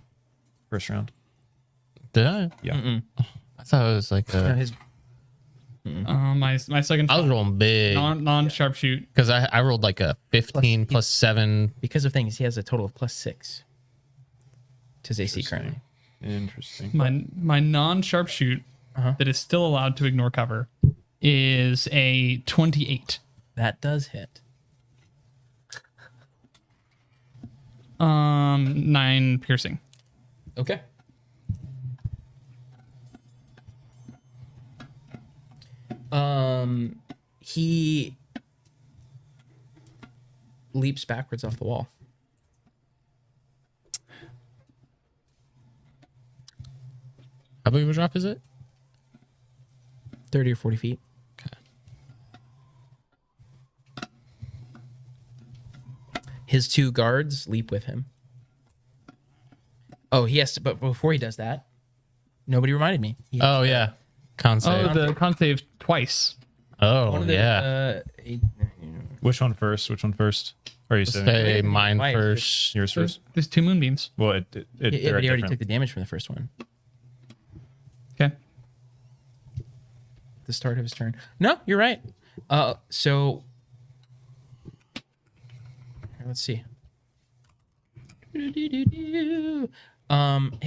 first round. did I? Yeah. I thought it was like No, a, his My second I was rolling big non sharpshoot. because I rolled like a 15 plus 7. because of things, he has a total of +6 to his AC currently. Interesting. My non sharpshoot that is still allowed to ignore cover is a 28. That does hit. 9 piercing. Okay. He leaps backwards off the wall. How big of a drop is it? 30 or 40 feet. Okay. His 2 guards leap with him. Oh, he has to, but before he does that, nobody reminded me. He has Oh yeah, con save. Oh, the con save twice. Oh, one of the, yeah. Which one first? Which one first? Or are you saying Say mine Twice. first. yours first? There's 2 moonbeams. Well, yeah, they're but he already different. took the damage from the first one. Okay. The start of his turn. No, you're right. So let's see. Hey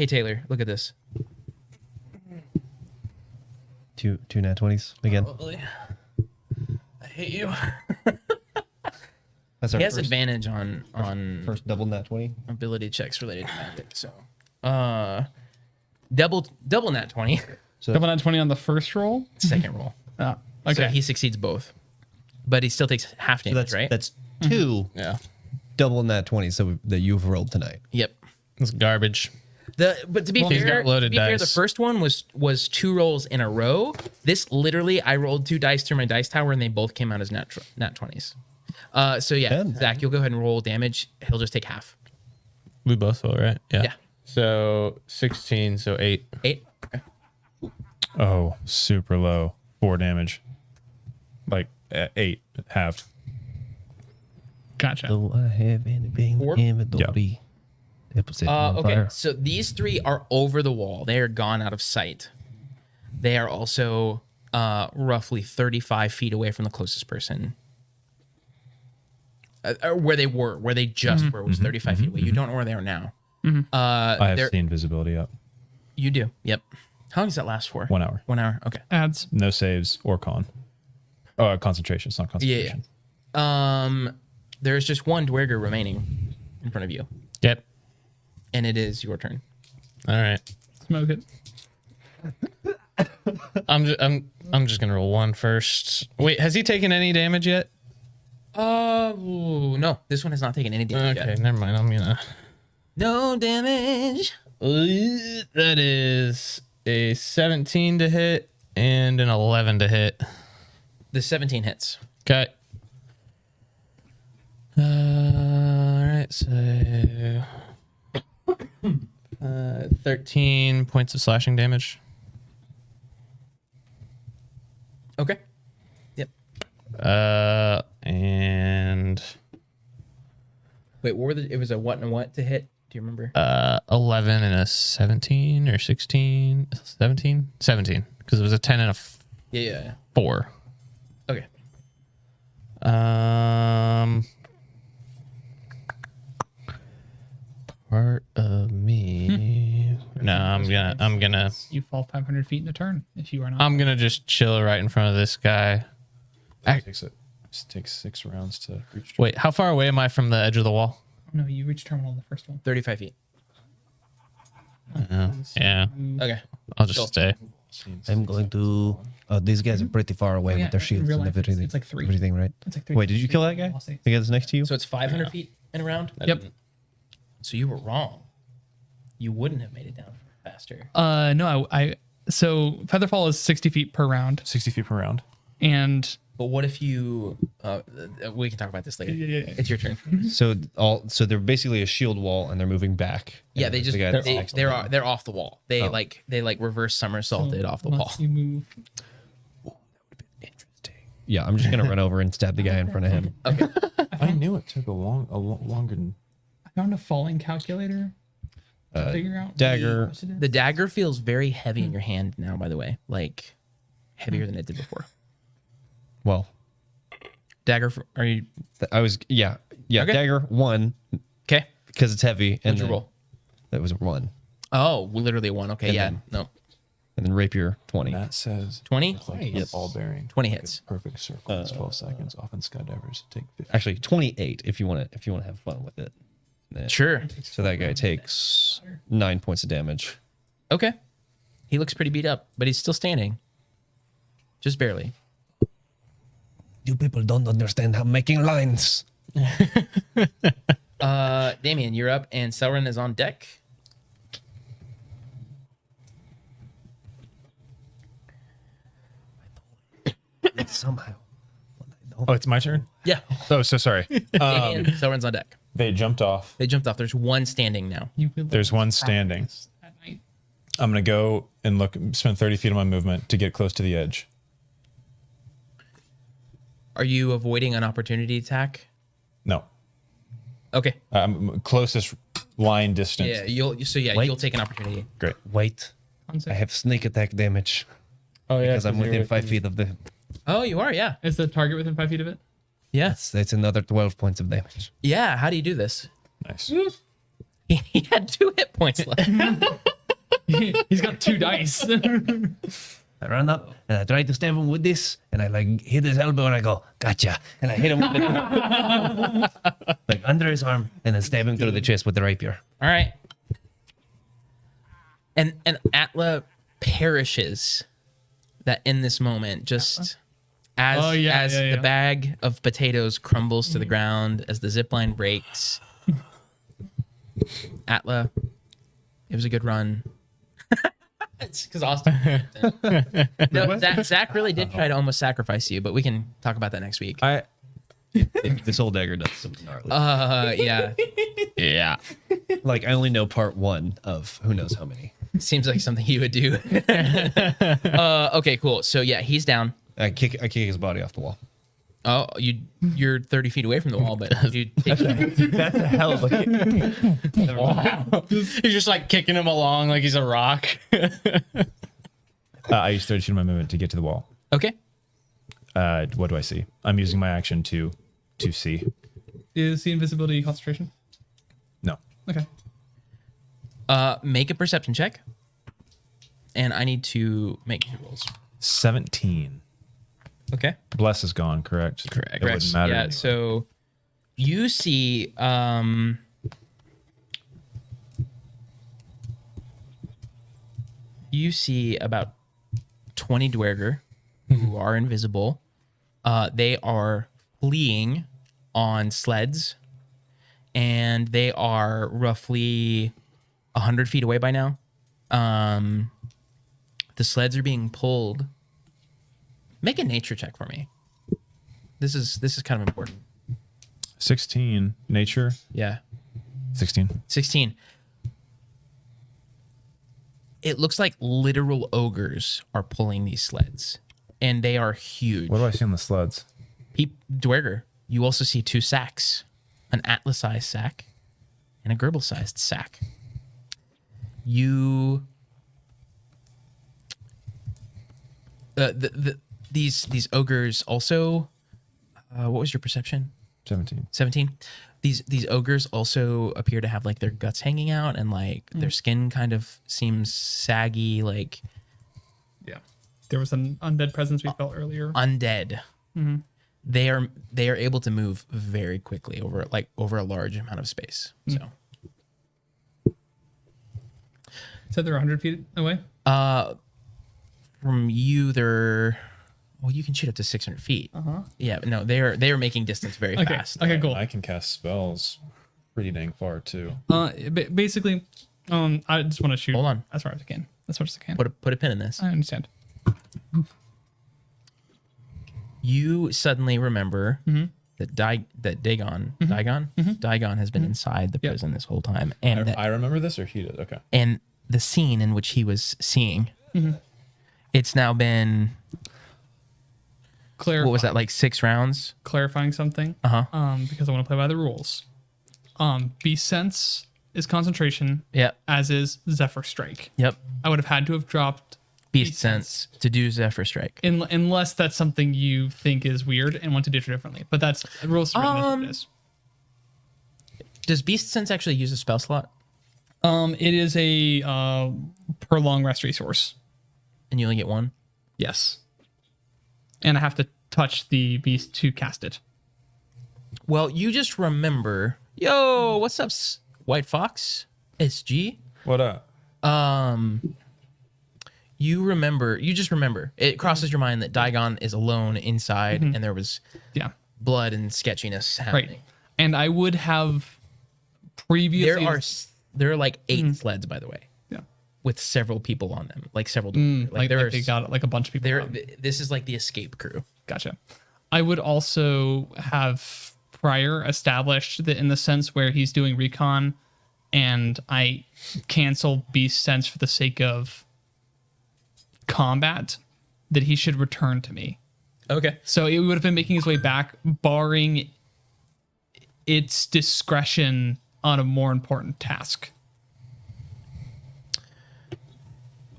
Taylor, look at this. Two nat 20s again. I hate you. That's our He has first, advantage on first double nat 20. ability checks related to magic. So, double nat 20, So Double nat 20 on the first roll. second roll. Okay. So he succeeds both, but he still takes half damage, that's right? that's 2 Yeah, double nat 20s that you've rolled tonight. Yep. it's garbage. But to be He's fair, got loaded the dice. first one was 2 rolls in a row. This literally, I rolled 2 dice through my dice tower, and they both came out as nat 20s. So yeah, Ten. Zach, you'll go ahead and roll damage. He'll just take half. We both will, right? Yeah. So 16, so 8. 8. Okay. Oh, super low. 4 damage. Like 8 halved. Gotcha. Do I have anything 4? in inventory? Episode on Okay, fire. so these 3 are over the wall. They are gone out of sight. They are also roughly 35 feet away from the closest person. Where they just were was 35 feet away. You don't know where they are now. I have they're- seen visibility up. You do. Yep. How long does that last for? 1 hour. 1 hour. Okay. Adds. No saves or con. Oh, concentration. It's not Yeah. concentration. There's just 1 dwerger remaining in front of you, Yep. and it is your turn. All right. Smoke it. I'm just gonna roll 1 first. Wait, has he taken any damage yet? No, this one has not taken any damage Okay, yet. never mind. I'm gonna. No damage. That is a 17 to hit and an 11 to hit. The 17 hits. Okay. All right. So 13 points of slashing damage. Okay. Yep. And Wait, what were it was a what and a what to hit? Do you remember? 11 and a 17 or 16, 17, 17, because it was a 10 and a Yeah. 4. Okay. Part of me. No, I'm gonna You fall 500 feet in a turn if you are not. I'm gonna just chill right in front of this guy. It takes 6 rounds to reach. Wait, how far away am I from the edge of the wall? Oh, no, you reach terminal on the first one. 35 feet. Yeah, Okay. I'll just Cool. stay. I'm going to. These guys are pretty far away Oh, yeah, with their in shields real and life, everything. it's like 3. Everything, right? It's like 3. Wait, did you kill that guy? The guy that's next to you? So it's 500 feet in a round? Yep. So you were wrong. You wouldn't have made it down faster. No, so Featherfall is 60 feet per round, 60 feet per round. and But what if you... we can talk about this later. Yeah. It's your turn. So they're basically a shield wall and they're moving back. Yeah, And they just... the guy that's next to them. they're off the wall. They Oh. like reverse somersaulted off the wall. once you move, Yeah, I'm just gonna run over and stab the guy in front of him. Okay. I knew it took longer than. I found a falling calculator to figure out dagger. what it is. The dagger feels very heavy in your hand now, by the way. Like, heavier than it did before. Well, Dagger, are you... I was yeah. Okay. Dagger 1 Okay. because it's heavy. And What'd you then- roll? That was a 1, Oh, literally 1. Okay, And yeah. then- No. and then rapier 20. That says 20? it's like a ball bearing. 20 hits. Perfect circle. It's 12 seconds. Often skydivers take 50. Actually, 28 if you want to have fun with it. Yeah. Sure. So that guy takes 9 points of damage. Okay. He looks pretty beat up, but he's still standing. Just barely. You people don't understand how making lines. Damien, you're up, and Selrin is on deck. Somehow. Oh, it's my turn? Yeah. Oh, so sorry. Damien, Selrin's on deck. They jumped off. They jumped off. There's one standing now. You will There's one standing. practice at night. I'm going to go and spend 30 feet of my movement to get close to the edge. Are you avoiding an opportunity attack? No. Okay. Closest line distance. Yeah, you'll take an opportunity. Great. Wait. One sec. I have sneak attack damage Oh because I'm within 5 feet of the. Oh, you are, yeah. Is the target within 5 feet of it? Yeah. That's another 12 points of damage. Yeah, how do you do this? Nice. He had 2 hit points left. He's got 2 dice. I run up and I try to stab him with this, and I like hit his elbow and I go, gotcha. And I hit him with it, like under his arm, and then stab him through the chest with the rapier. All right. And Atla perishes that in this moment, just as Oh, yeah, as yeah, the yeah. bag of potatoes crumbles to the ground, as the zip line breaks. Atla, it was a good run. It's because Austin. No, Zach really did try to almost sacrifice you, but we can talk about that next week. This old dagger does something gnarly. Yeah, Yeah. Like I only know part 1 of who knows how many. seems like something you would do. Okay, cool. So yeah, he's down. I kick his body off the wall. Oh, you're 30 feet away from the wall, but you take That's a hell of a kick. He's just like kicking him along like he's a rock. I used 30 feet of my movement to get to the wall. Okay. What do I see? I'm using my action to see. Is the invisibility concentration? No. Okay. Make a perception check. And I need to make 2 rolls. 17. Okay. Bless is gone, correct? Correct. It wouldn't matter. Yeah, anyway. so you see about 20 Dwerger who are invisible. They are fleeing on sleds, and they are roughly 100 feet away by now. The sleds are being pulled. Make a nature check for me. This is kind of important. 16. Nature. Yeah. 16. 16. It looks like literal ogres are pulling these sleds, and they are huge. What do I see on the sleds? Dwerger, you also see 2 sacks, an Atlas-sized sack and a Gerbil-sized sack. These ogres also. What was your perception? 17. 17. These ogres also appear to have like their guts hanging out, and like their skin kind of seems saggy, like Yeah. There was an undead presence we felt earlier. undead. They are able to move very quickly over a large amount of space. So Said they're 100 feet away. from you, they're you can shoot up to 600 feet. Yeah, but no, they are making distance very Okay. fast. Okay. Cool. I can cast spells pretty dang far too. Basically, I just want to shoot. Hold on. As far as I can. As much as I can. Put a pin in this. I understand. You suddenly remember that Dagon has been inside the prison this whole time, and that, I remember this, or he did. Okay. and the scene in which he was seeing. It's now been what was that, like 6 rounds? Clarifying something. Because I want to play by the rules. Beast Sense is concentration. Yep. As is Zephyr Strike. Yep. I would have had to have dropped Beast Sense to do Zephyr Strike. unless that's something you think is weird and want to do it differently. But that's the rules are written as what it is. Does Beast Sense actually use a spell slot? It is a per long rest resource. And you only get one? Yes. And I have to touch the beast to cast it. Well, you just remember. Yo, what's up, White Fox? SG? What up? You just remember. It crosses your mind that Dagon is alone inside and there was Yeah. blood and sketchiness happening. Right. And I would have previously. There are like 8 sleds, by the way, Yeah. with several people on them, like several. Like they got like a bunch of people. There, on. this is like the escape crew. Gotcha. I would also have prior established that in the sense where he's doing recon and I cancel Beast Sense for the sake of combat, that he should return to me. Okay. So it would have been making his way back, barring its discretion on a more important task.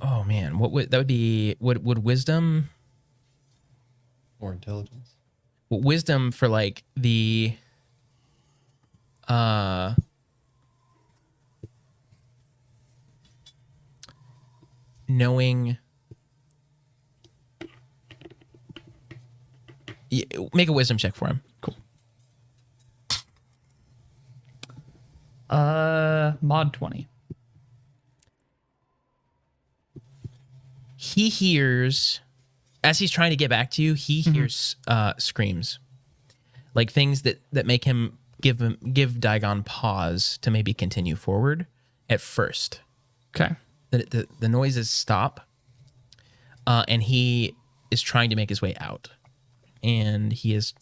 Oh man, what would that would be? Would wisdom Or intelligence. wisdom for like the knowing. Make a wisdom check for him. Cool. Mod 20. He hears, as he's trying to get back to you, he hears screams, like things that make him give Dagon pause to maybe continue forward at first. Okay. The noises stop, and he is trying to make his way out, and he is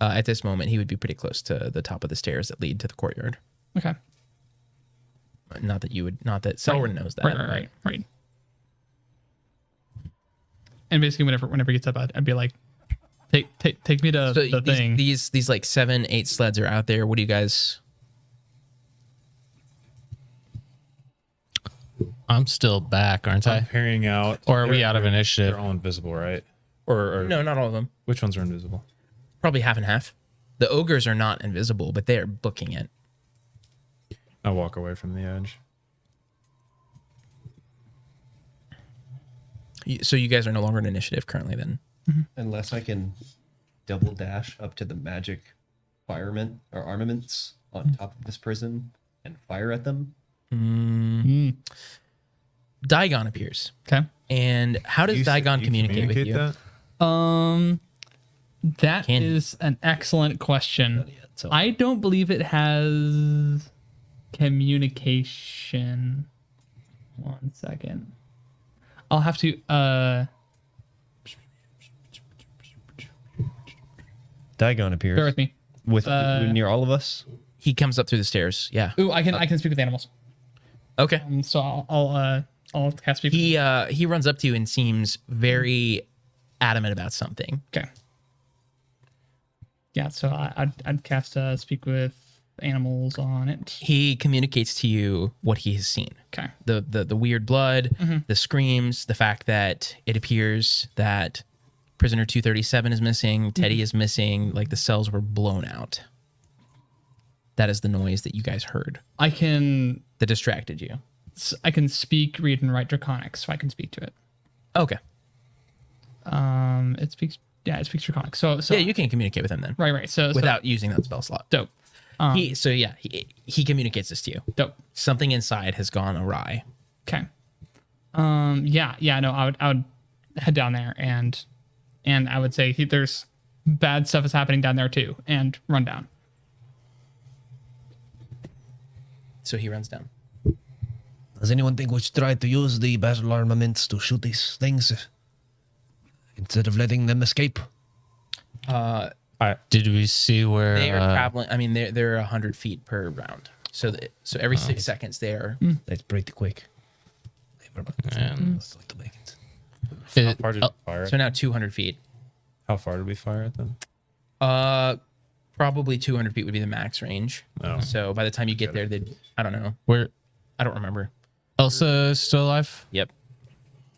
at this moment he would be pretty close to the top of the stairs that lead to the courtyard. Okay. Not that Selwyn knows that. Right. And basically, whenever he gets up, I'd be like, take me to So the thing. these like 7-8 sleds are out there. What do you guys? I'm still back, aren't I'm I? carrying out. Or are we they're- out of initiative? They're all invisible, right? Or No, not all of them. which ones are invisible? Probably half and half. The ogres are not invisible, but they are booking it. I walk away from the edge. So you guys are no longer in initiative currently then. Unless I can double dash up to the magic firemen or armaments on top of this prison and fire at them. Dagon appears. Okay. And how does Dagon You communicate with you? that? That Can- is an excellent question. So I don't believe it has communication. 1 second. I'll have to Dagon appears bear with me. with near all of us. He comes up through the stairs. Yeah. Ooh, I can speak with animals. Okay. So I'll cast speak. He runs up to you and seems very adamant about something. Okay. Yeah, so I'd cast speak with animals on it. He communicates to you what he has seen. Okay. The weird blood, the screams, the fact that it appears that Prisoner 237 is missing. Teddy is missing. Like the cells were blown out. That is the noise that you guys heard I can that distracted you. speak, read, and write Draconic, so I can speak to it. Okay. It speaks Draconic. So Yeah, you can communicate with him then right. So without using that spell slot. dope. He communicates this to you. Dope. Something inside has gone awry. Okay. Yeah. No, I would head down there and I would say there's bad stuff is happening down there too, and run down. So he runs down. Does anyone think we should try to use the battle armaments to shoot these things instead of letting them escape? Did we see where They are traveling. I mean, they're 100 feet per round. So every 6 seconds they are. That's pretty quick. Never mind. And Let's not make it. How far did we fire? So now 200 feet. How far did we fire at them? Probably 200 feet would be the max range. Oh. So by the time you get there, I don't know. where I don't remember. Elsa is still alive? Yep.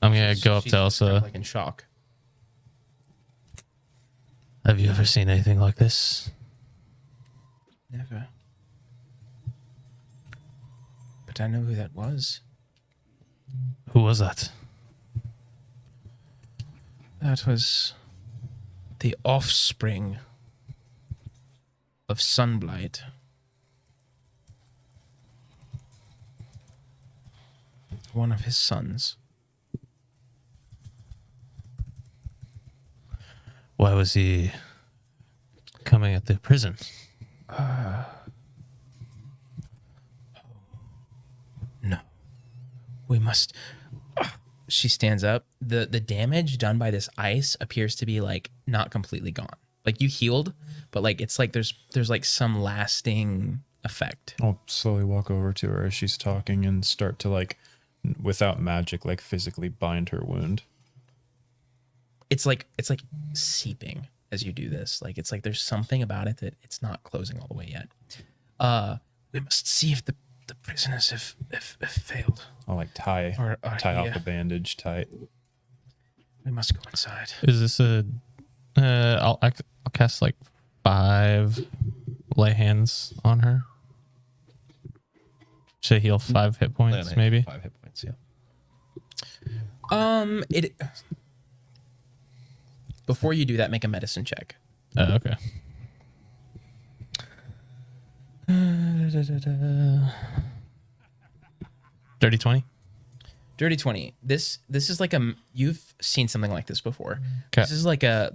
I'm gonna go up She's to Elsa. like in shock. Have you ever seen anything like this? Never. But I know who that was. Who was that? That was the offspring of Sunblight. One of his sons. Why was he coming at the prison? No. We must. She stands up. The damage done by this ice appears to be like not completely gone. Like you healed, but like it's like there's like some lasting effect. I'll slowly walk over to her as she's talking and start to like, without magic, like physically bind her wound. It's like seeping as you do this. Like it's like there's something about it that it's not closing all the way yet. We must see if the prisoners have failed. I'll like tie Or off yeah. the bandage tight. We must go inside. Is this a? I'll cast like 5 lay hands on her. Should heal 5 hit points, maybe. 5 hit points, yeah. It. Before you do that, make a medicine check. Okay. Dirty 20. Dirty 20. This is like you've seen something like this before. 'Kay. This is like a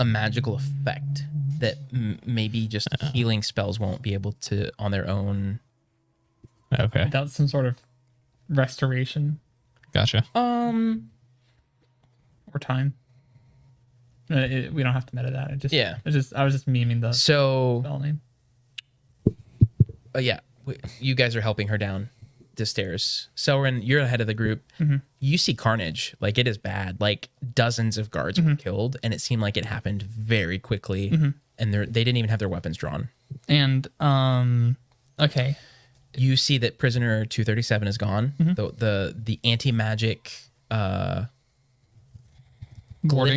magical effect that maybe just healing spells won't be able to on their own. Okay. Without some sort of restoration Gotcha. or time. We don't have to meta that. I was just memeing the So spell name. yeah, you guys are helping her down the stairs. Selrin, you're ahead of the group. You see carnage. Like it is bad. Like dozens of guards were killed, and it seemed like it happened very quickly. And they didn't even have their weapons drawn. And okay. You see that prisoner 237 is gone. The anti-magic Warding.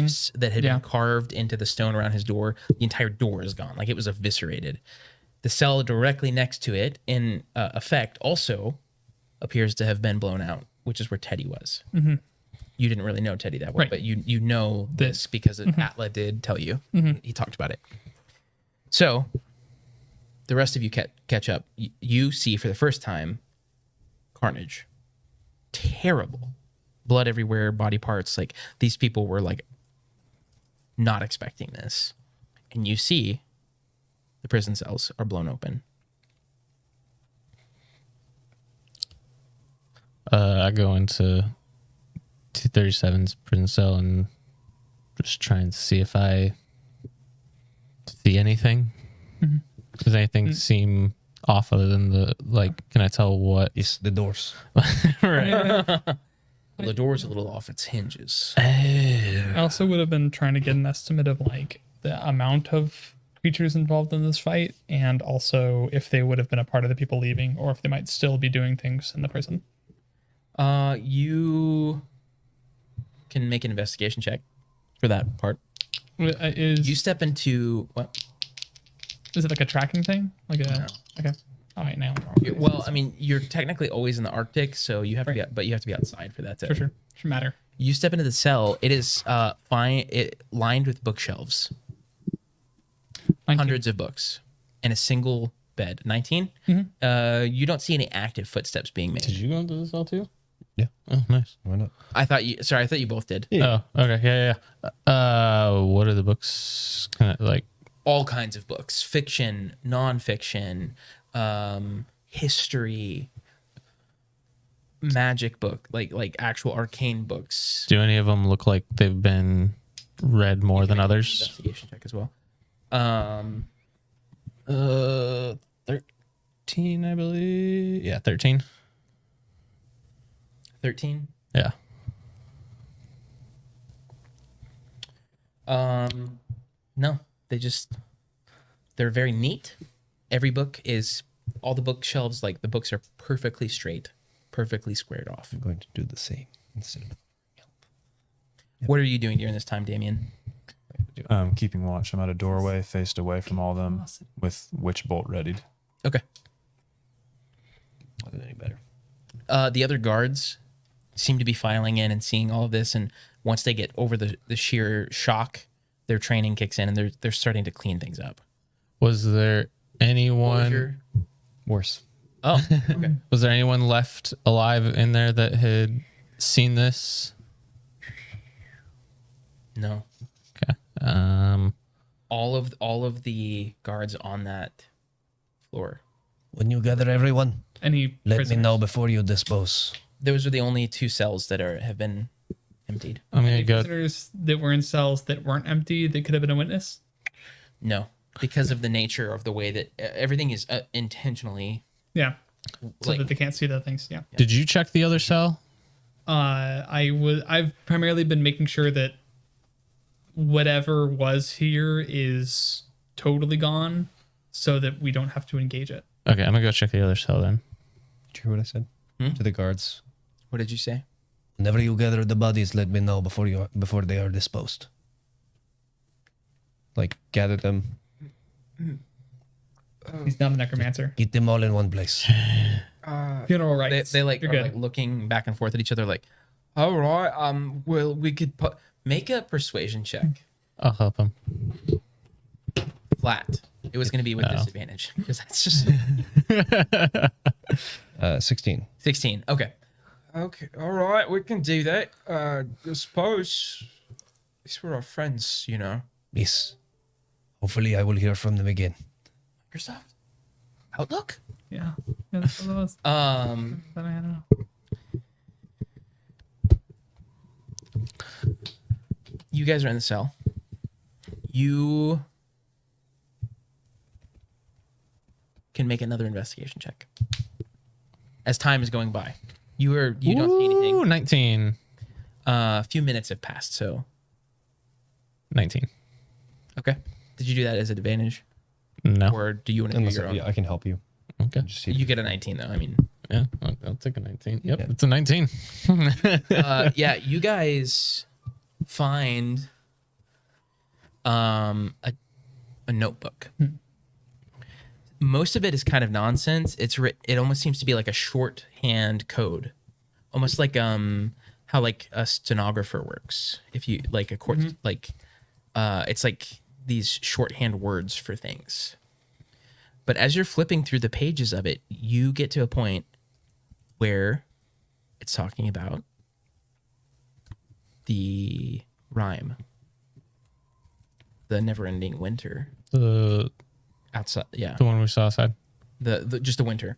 glyphs that had Yeah. been carved into the stone around his door, the entire door is gone. Like it was eviscerated. The cell directly next to it, in effect, also appears to have been blown out, which is where Teddy was. You didn't really know Teddy that well, Right. but you know this because Atla did tell you. He talked about it. So the rest of you catch up. You see for the first time carnage. Terrible. Blood everywhere, body parts. Like these people were like not expecting this. And you see the prison cells are blown open. I go into 237's prison cell and just try and see if I see anything. Does anything seem off other than can I tell what? It's the doors. Right. Well, the door's a little off its hinges. I also would have been trying to get an estimate of like the amount of creatures involved in this fight, and also if they would have been a part of the people leaving, or if they might still be doing things in the prison. You can make an investigation check for that part. Is You step into what? is it like a tracking thing? Like a No. okay. All right, now. Well, I mean, you're technically always in the Arctic, so you have to be, but you have to be outside for that. For sure. Should matter. You step into the cell. It is fine. It lined with bookshelves, 19. hundreds of books, and a single bed. 19. You don't see any active footsteps being made. Did you go into the cell too? Yeah. Oh, nice. Why not? I thought you. Sorry, I thought you both did. Oh, okay. Yeah. What are the books kind of like? All kinds of books: fiction, nonfiction, history, magic book, like actual arcane books. Do any of them look like they've been read more than others? Investigation check as well. 13, I believe. Yeah, 13. 13. Yeah. No, they're very neat. Every book is, all the bookshelves, like the books are perfectly straight, perfectly squared off. I'm going to do the same instead of. What are you doing during this time, Damien? Keeping watch. I'm at a doorway faced away from all of them with witch bolt readied. Okay. Wasn't any better. The other guards seem to be filing in and seeing all of this, and once they get over the sheer shock, their training kicks in, and they're starting to clean things up. Was there anyone? Worse. Oh, okay. Was there anyone left alive in there that had seen this? No. Okay. All of the guards on that floor. When you gather everyone, Any let prisoners? me know before you dispose. Those are the only 2 cells that have been emptied. I'm gonna Any go. prisoners that were in cells that weren't empty that could have been a witness? No, because of the nature of the way that everything is intentionally Yeah. So like that they can't see the things. Yeah. Did you check the other cell? I've primarily been making sure that whatever was here is totally gone so that we don't have to engage it. Okay, I'm gonna go check the other cell then. Did you hear what I said to the guards? What did you say? Whenever you gather the bodies, let me know before they are disposed. Like gather them, He's not a necromancer. get them all in one place. Funeral rites. They like You're are good. like looking back and forth at each other, like, all right, well, we could make a persuasion check. I'll help him. Flat. It was going to be with disadvantage because that's just 16. 16. Okay. Okay. All right, we can do that. I suppose these were our friends, you know. Yes. Hopefully, I will hear from them again. Microsoft Outlook. Yeah. Yeah, that's what it was. But I don't know. You guys are in the cell. You can make another investigation check as time is going by. You don't see anything. Ooh, 19. A few minutes have passed, so 19. okay. Did you do that as an advantage, No. or do you want to do Unless your own? I can help you. Okay. Just see. You get a 19 though. I mean, Yeah, I'll take a 19. Yep, Yeah. it's a 19. yeah. You guys find a notebook. Most of it is kind of nonsense. It almost seems to be like a shorthand code, almost like how like a stenographer works. If you like a court, it's like these shorthand words for things. But as you're flipping through the pages of it, you get to a point where it's talking about the rhyme, the never-ending winter the outside. Yeah, one we saw outside. the just the winter,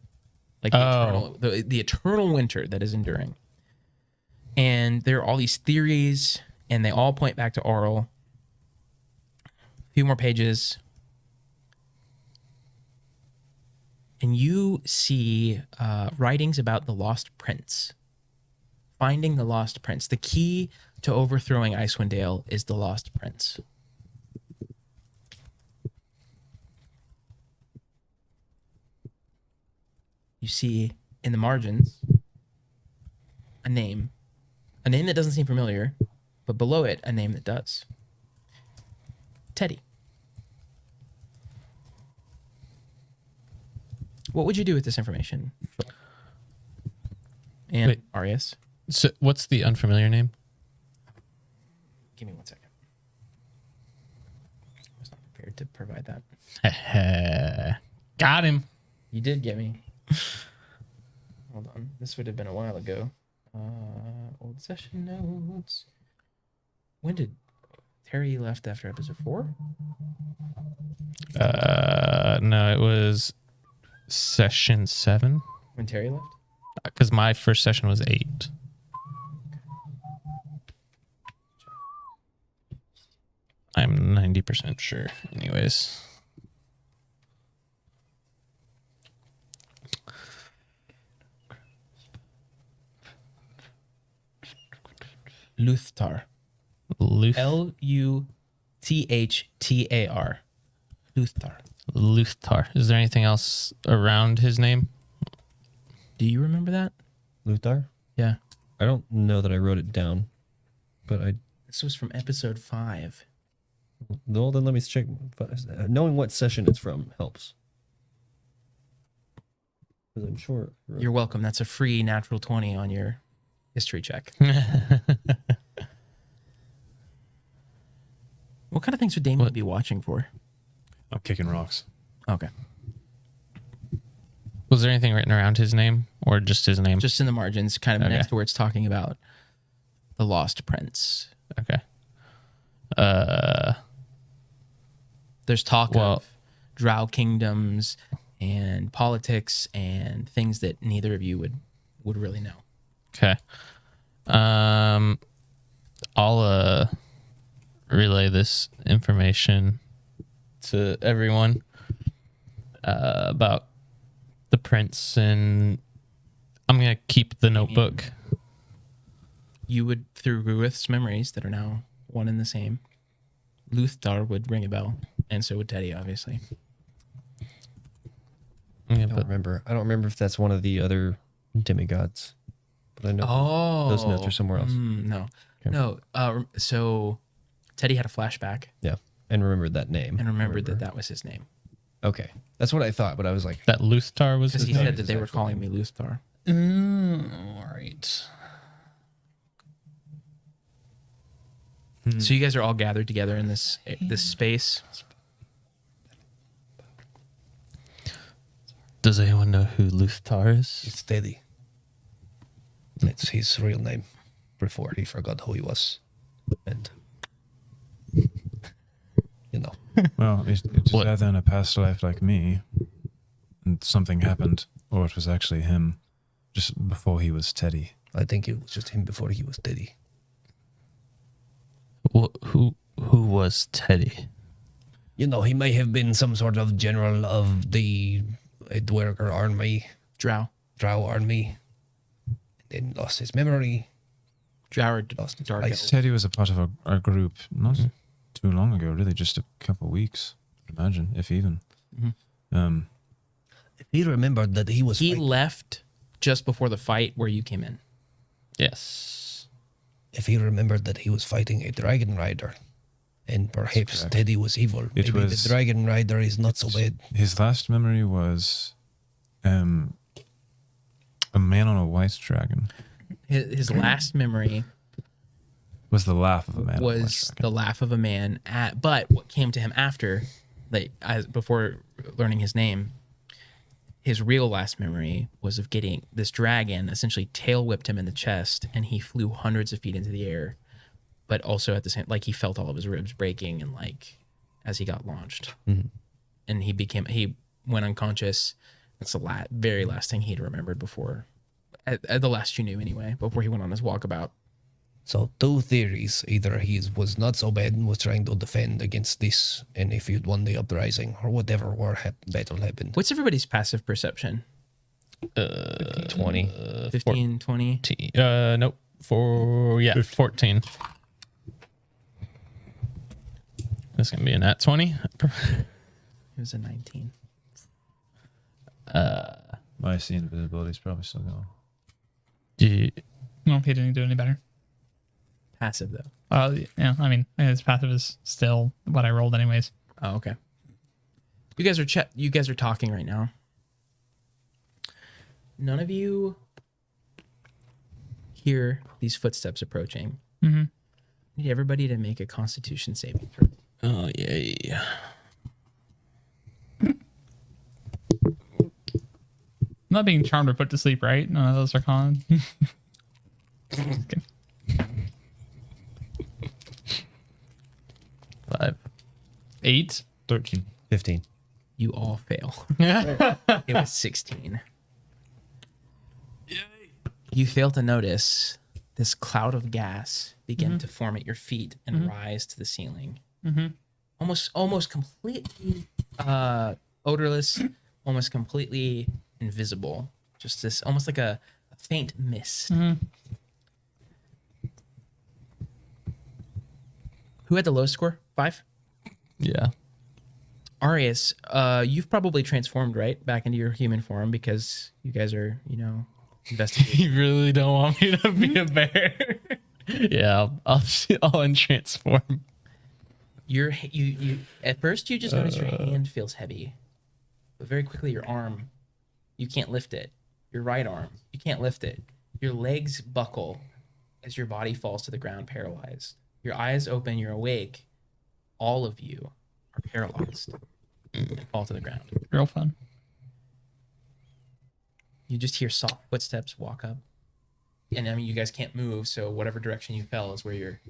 like the eternal winter that is enduring. And there are all these theories, and they all point back to Auril. A few more pages, and you see writings about the lost prince. Finding the lost prince. The key to overthrowing Icewind Dale is the lost prince. You see in the margins a name that doesn't seem familiar, but below it, a name that does. Teddy. What would you do with this information? And Wait. Arias, So what's the unfamiliar name? give me 1 second. I was not prepared to provide that. Got him. You did get me. Hold on. This would have been a while ago. Old session notes. When did Terry left after episode 4? No, it was session 7 When Terry left? because my first session was 8. I'm 90% sure. Anyways, Luthtar. Luthtar. Luthtar. Luthtar. Is there anything else around his name? Do you remember that? Luthar? Yeah. I don't know that I wrote it down, but This was from episode 5. well, then let me check. Knowing what session it's from helps. 'Cause I'm sure. I wrote- You're welcome. That's a free natural 20 on your history check. What kind of things would Damien be watching for? I'm kicking rocks. Okay. Was there anything written around his name or just his name? Just in the margins, kind of Okay. next to where it's talking about the Lost Prince. Okay. There's talk Well- of Drow kingdoms and politics and things that neither of you would really know. Okay. I'll relay this information to everyone about the prince, and I'm gonna keep the notebook. You would, through Ruith's memories that are now one and the same, Luthtar would ring a bell, and so would Teddy, obviously. I'm I gonna don't put- remember. I don't remember if that's one of the other demigods, but I know those notes are somewhere else. No. Okay. No. So Teddy had a flashback Yeah, and remembered that name and remembered that was his name. Okay, that's what I thought, but I was like, that Luthtar was Because his he name. said that they were calling me Luthtar. All right. So you guys are all gathered together in this space. Does anyone know who Luthtar is? it's Teddy. That's his real name. Before he forgot who he was, and you know, Well, it was What? either in a past life like me, and something happened, or it was actually him, just before he was Teddy. I think it was just him before he was Teddy. Who was Teddy? You know, he may have been some sort of general of the Dwerger army, Drow. Drow army, and then lost his memory. Drow or Lost his Dark place. Elf. Teddy was a part of our group not too long ago, really, just a couple of weeks, I'd imagine, if even. He remembered that he was. He fighting- left just before the fight where you came in. Yes. if he remembered that he was fighting a dragon rider, and perhaps correct. Teddy was evil. It Maybe was- the dragon rider is not so bad. His last memory was a man on a white dragon. His last memory Was the laugh of a man on a white was dragon. the laugh of a man. But what came to him after, before learning his name, his real last memory was of getting this dragon essentially tail whipped him in the chest, and he flew hundreds of feet into the air. But also at the same, he felt all of his ribs breaking, and as he got launched, and he went unconscious. That's the very last thing he'd remembered before, at the last you knew anyway, before he went on his walkabout. So two theories: either he was not so bad and was trying to defend against this, and if he'd won the uprising or whatever battle happened. What's everybody's passive perception? 20. 15, 20? Nope. 14. That's gonna be a nat 20. It was a 19. My see invisibility is probably still going. Do you- No, he didn't do any better. Passive though. Yeah, I mean, his passive is still what I rolled anyways. Oh, okay. You guys are talking right now. None of you hear these footsteps approaching. Mm-hmm. I need everybody to make a Constitution saving throw. Oh, yay. I'm not being charmed or put to sleep, right? None of those are con. Okay. 5. 8. 13. 15. You all fail. It was 16. You fail to notice this cloud of gas begin to form at your feet and rise to the ceiling. Almost completely odorless, almost completely invisible. Just this, almost like a faint mist. Who had the lowest score? 5? Yeah. Arius, you've probably transformed, right? Back into your human form because you guys are, investigating. You really don't want me to be a bear? Yeah, I'll untransform. You at first you just notice your hand feels heavy, but very quickly your arm, you can't lift it. Your right arm, you can't lift it. Your legs buckle as your body falls to the ground, paralyzed. Your eyes open, you're awake. All of you are paralyzed and fall to the ground. Real fun. You just hear soft footsteps walk up, and I mean you guys can't move, so whatever direction you fell is where you're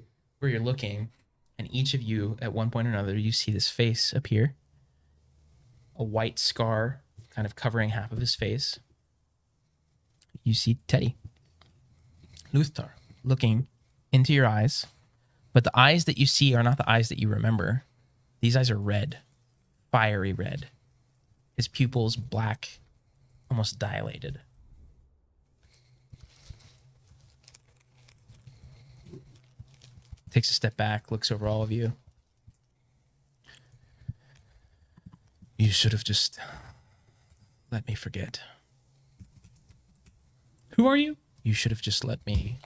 looking. And each of you, at one point or another, you see this face appear. A white scar kind of covering half of his face. You see Teddy. Luthar looking into your eyes. But the eyes that you see are not the eyes that you remember. These eyes are red. Fiery red. His pupils black, almost dilated. Takes a step back, looks over all of you. You should have just let me forget. Who are you? You should have just let me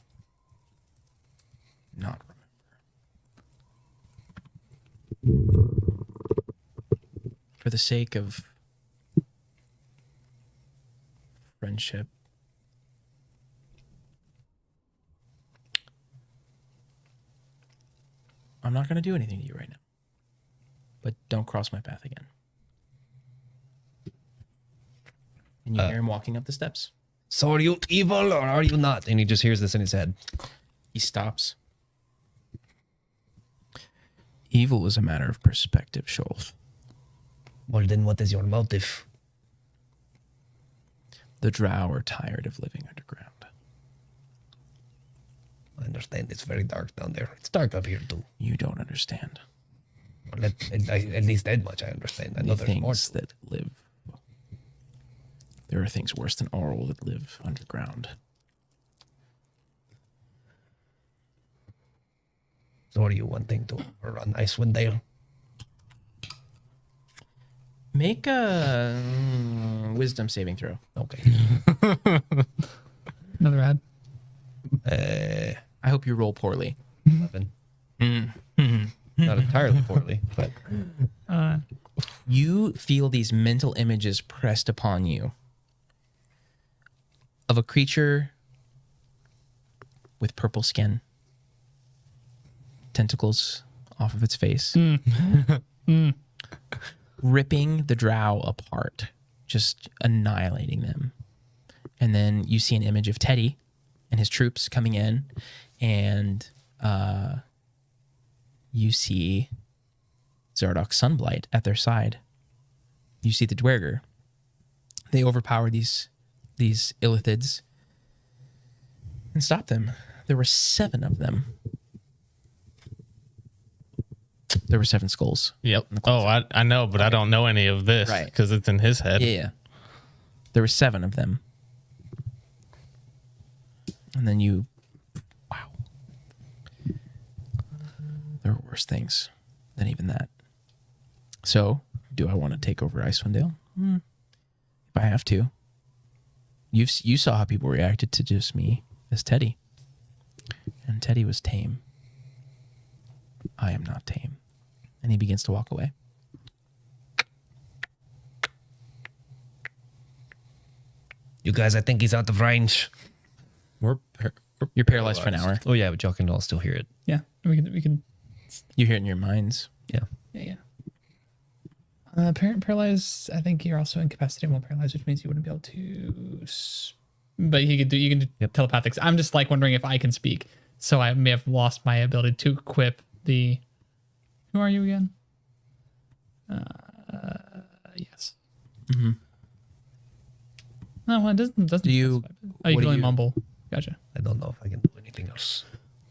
not remember. For the sake of friendship, I'm not going to do anything to you right now. But don't cross my path again. And you hear him walking up the steps. So are you evil or are you not? And he just hears this in his head. He stops. Evil is a matter of perspective, Scholz. Well, then what is your motive? The Drow are tired of living underground. I understand it's very dark down there. It's dark up here too. You don't understand. Well, at least that much I understand. I know The there's more things to it. that live. There are things worse than Oral that live underground. So are you wanting to run Icewind Dale? Make a wisdom saving throw. Okay. Another ad. I hope you roll poorly. 11. Not entirely poorly, but You feel these mental images pressed upon you of a creature with purple skin, tentacles off of its face, ripping the Drow apart, just annihilating them. And then you see an image of Teddy and his troops coming in, and you see Zardok's Sunblight at their side. You see the Dwerger. They overpower these illithids and stop them. There were 7 of them. There were 7 skulls. Yep. Oh, I know, but I don't know any of this Right. because it's in his head. Yeah. There were 7 of them. And then wow. There were worse things than even that. So, do I want to take over Icewind Dale? If I have to. You saw how people reacted to just me as Teddy. And Teddy was tame. I am not tame. And he begins to walk away. You guys, I think he's out of range. You're paralyzed for an hour. Oh yeah, but y'all can all still hear it. Yeah, we can. You hear it in your minds. Yeah. Yeah. Paralyzed. I think you're also incapacitated while paralyzed, which means you wouldn't be able to. But you can do telepathics. I'm just like wondering if I can speak, so I may have lost my ability to equip the. Who are you again? Yes. Mm-hmm. No, well, it doesn't. Do you- Oh, you what can do only you- mumble. Gotcha. I don't know if I can do anything else.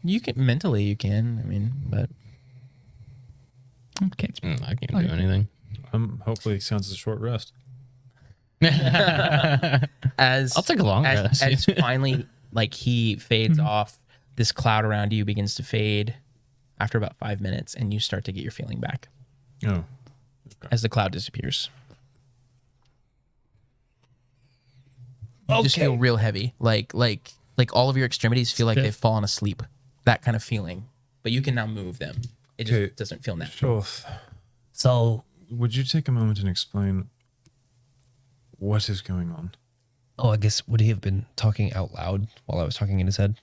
You can mentally, you can. I mean, but Can't speak. I can't do anything. Hopefully it counts as a short rest. as I'll take a long as, rest. as finally like he fades off, this cloud around you begins to fade after about 5 minutes, and you start to get your feeling back Oh. as the cloud disappears. You just feel real heavy, like all of your extremities feel like Stiff. they've fallen asleep. That kind of feeling, but you can now move them. It just Okay. doesn't feel natural. Shoth, So, would you take a moment and explain what is going on? I guess would he have been talking out loud while I was talking in his head?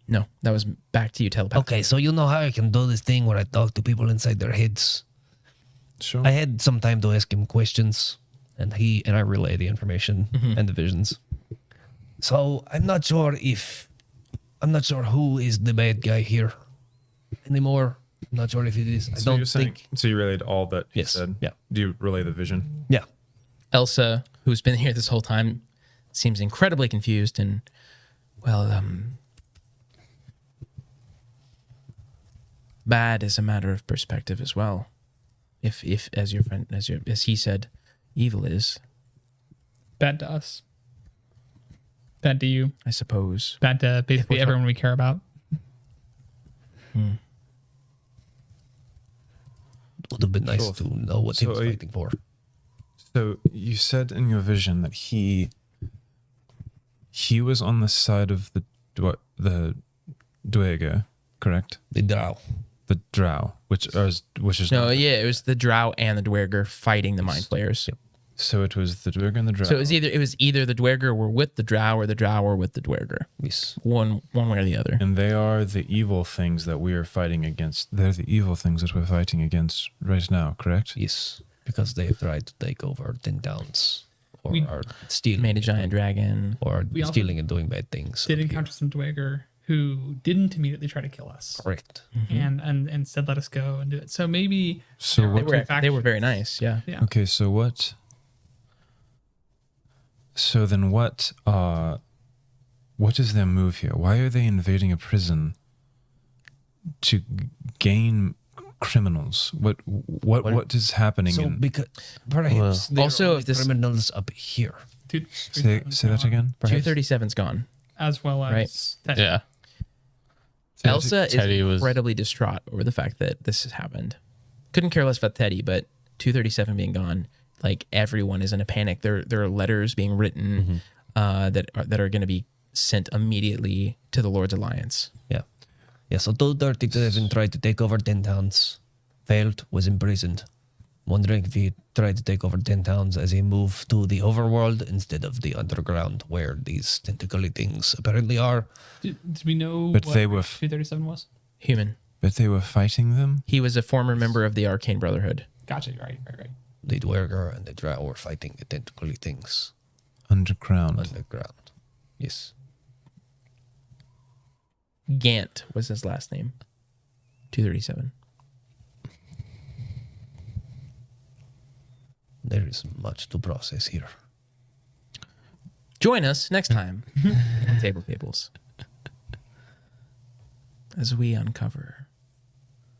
No, that was back to you, telepath. Okay, so you know how I can do this thing where I talk to people inside their heads. Sure. I had some time to ask him questions, and I relay the information and the visions. So I'm not sure who is the bad guy here anymore. I'm not sure if it is. I so don't you're saying, think. so you relayed all that he Yes, said? yeah. Do you relay the vision? Yeah. Elsa, who's been here this whole time, seems incredibly confused and, well, bad is a matter of perspective as well. If as your friend, as he said, evil is, Bad to us. Bad to you. I suppose. Bad to basically everyone we care about. Would have been nice Sure. to know what he So was are you- fighting for. So you said in your vision that he was on the side of the Dweger, correct? The Drow. The Drow, which is No, not- yeah, it was the Drow and the Dwerger fighting the Mind Flayers. So it was the Dweger and the Drow. So it was either the Dwerger were with the Drow or the Drow were with the Dwerger. Yes. One way or the other. And they are the evil things that we are fighting against. They're the evil things that we're fighting against right now, correct? Yes. Because they have tried to take over 10 towns. Or We are stealing. Made a giant dragon. Or We also stealing and doing bad things. Did up encounter some Dweger who didn't immediately try to kill us, here. Correct. and said let us go and do it. So maybe So there what? are They were very nice, yeah. Yeah. Okay, so what? So then what? What is their move here? Why are they invading a prison to gain criminals? What is happening? So in, because perhaps there also, are if this- criminals up here. say that again. 237's gone. as well as Right. Teddy. Yeah. Elsa Teddy is was- incredibly distraught over the fact that this has happened. Couldn't care less about Teddy, but 237 being gone, like everyone is in a panic. There are letters being written that are going to be sent immediately to the Lord's Alliance. Yeah. Yeah, so 237 tried to take over 10 towns. Failed, was imprisoned. Wondering if he tried to take over 10 towns as he moved to the overworld instead of the underground where these tentacly things apparently are. Did we know But what they were 237 was? Human. But they were fighting them. He was a former member of the Arcane Brotherhood. Gotcha. Right. The Dwerger and the Drow were fighting the tentacly things Underground. underground. Yes. Gant was his last name. 237. There is much to process here. Join us next time on Table Fables as we uncover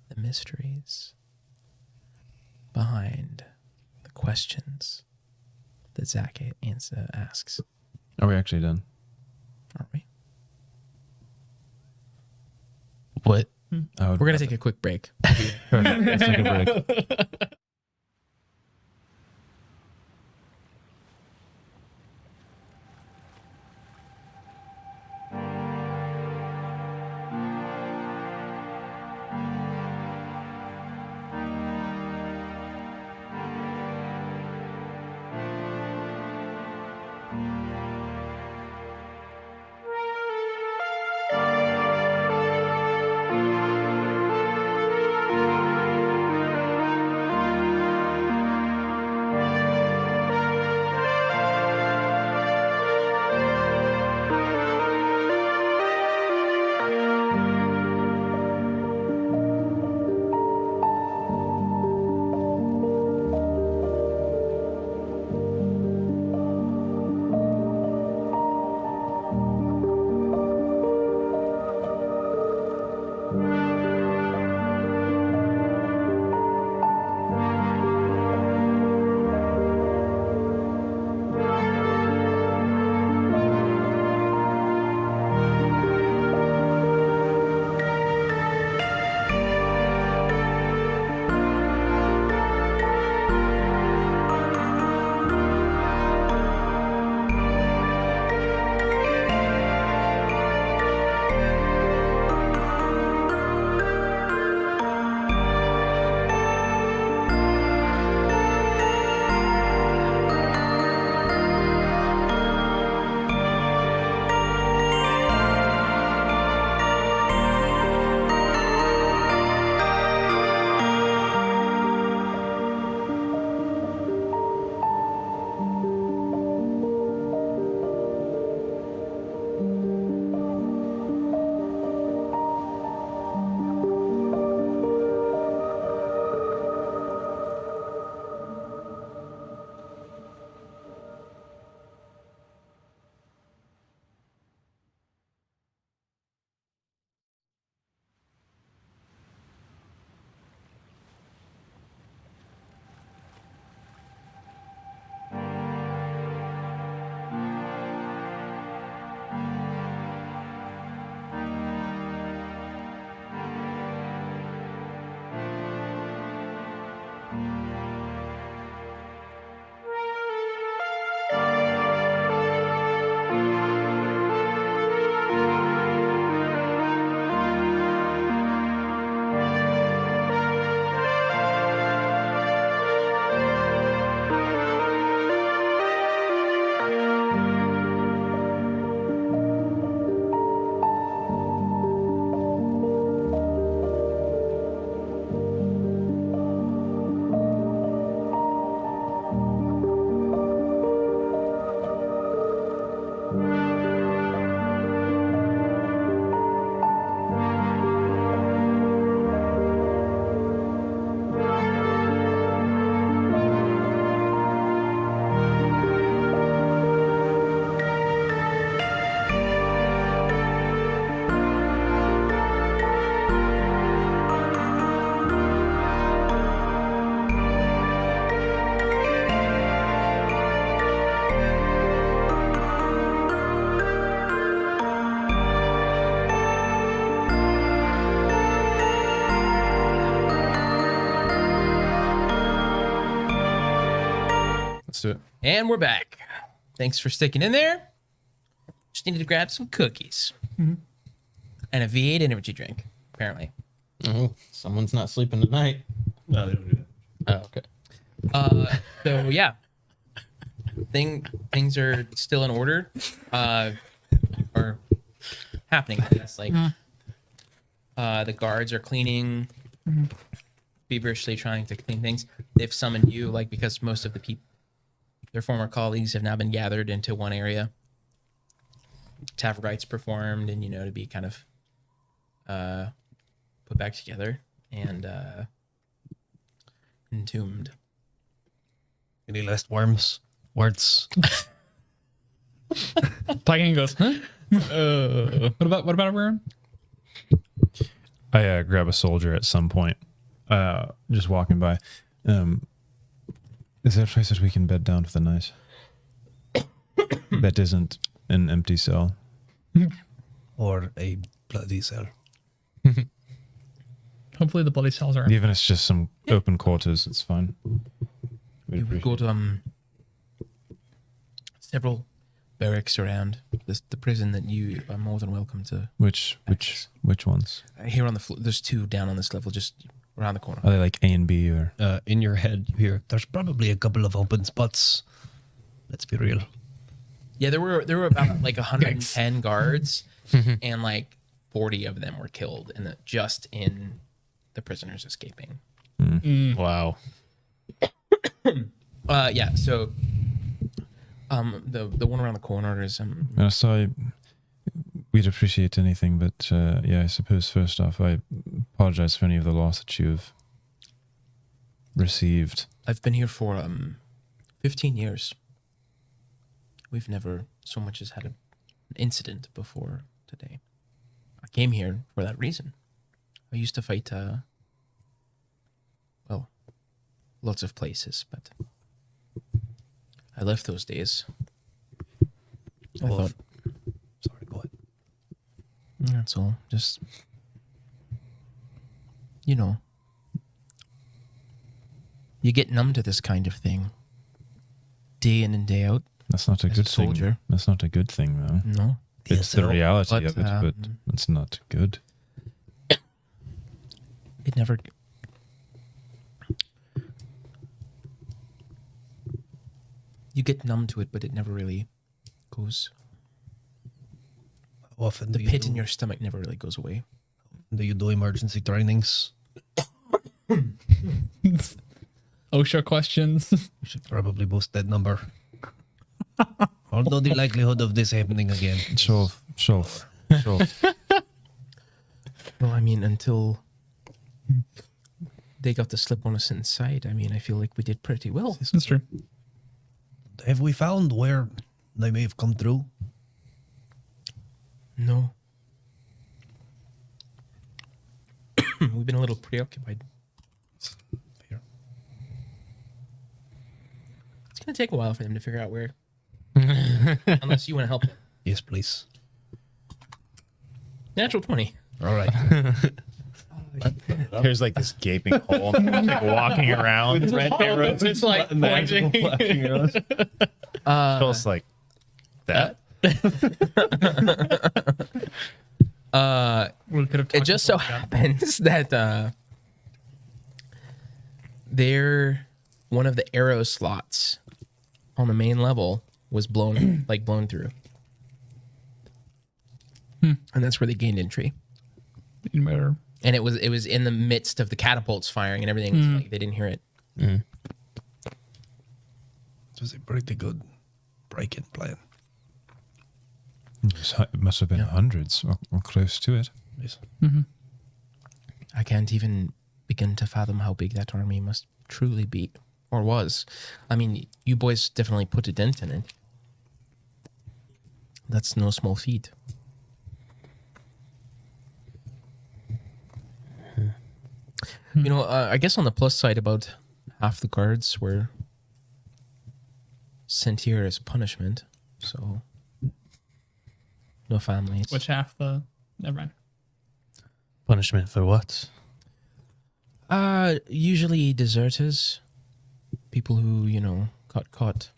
the mysteries behind the questions that Zach asks. Are we actually done? Aren't we? What? We're going to take a quick break. Let's take a break. And we're back. Thanks for sticking in there. Just needed to grab some cookies. And a V8 energy drink, apparently. Oh, someone's not sleeping tonight. No, they don't do that. Oh, okay. So yeah. Things are still in order. Or happening, I guess. Like the guards are cleaning, feverishly trying to clean things. They've summoned you, like, because most of the people, their former colleagues, have now been gathered into one area to have rites performed and, to be kind of put back together and entombed. Any last worms? Words? Tygan goes, huh? What about everyone? I grab a soldier at some point, just walking by. Is there a place that we can bed down for the night? That isn't an empty cell. Or a bloody cell? Hopefully the bloody cells are. Even if it's just some open quarters, it's fine. We've got several barracks around the prison that you are more than welcome to. Which ones? Here on the floor, there's two down on this level, just around the corner. Are they like A and B or? In your head, you hear, there's probably a couple of open spots. Let's be real. Yeah, there were about like 110 guards, and like 40 of them were killed just in the prisoners escaping. Wow. Yeah. So, the one around the corner is So we'd appreciate anything, but yeah, I suppose first off, I apologize for any of the loss that you've received. I've been here for 15 years. We've never so much as had an incident before today. I came here for that reason. I used to fight, lots of places, but I left those days. I thought, Sorry, go ahead. that's all. Just, you get numb to this kind of thing. Day in and day out. That's not a As a good thing. soldier. That's not a good thing, though. No. It's the reality But, of it, but it's not good. It never. You get numb to it, but it never really goes. How often The do you pit do, in your stomach never really goes away. do you do emergency trainings? OSHA questions. We should probably boost that number. Although the likelihood of this happening again. Sure. Well, I mean, until they got the slip on us inside, I mean, I feel like we did pretty well. That's true. Have we found where they may have come through? No. We've been a little preoccupied. Fair. It's going to take a while for them to figure out where. Unless you want to help. Yes, please. Natural 20. All right. There's like this gaping hole, and they're like walking around. With red arrows. It's like pointing. Feels like that. We could have It just so happens that one of the arrow slots on the main level was blown through. And that's where they gained entry. Better. And it was in the midst of the catapults firing and everything. So, like, they didn't hear it. It was a pretty good break-in plan. It must have been hundreds or close to it. Yes. I can't even begin to fathom how big that army must truly be, or was. I mean, you boys definitely put a dent in it. That's no small feat. I guess on the plus side, about half the guards were sent here as punishment, so no families. Which half the? Never mind. Punishment for what? Usually deserters, people who got caught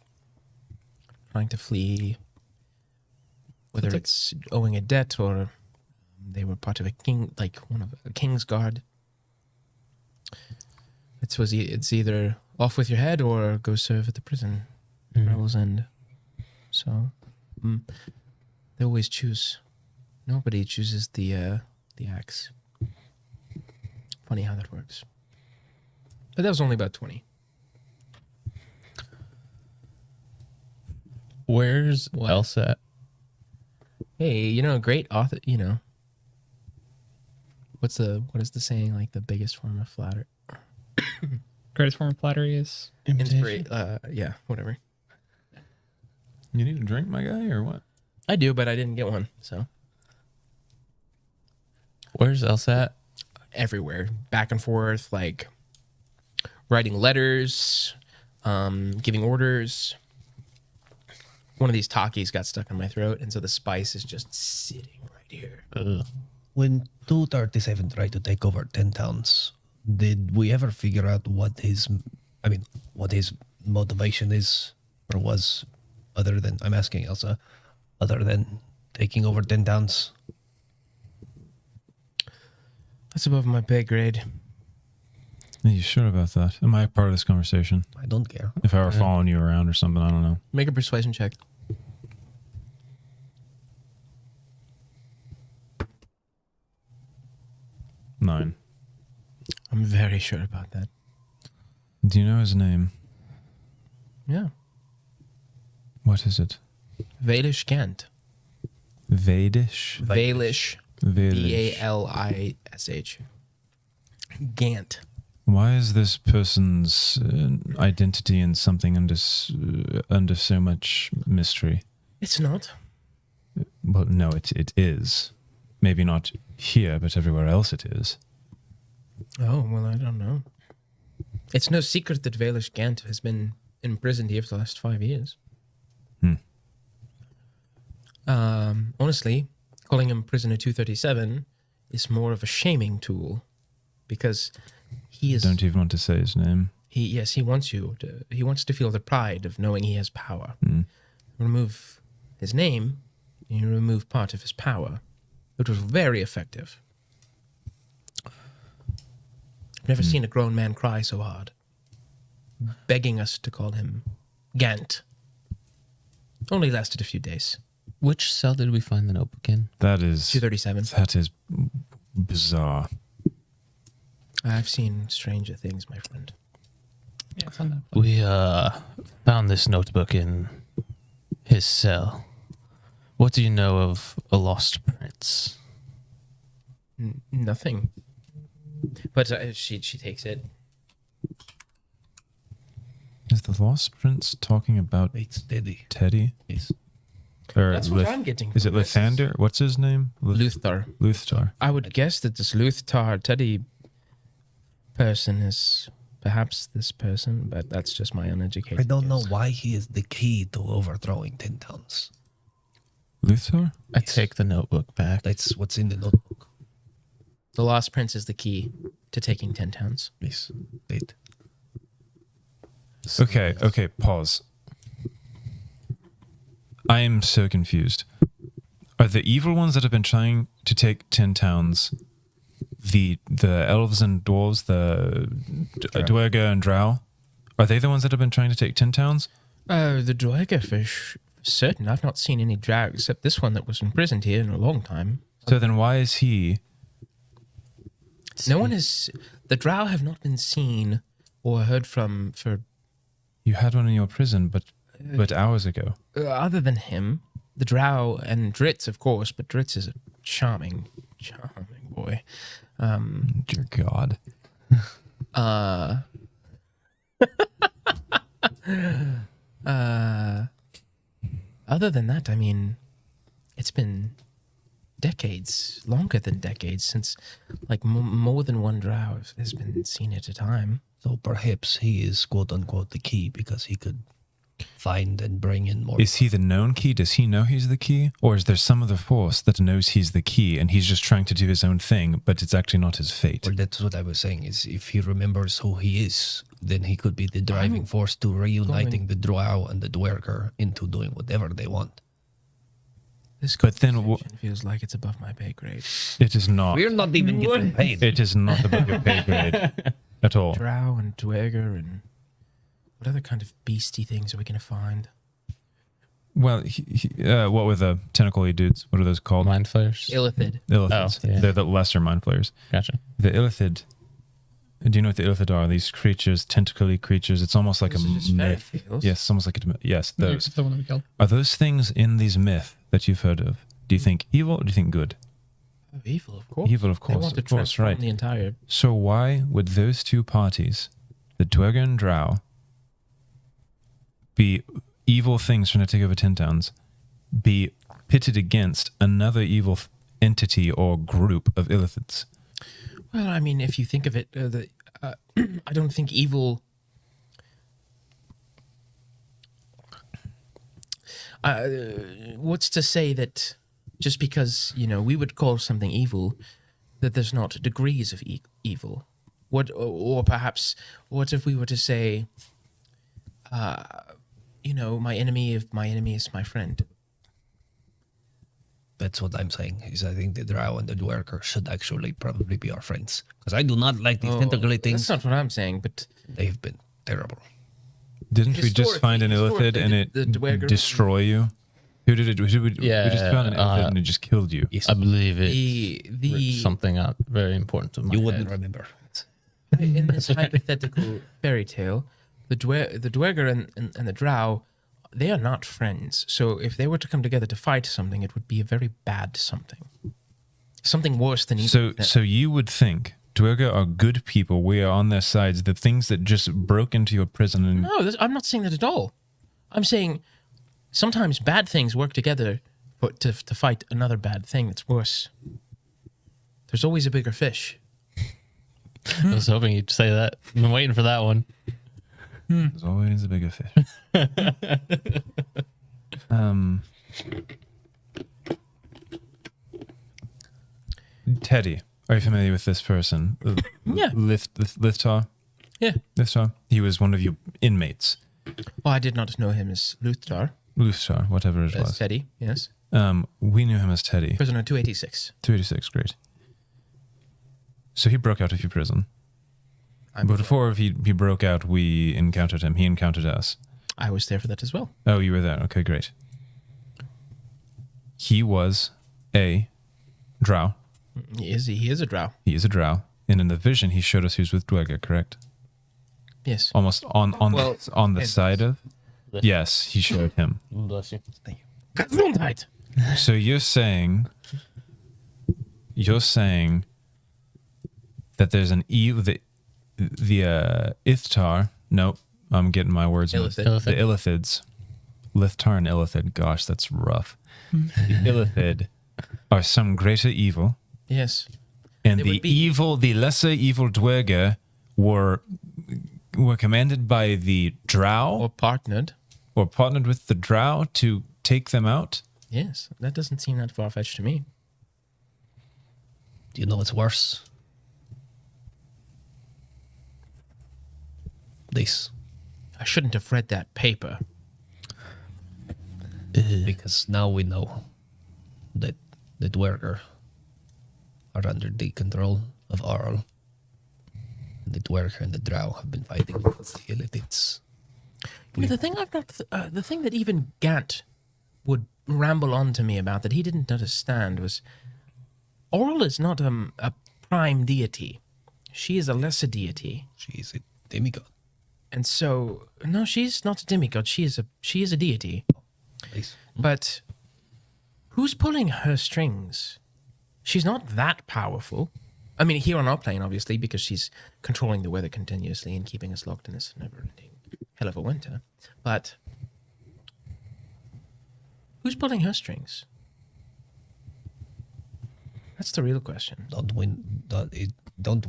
trying to flee, whether it's owing a debt or they were part of a king, like one of a king's guard. It's either off with your head or go serve at the prison, Rebel's End. So they always choose. Nobody chooses the axe. Funny how that works. But that was only about 20. Where's Elsa at? Hey, great author. What is the saying? Like the biggest form of flattery. Greatest form of flattery is Inspiration. Yeah, whatever. You need a drink, my guy, or what? I do, but I didn't get one. So Where's Elsa at? everywhere, back and forth, like writing letters, giving orders. One of these Takis got stuck in my throat, and so the spice is just sitting right here. When 237 tried to take over 10 towns, did we ever figure out what his motivation is, or was, other than, I'm asking Elsa, other than taking over 10 towns? That's above my pay grade. Are you sure about that? Am I a part of this conversation? I don't care. If I were following you around or something, I don't know. Make a persuasion check. Nine. I'm very sure about that. Do you know his name? Yeah. What is it? Valish Gant. Vadish? Valish. Vadish. Valish. Gant. Why is this person's identity in something under so much mystery? It's not. Well, no, it is. Maybe not here, but everywhere else it is. Oh, well, I don't know. It's no secret that Valish Gant has been imprisoned here for the last 5 years. Honestly, calling him Prisoner 237 is more of a shaming tool, because he is... Don't even want to say his name. He wants he wants to feel the pride of knowing he has power. Remove his name, and you remove part of his power. It was very effective. I've never seen a grown man cry so hard, begging us to call him Gant. Only lasted a few days. Which cell did we find the notebook in? That is 237. That is bizarre. I've seen stranger things, my friend. yeah, it's on that. We found this notebook in his cell. What do you know of a lost prince? Nothing. But she takes it. Is the Lost Prince talking about It's Teddy. Teddy? Yes. Or That's what I'm getting. Is it from this. Lathander? What's his name? Luthar. Luthar. I would guess that this Luthar Teddy person is perhaps this person, but that's just my uneducated I don't know guess. why he is the key to overthrowing 10 towns. Luthar? I take the notebook back. That's what's in the notebook. The Lost Prince is the key to taking 10 towns. Yes. Wait. Okay, pause. I am so confused. Are the evil ones that have been trying to take 10 towns the elves and dwarves, the Dwerga and Drow? Are they the ones that have been trying to take 10 towns? The Dwerga fish, certain. I've not seen any drow except this one that was imprisoned here in a long time. So then why is he... No one is... The drow have not been seen or heard from for... You had one in your prison, but hours ago. other than him. The drow and Dritz, of course, but Dritz is a charming boy. Dear God. Other than that, I mean, it's been decades, longer than decades, since like more than one drow has been seen at a time. So perhaps he is quote unquote the key because he could find and bring in more. Is he the known key? Does he know he's the key? Or is there some other force that knows he's the key and he's just trying to do his own thing, but it's actually not his fate? Well, that's what I was saying, is if he remembers who he is, then he could be the driving force to reuniting the Drow and the Dwerger into doing whatever they want. This But then conversation feels like it's above my pay grade. It is not. We're not even getting paid. It is not above your pay grade at all. Drow and Dweger and what other kind of beastie things are we going to find? Well, what were the tentacle-y dudes? What are those called? Mind flayers. Illithid. Illithids. Oh, yeah. They're the lesser mind flayers. Gotcha. The Illithid. Do you know what the Illithid are? These creatures, tentacly creatures. It's almost like Those are just a fairy myth. tales. Yes, almost like a yes. Those The one that we killed. are those things in these myth that you've heard of. Do you think evil or do you think good? Oh, evil, of course. Evil, of They course, want to of course, transform right. the entire. So why would those two parties, the Dwerger and Drow, be evil things trying to take over 10 towns, be pitted against another evil entity or group of Illithids? Well, I mean, if you think of it, I don't think evil. What's to say that just because we would call something evil, that there's not degrees of evil? What, or perhaps, what if we were to say, my enemy, if my enemy is my friend? That's what I'm saying. Is I think the Drow and the Dwerger should actually probably be our friends, because I do not like these tentacly things. That's not what I'm saying, but They've been terrible. Didn't we just find an Illithid and it the Dwerger- destroy you? Who did it? We just found an Illithid and it just killed you. Yes, I believe it. the Something out very important to my you wouldn't head. remember. in this hypothetical fairy tale, the Dwerger and the Drow, they are not friends. So if they were to come together to fight something, it would be a very bad something. Something worse than evil. So you would think Dwerger are good people. We are on their sides. The things that just broke into your prison and No, I'm not saying that at all. I'm saying sometimes bad things work together to fight another bad thing that's worse. There's always a bigger fish. I was hoping you'd say that. I've been waiting for that one. there's always a bigger fish. Teddy, are you familiar with this person? Yeah. Lithtar? Yeah. Lithtar? He was one of your inmates. Well, I did not know him as Luthar, Lithtar, whatever it as was. Teddy. Yes. We knew him as Teddy. Prisoner 286. 286, great. So he broke out of your prison. But before he broke out, we encountered him. He encountered us. I was there for that as well. Oh, you were there. Okay, great. He was a drow. He is a Drow. He is a drow. And in the vision, he showed us he was with Dwerger, correct? Yes. Almost on Well, the side of? Yes, he showed him. Bless you. Gesundheit. So you're saying that there's an evil, the Ithtar. Nope, I'm getting my words mixed. Illithid. The Illithids, Lithtar and Illithid. Gosh, that's rough. The Illithid are some greater evil, Yes. and They the would be- the lesser evil Dwerger were commanded by the Drow Or partnered. or partnered with the Drow to take them out. Yes. That doesn't seem that far-fetched to me. Do you know what's worse? This. I shouldn't have read that paper. Because now we know that the Dwerger are under the control of Arl. And the Dwerger and the Drow have been fighting because the Illithids. The thing the thing that even Gant would ramble on to me about that he didn't understand was, Oral is not a prime deity. She is a lesser deity, She is a demigod. and so no, she's not a demigod. She is a deity. Nice. But who's pulling her strings? She's not that powerful. I mean, here on our plane, obviously, because she's controlling the weather continuously and keeping us locked in this never-ending hell of a winter. But who's pulling her strings? That's the real question. I'm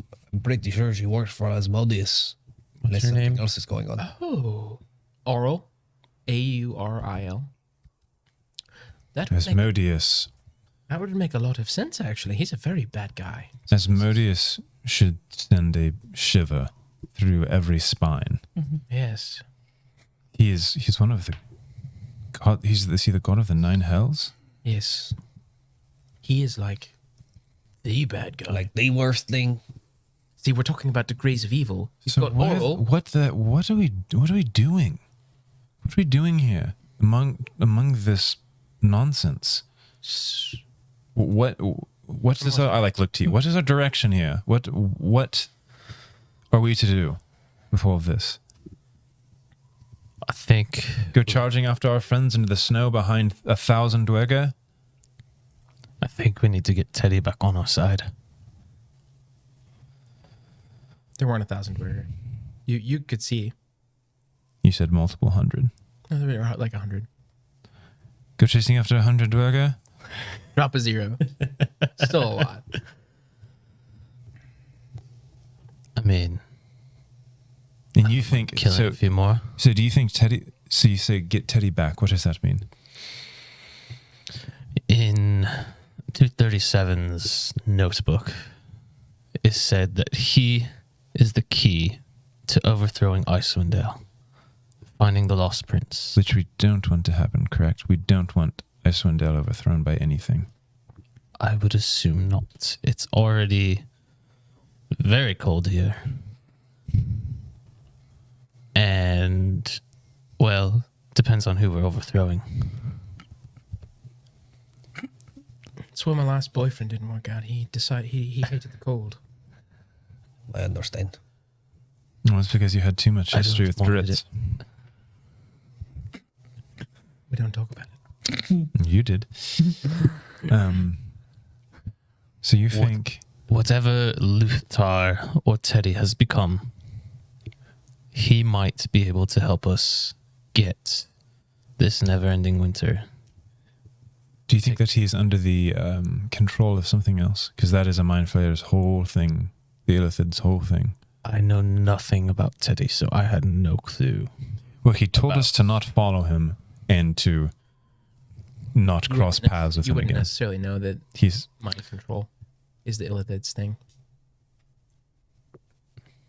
pretty sure she works for Asmodeus. Unless her something name? else is going on. Oh, Auril, Auril. That would, Asmodeus. that would make a lot of sense, actually. He's a very bad guy. Asmodeus should send a shiver through every spine. Yes. He's one of the god. Is he the god of the 9 hells? Yes. He is like the bad guy. Like the worst thing. See, we're talking about degrees of evil. He's So got what oral. what are we doing? What are we doing here among this nonsense? What is our, I like look to you. What is our direction here? What are we to do with all of this? I think Go charging after our friends into the snow behind 1,000 Dwerga? we need to get Teddy back on our side. There weren't 1,000 where you could see. You said multiple hundred. No, there were like 100. Go chasing after 100 Dwerga? Drop a 0. Still a lot. I mean, And you think killing a few more. So do you think Teddy? So you say get Teddy back. What does that mean? In 237's notebook, it said that he is the key to overthrowing Icewind Dale, finding the lost prince. Which we don't want to happen, correct? We don't want Icewind Dale overthrown by anything. I would assume not. It's already very cold here. And, well, depends on who we're overthrowing. That's why my last boyfriend didn't work out. He decided he hated the cold. I understand. Well, it's because you had too much I history just with wanted Dritz. We don't talk about it. You did. So you think... Whatever Luthar or Teddy has become, he might be able to help us get this never-ending winter. Do you think that he's under the control of something else? Because that is a Mind Flayer's whole thing. The Illithid's whole thing. I know nothing about Teddy, so I had no clue. Well, he told us to not follow him and to not cross paths with You him wouldn't again. necessarily know that He's... mind control is the Illithid's thing.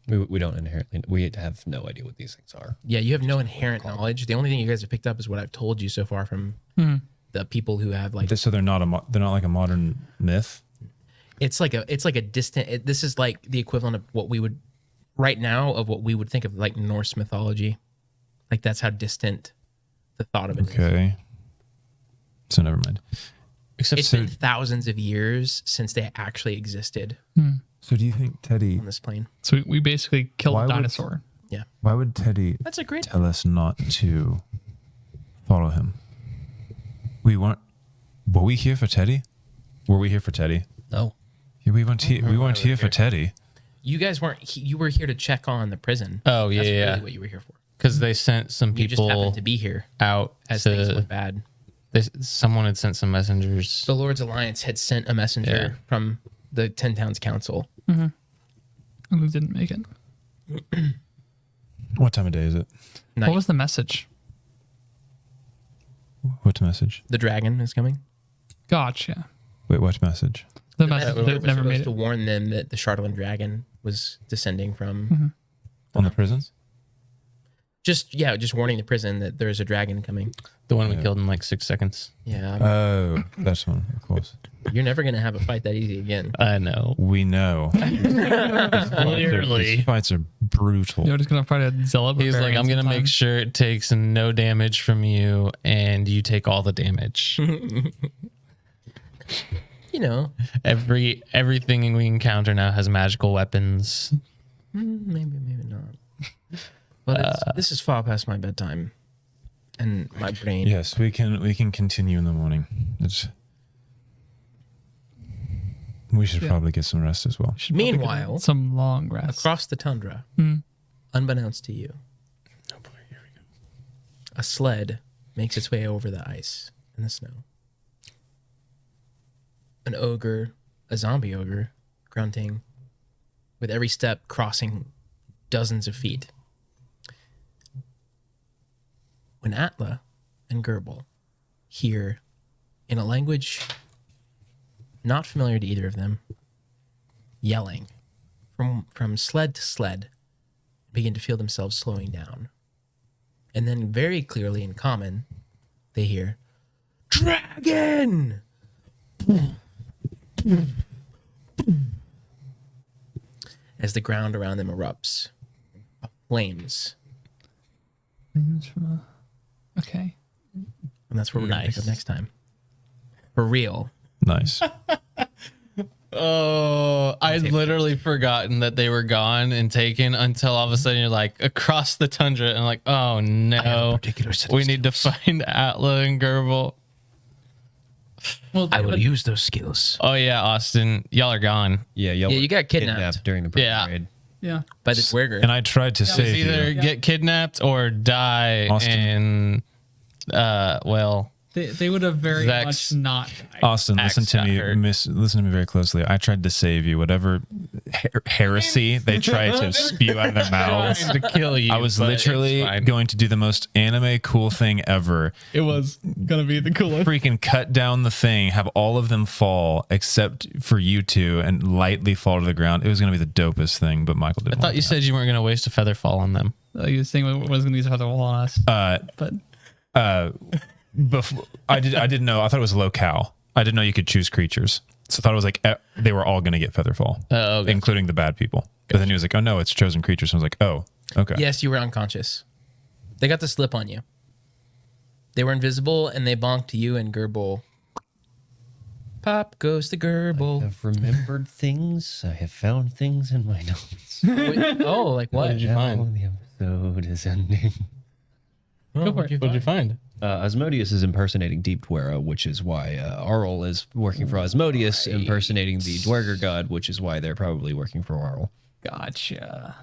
We don't inherently. We have no idea what these things are. Yeah, you have no inherent knowledge. The only thing you guys have picked up is what I've told you so far from the people who have like. So they're not they're not like a modern myth? It's like a distant. This is like the equivalent of what we would right now of what we would think of like Norse mythology. Like that's how distant the thought of it is. Okay. So never mind. Except It's been thousands of years since they actually existed So do you think Teddy... on this plane. So we basically killed Why a would- dinosaur. Why would Teddy That's a great. tell us not to follow him? We weren't... Were we here for Teddy? Were we here for Teddy? No. Yeah, we weren't here. We weren't here for Teddy. You guys weren't. You were here to check on the prison. Oh, yeah, That's yeah. really what you were here for. because they sent some You just people happened to be here out as things to. went bad. Someone had sent some messengers. The Lord's Alliance had sent a messenger Yeah. from the 10 Towns Council. And we didn't make it. What time of day is it? Night. What was the message? What message? The dragon is coming. Gotcha. Wait, what message? The The message messenger that was never supposed made to it. warn them that the Charlatan dragon was descending from. On the prison? Just warning the prison that there's a dragon coming. The one we killed in like 6 seconds. Yeah, Oh, that's one, of course. you're never gonna have a fight that easy again. I know. We know. Clearly. These fights are brutal. You're just gonna fight a Zella. He's like, I'm going to make sure it takes no damage from you and you take all the damage. You know, Everything we encounter now has magical weapons. maybe not. But this is far past my bedtime, and my brain. Yes, we can continue in the morning. We should probably get some rest as well. Meanwhile, some long rest. across the tundra, unbeknownst to you, a sled makes its way over the ice and the snow. An ogre, a zombie ogre, grunting, with every step crossing dozens of feet. When Atla and Gerbil hear, in a language not familiar to either of them, yelling from sled to sled, begin to feel themselves slowing down. And then very clearly in common, they hear, "Dragon!" As the ground around them erupts. Flames. Okay. And that's where we're going to pick up next time. For real. Nice. Oh, I'd literally forgotten that they were gone and taken until all of a sudden you're like across the tundra and like, oh no, we need to find Atla and Gerbil. Well, I will use those skills. Oh yeah, Austin, y'all are gone. Yeah, Yeah, you got kidnapped during the prison Yeah. raid. yeah. by the Dwerger. And I tried to save Either you. get kidnapped or die. Austin. And well, They would have very Zach's- much not died. Austin, listen Axe to got me. hurt. Listen to me very closely. I tried to save you. Whatever heresy they tried to spew out of their mouths. to kill you. I was but literally it's fine. going to do the most anime cool thing ever. It was gonna be the coolest. Freaking cut down the thing, have all of them fall except for you two, and lightly fall to the ground. It was going to be the dopest thing, but Michael didn't. I thought you said you weren't going to waste a feather fall on them. You were saying it was gonna use another wall on us, but Before, I didn't know. I thought it was locale. I didn't know you could choose creatures. So I thought it was like they were all going to get featherfall, Oh, okay. including the bad people. But then he was like, "Oh no, it's chosen creatures." So I was like, "Oh, okay." Yes, you were unconscious. They got the slip on you. They were invisible and they bonked you and Gerbil. Pop goes the Gerbil. I've remembered things. I have found things in my notes. Wait, oh, like what? What did you Now find? the episode is ending. go for it. What did you find? Asmodeus is impersonating Deep Dwera, which is why Arl is working for Asmodeus, impersonating the Dwerger god, which is why they're probably working for Arl. Gotcha.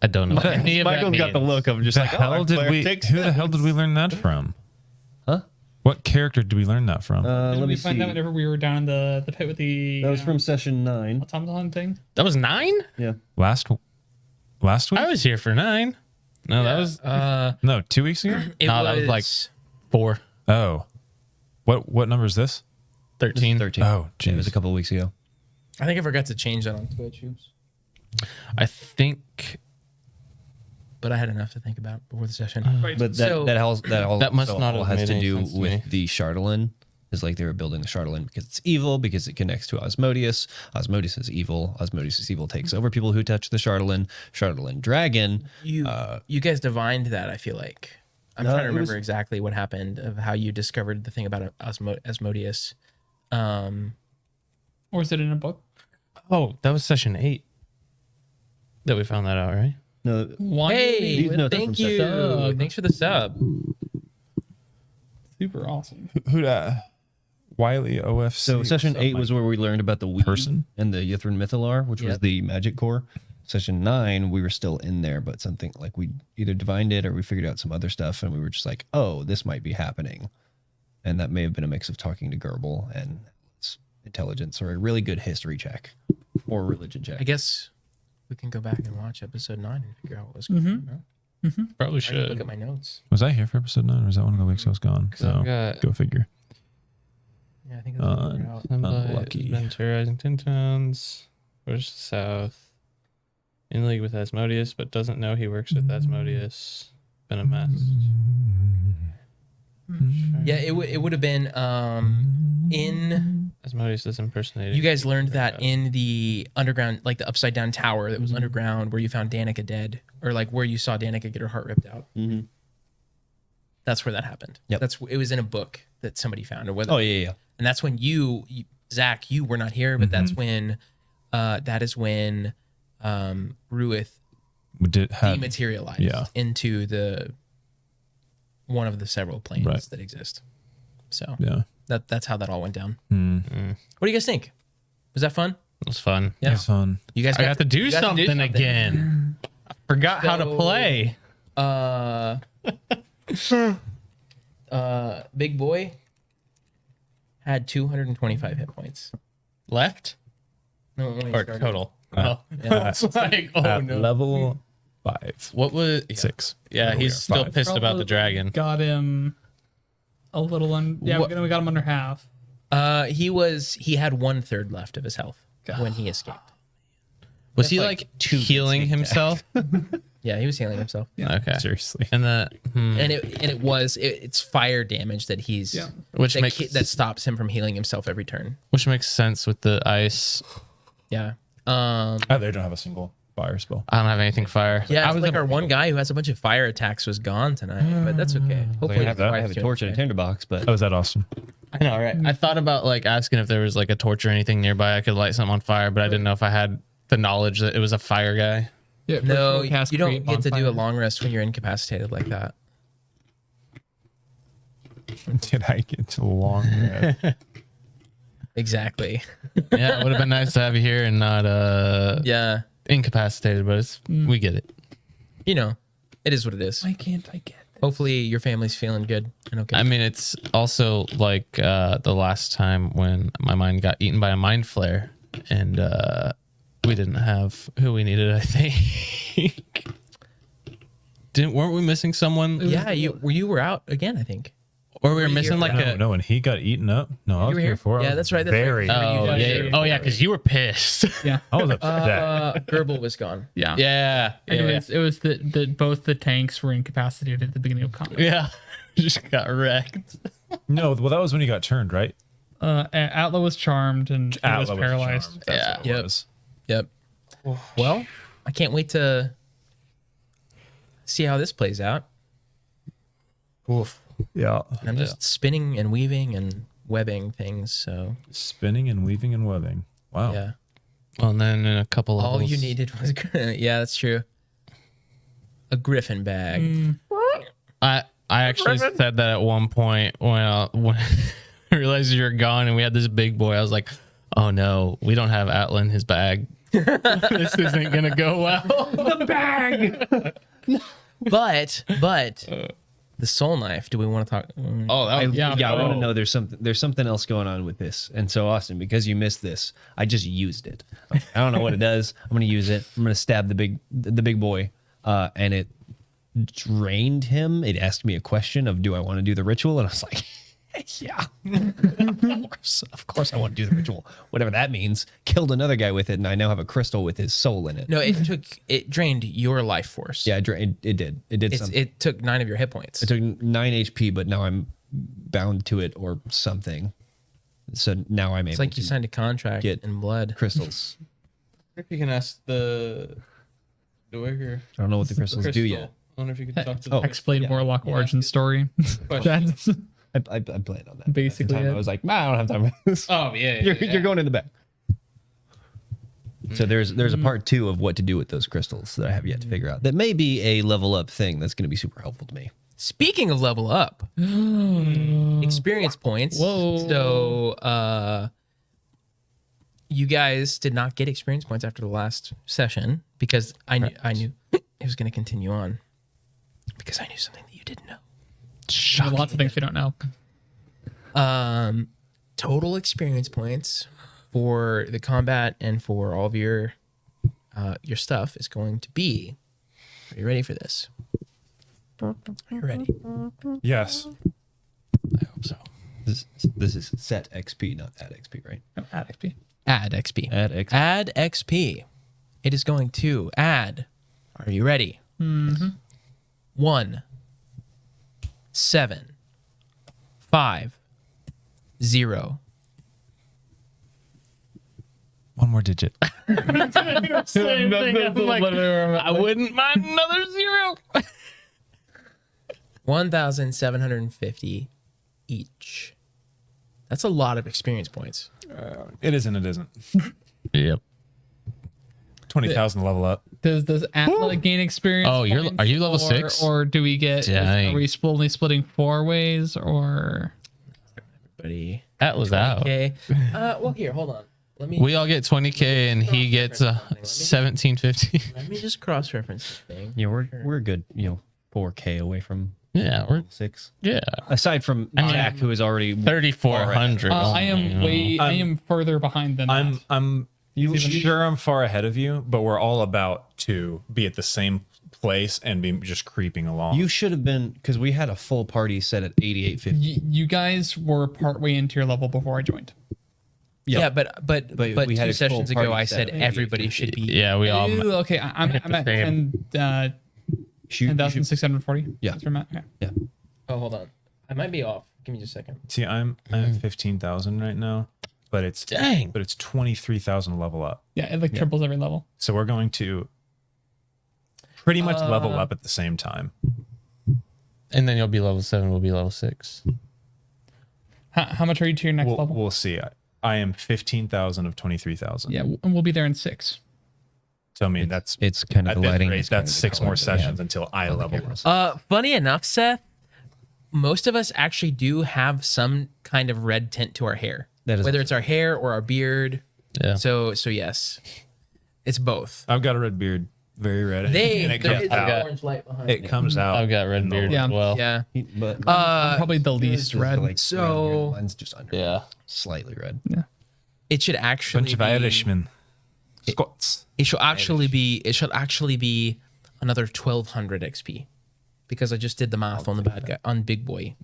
I don't know. what any of that Michael's got the means. look of just The like, hell oh, did we? Who the hell did we learn that from? Huh? What character did we learn that from? Let Did me we see. find that whenever we were down in the pit with the That was from session 9. automaton thing? That was 9? Yeah. last week? I was here for 9. No, that was No, 2 weeks ago. No, that was like 4, Oh, what number is this? 13. 13. Oh, It was jeez. a couple of weeks ago. I think I forgot to change that on Twitch. Oops. I think But I had enough to think about before the session. Right. But So- That must not have has made to any do sense to with me. the Chardolin. Is like they were building the Chardolin because it's evil, because it connects to Osmodius. Osmodius is evil. Osmodius is evil takes over people who touch the Chardolin. Chardolin dragon. You guys divined that, I feel like. I'm No, trying to it remember was- exactly what happened of how you discovered the thing about Asmodeus. Or is it in a book? Oh, that was session 8 that we found that out, right? No, One Hey, These notes are thank from you. sub. Thanks for the sub. super awesome. Who that? Wiley OFC. so session 8 was where we learned about the weed Person? and the Yithrin Mythalar, which was Yep. the magic core. Session 9, we were still in there, but something like we either divined it or we figured out some other stuff, and we were just like, oh, this might be happening. And that may have been a mix of talking to Gerbil and its intelligence, or a really good history check or religion check. I guess we can go back and watch episode 9 and figure out what was going on. Probably I should look should. at my notes. Was I here for episode 9, or was that one of the weeks I was gone? So I've got- go figure. Yeah, I think that's what we're out. Unlucky. Been terrorizing 10 towns. Where's the south? In league with Asmodeus, but doesn't know he works with Asmodeus. Been a mess. Yeah, it would have been in. Asmodeus is impersonating. You guys learned that in the underground, like the upside down tower that was underground, where you found Danica dead, or like where you saw Danica get her heart ripped out. Mhm. That's where that happened. Yep. It was in a book that somebody found, or whether. Oh, yeah. And that's when you Zach, you were not here, but that's when, that is when, Ruith We did have dematerialized yeah. into the one of the several planes Right. that exist. So yeah. that's how that all went down. Mm. What do you guys think? Was that fun? It was fun. Yeah. It's fun. You guys I got to do you got something again. I forgot how to So- play. Big boy had 225 hit points. Left No, when he or started. total? Yeah. It's like, oh At no. level 5. What was 6. Yeah, We he's are still 5. pissed about the dragon. Got him a little we got him under half. He had 1/3 left of his health when he escaped. Was he like healing himself? Yeah, he was healing himself. Okay. Seriously. And that, And it's fire damage that he's which that, makes that stops him from healing himself every turn. which makes sense with the ice. Yeah. They don't have a single fire spell. I don't have anything fire. Yeah, I was like our one guy who has a bunch of fire attacks was gone tonight, but that's okay. Hopefully, I have, his I wife's have a doing torch and a okay. tinderbox, but Oh, is that Austin? I know, right? I thought about like asking if there was like a torch or anything nearby I could light something on fire, but I didn't know if I had the knowledge that it was a fire guy. Yeah, No, virtual cast you don't create get to do a bonfire. long rest when you're incapacitated like that. Did I get to long rest? Exactly. Yeah, it would have been nice to have you here and not Yeah. incapacitated, but it's we get it. You know, it is what it is. Why can't I get this? Hopefully, your family's feeling good and okay. I mean, it's also like the last time when my mind got eaten by a mind flare, and we didn't have who we needed. I think weren't we missing someone? yeah, you were out again, I think. Or we were you missing here like for a. No, and he got eaten up. No, I was were here here? for. Yeah, that's right, that's right. Very. Oh Yeah, yeah, yeah, oh yeah, because you were pissed. Yeah, I was upset. Gerbil was gone. yeah, yeah, And yeah, it was that both the tanks were incapacitated at the beginning of combat. yeah. Just got wrecked. No, well, that was when he got turned, right? Atla was charmed and he was Atla paralyzed. charmed. That's Yeah. what it Yep. was. Yep. Well, I can't wait to see how this plays out. Oof. Yeah. I'm just spinning and weaving and webbing things, so Spinning and weaving and webbing. Wow. yeah. Well, and then in a couple of All you needed was yeah, that's true. A griffin bag. I actually said that at one point when I realized you were gone and we had this big boy. I was like, oh no, we don't have Atla in his bag. This isn't gonna go well. The bag. But the soul knife. Do we want to talk? Oh, that was, yeah, I want oh. to know there's something else going on with this. And so Austin, because you missed this, I just used it. I don't know what it does. I'm going to use it. I'm going to stab the big boy, and it drained him. It asked me a question of, do I want to do the ritual? And I was like, yeah, of course I want to do the ritual, whatever that means. Killed another guy with it, and I now have a crystal with his soul in it. No, it drained your life force. Yeah, it did something. It took 9 of your hit points. It took 9 HP, but now I'm bound to it or something. So now I'm able It's like to you signed a contract get in blood. crystals. if you can ask the worker. I don't know what the crystals do yet. I wonder if you could talk to Oh. Hexblade Warlock origin story. That's I planned on that. Basically At the time, it. I was like, I don't have time for this. Oh yeah, You're going in the back. So there's a part 2 of what to do with those crystals that I have yet to figure out. That may be a level up thing that's going to be super helpful to me. Speaking of level up, experience points. Whoa. So, you guys did not get experience points after the last session because I knew it was going to continue on because I knew something that you didn't know. There's lots of things we don't know. Total experience points for the combat and for all of your stuff is going to be. Are you ready for this? Are you ready? Yes. I hope so. This is set XP, not add XP, right? No, add XP. Add XP. Add XP. Add XP. It is going to add. Are you ready? 1 7 5 0. One more digit. Same thing. I'm like, I wouldn't mind another 0. 1,750 each. That's a lot of experience points. It isn't. It isn't. Yep. 20,000 level up. Does Atla gain experience? Oh, points, are you level or- 6? Or do we get? Dang. Are we only splitting 4 ways or? Buddy. That was out. Okay. Well, here, hold on. Let me We all get 20k and he gets 1750. let me just cross-reference this thing. Yeah, we're a good, 4K away from Yeah, we're 6. yeah. Aside from Jack, who is already 3400. I am further behind than that. I'm sure I'm far ahead of you, but we're all about to be at the same place and be just creeping along. You should have been, because we had a full party set at 8850. You guys were partway into your level before I joined. Yeah, but we had two a full sessions ago, party I set said of everybody should be. Yeah, we all. Ooh, okay, I'm hit the at same. 10,640. Yeah. That's where I'm at. Okay. Yeah. Oh, hold on. I might be off. Give me just a second. See, I'm at 15,000 right now, but it's Dang. 23,000 level up. Yeah, it like triples every level. So we're going to pretty much level up at the same time. And then you'll be level 7. We'll be level 6. How much are you to your next level? We'll see. I am 15,000 of 23,000. Yeah, and we'll be there in 6. So I mean that's It's kind of at this gliding. rate, It's kind that's of 6 more declining. sessions until I level up. Funny enough, Seth, most of us actually do have some kind of red tint to our hair, That is whether it's our hair or our beard. Yeah. So yes, it's both. I've got a red beard, very red, and it there comes is out. an orange light behind It comes out. I've got red beard Yeah. as well. Yeah. But Probably the least red. So- mine's just under. Yeah. Slightly red. It should actually Bunch of be, Irishmen, Scots. It should actually be another 1,200 XP, because I just did the math on the bad guy on Big Boy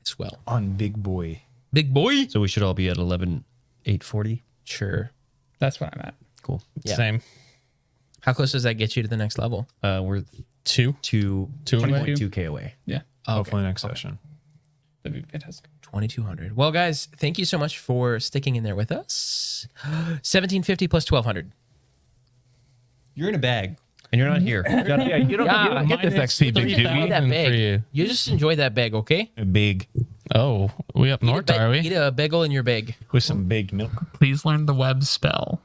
as well. On big boy. Big Boy. So we should all be at 11,840. Sure. That's what I'm at. Cool. Yeah. Same. How close does that get you to the next level? We're 2. 2.2k away. Yeah, Hopefully next session. that'd be fantastic. 2,200. Well, guys, thank you so much for sticking in there with us. 1,750 plus 1,200. You're in a bag, and you're not here. You don't get this XP, big dude. Enjoy that Even bag. for you. You just enjoy that bag, okay? Big Oh, we up north, are we? Eat a bagel in your bag. with some baked milk. Please learn the web spell.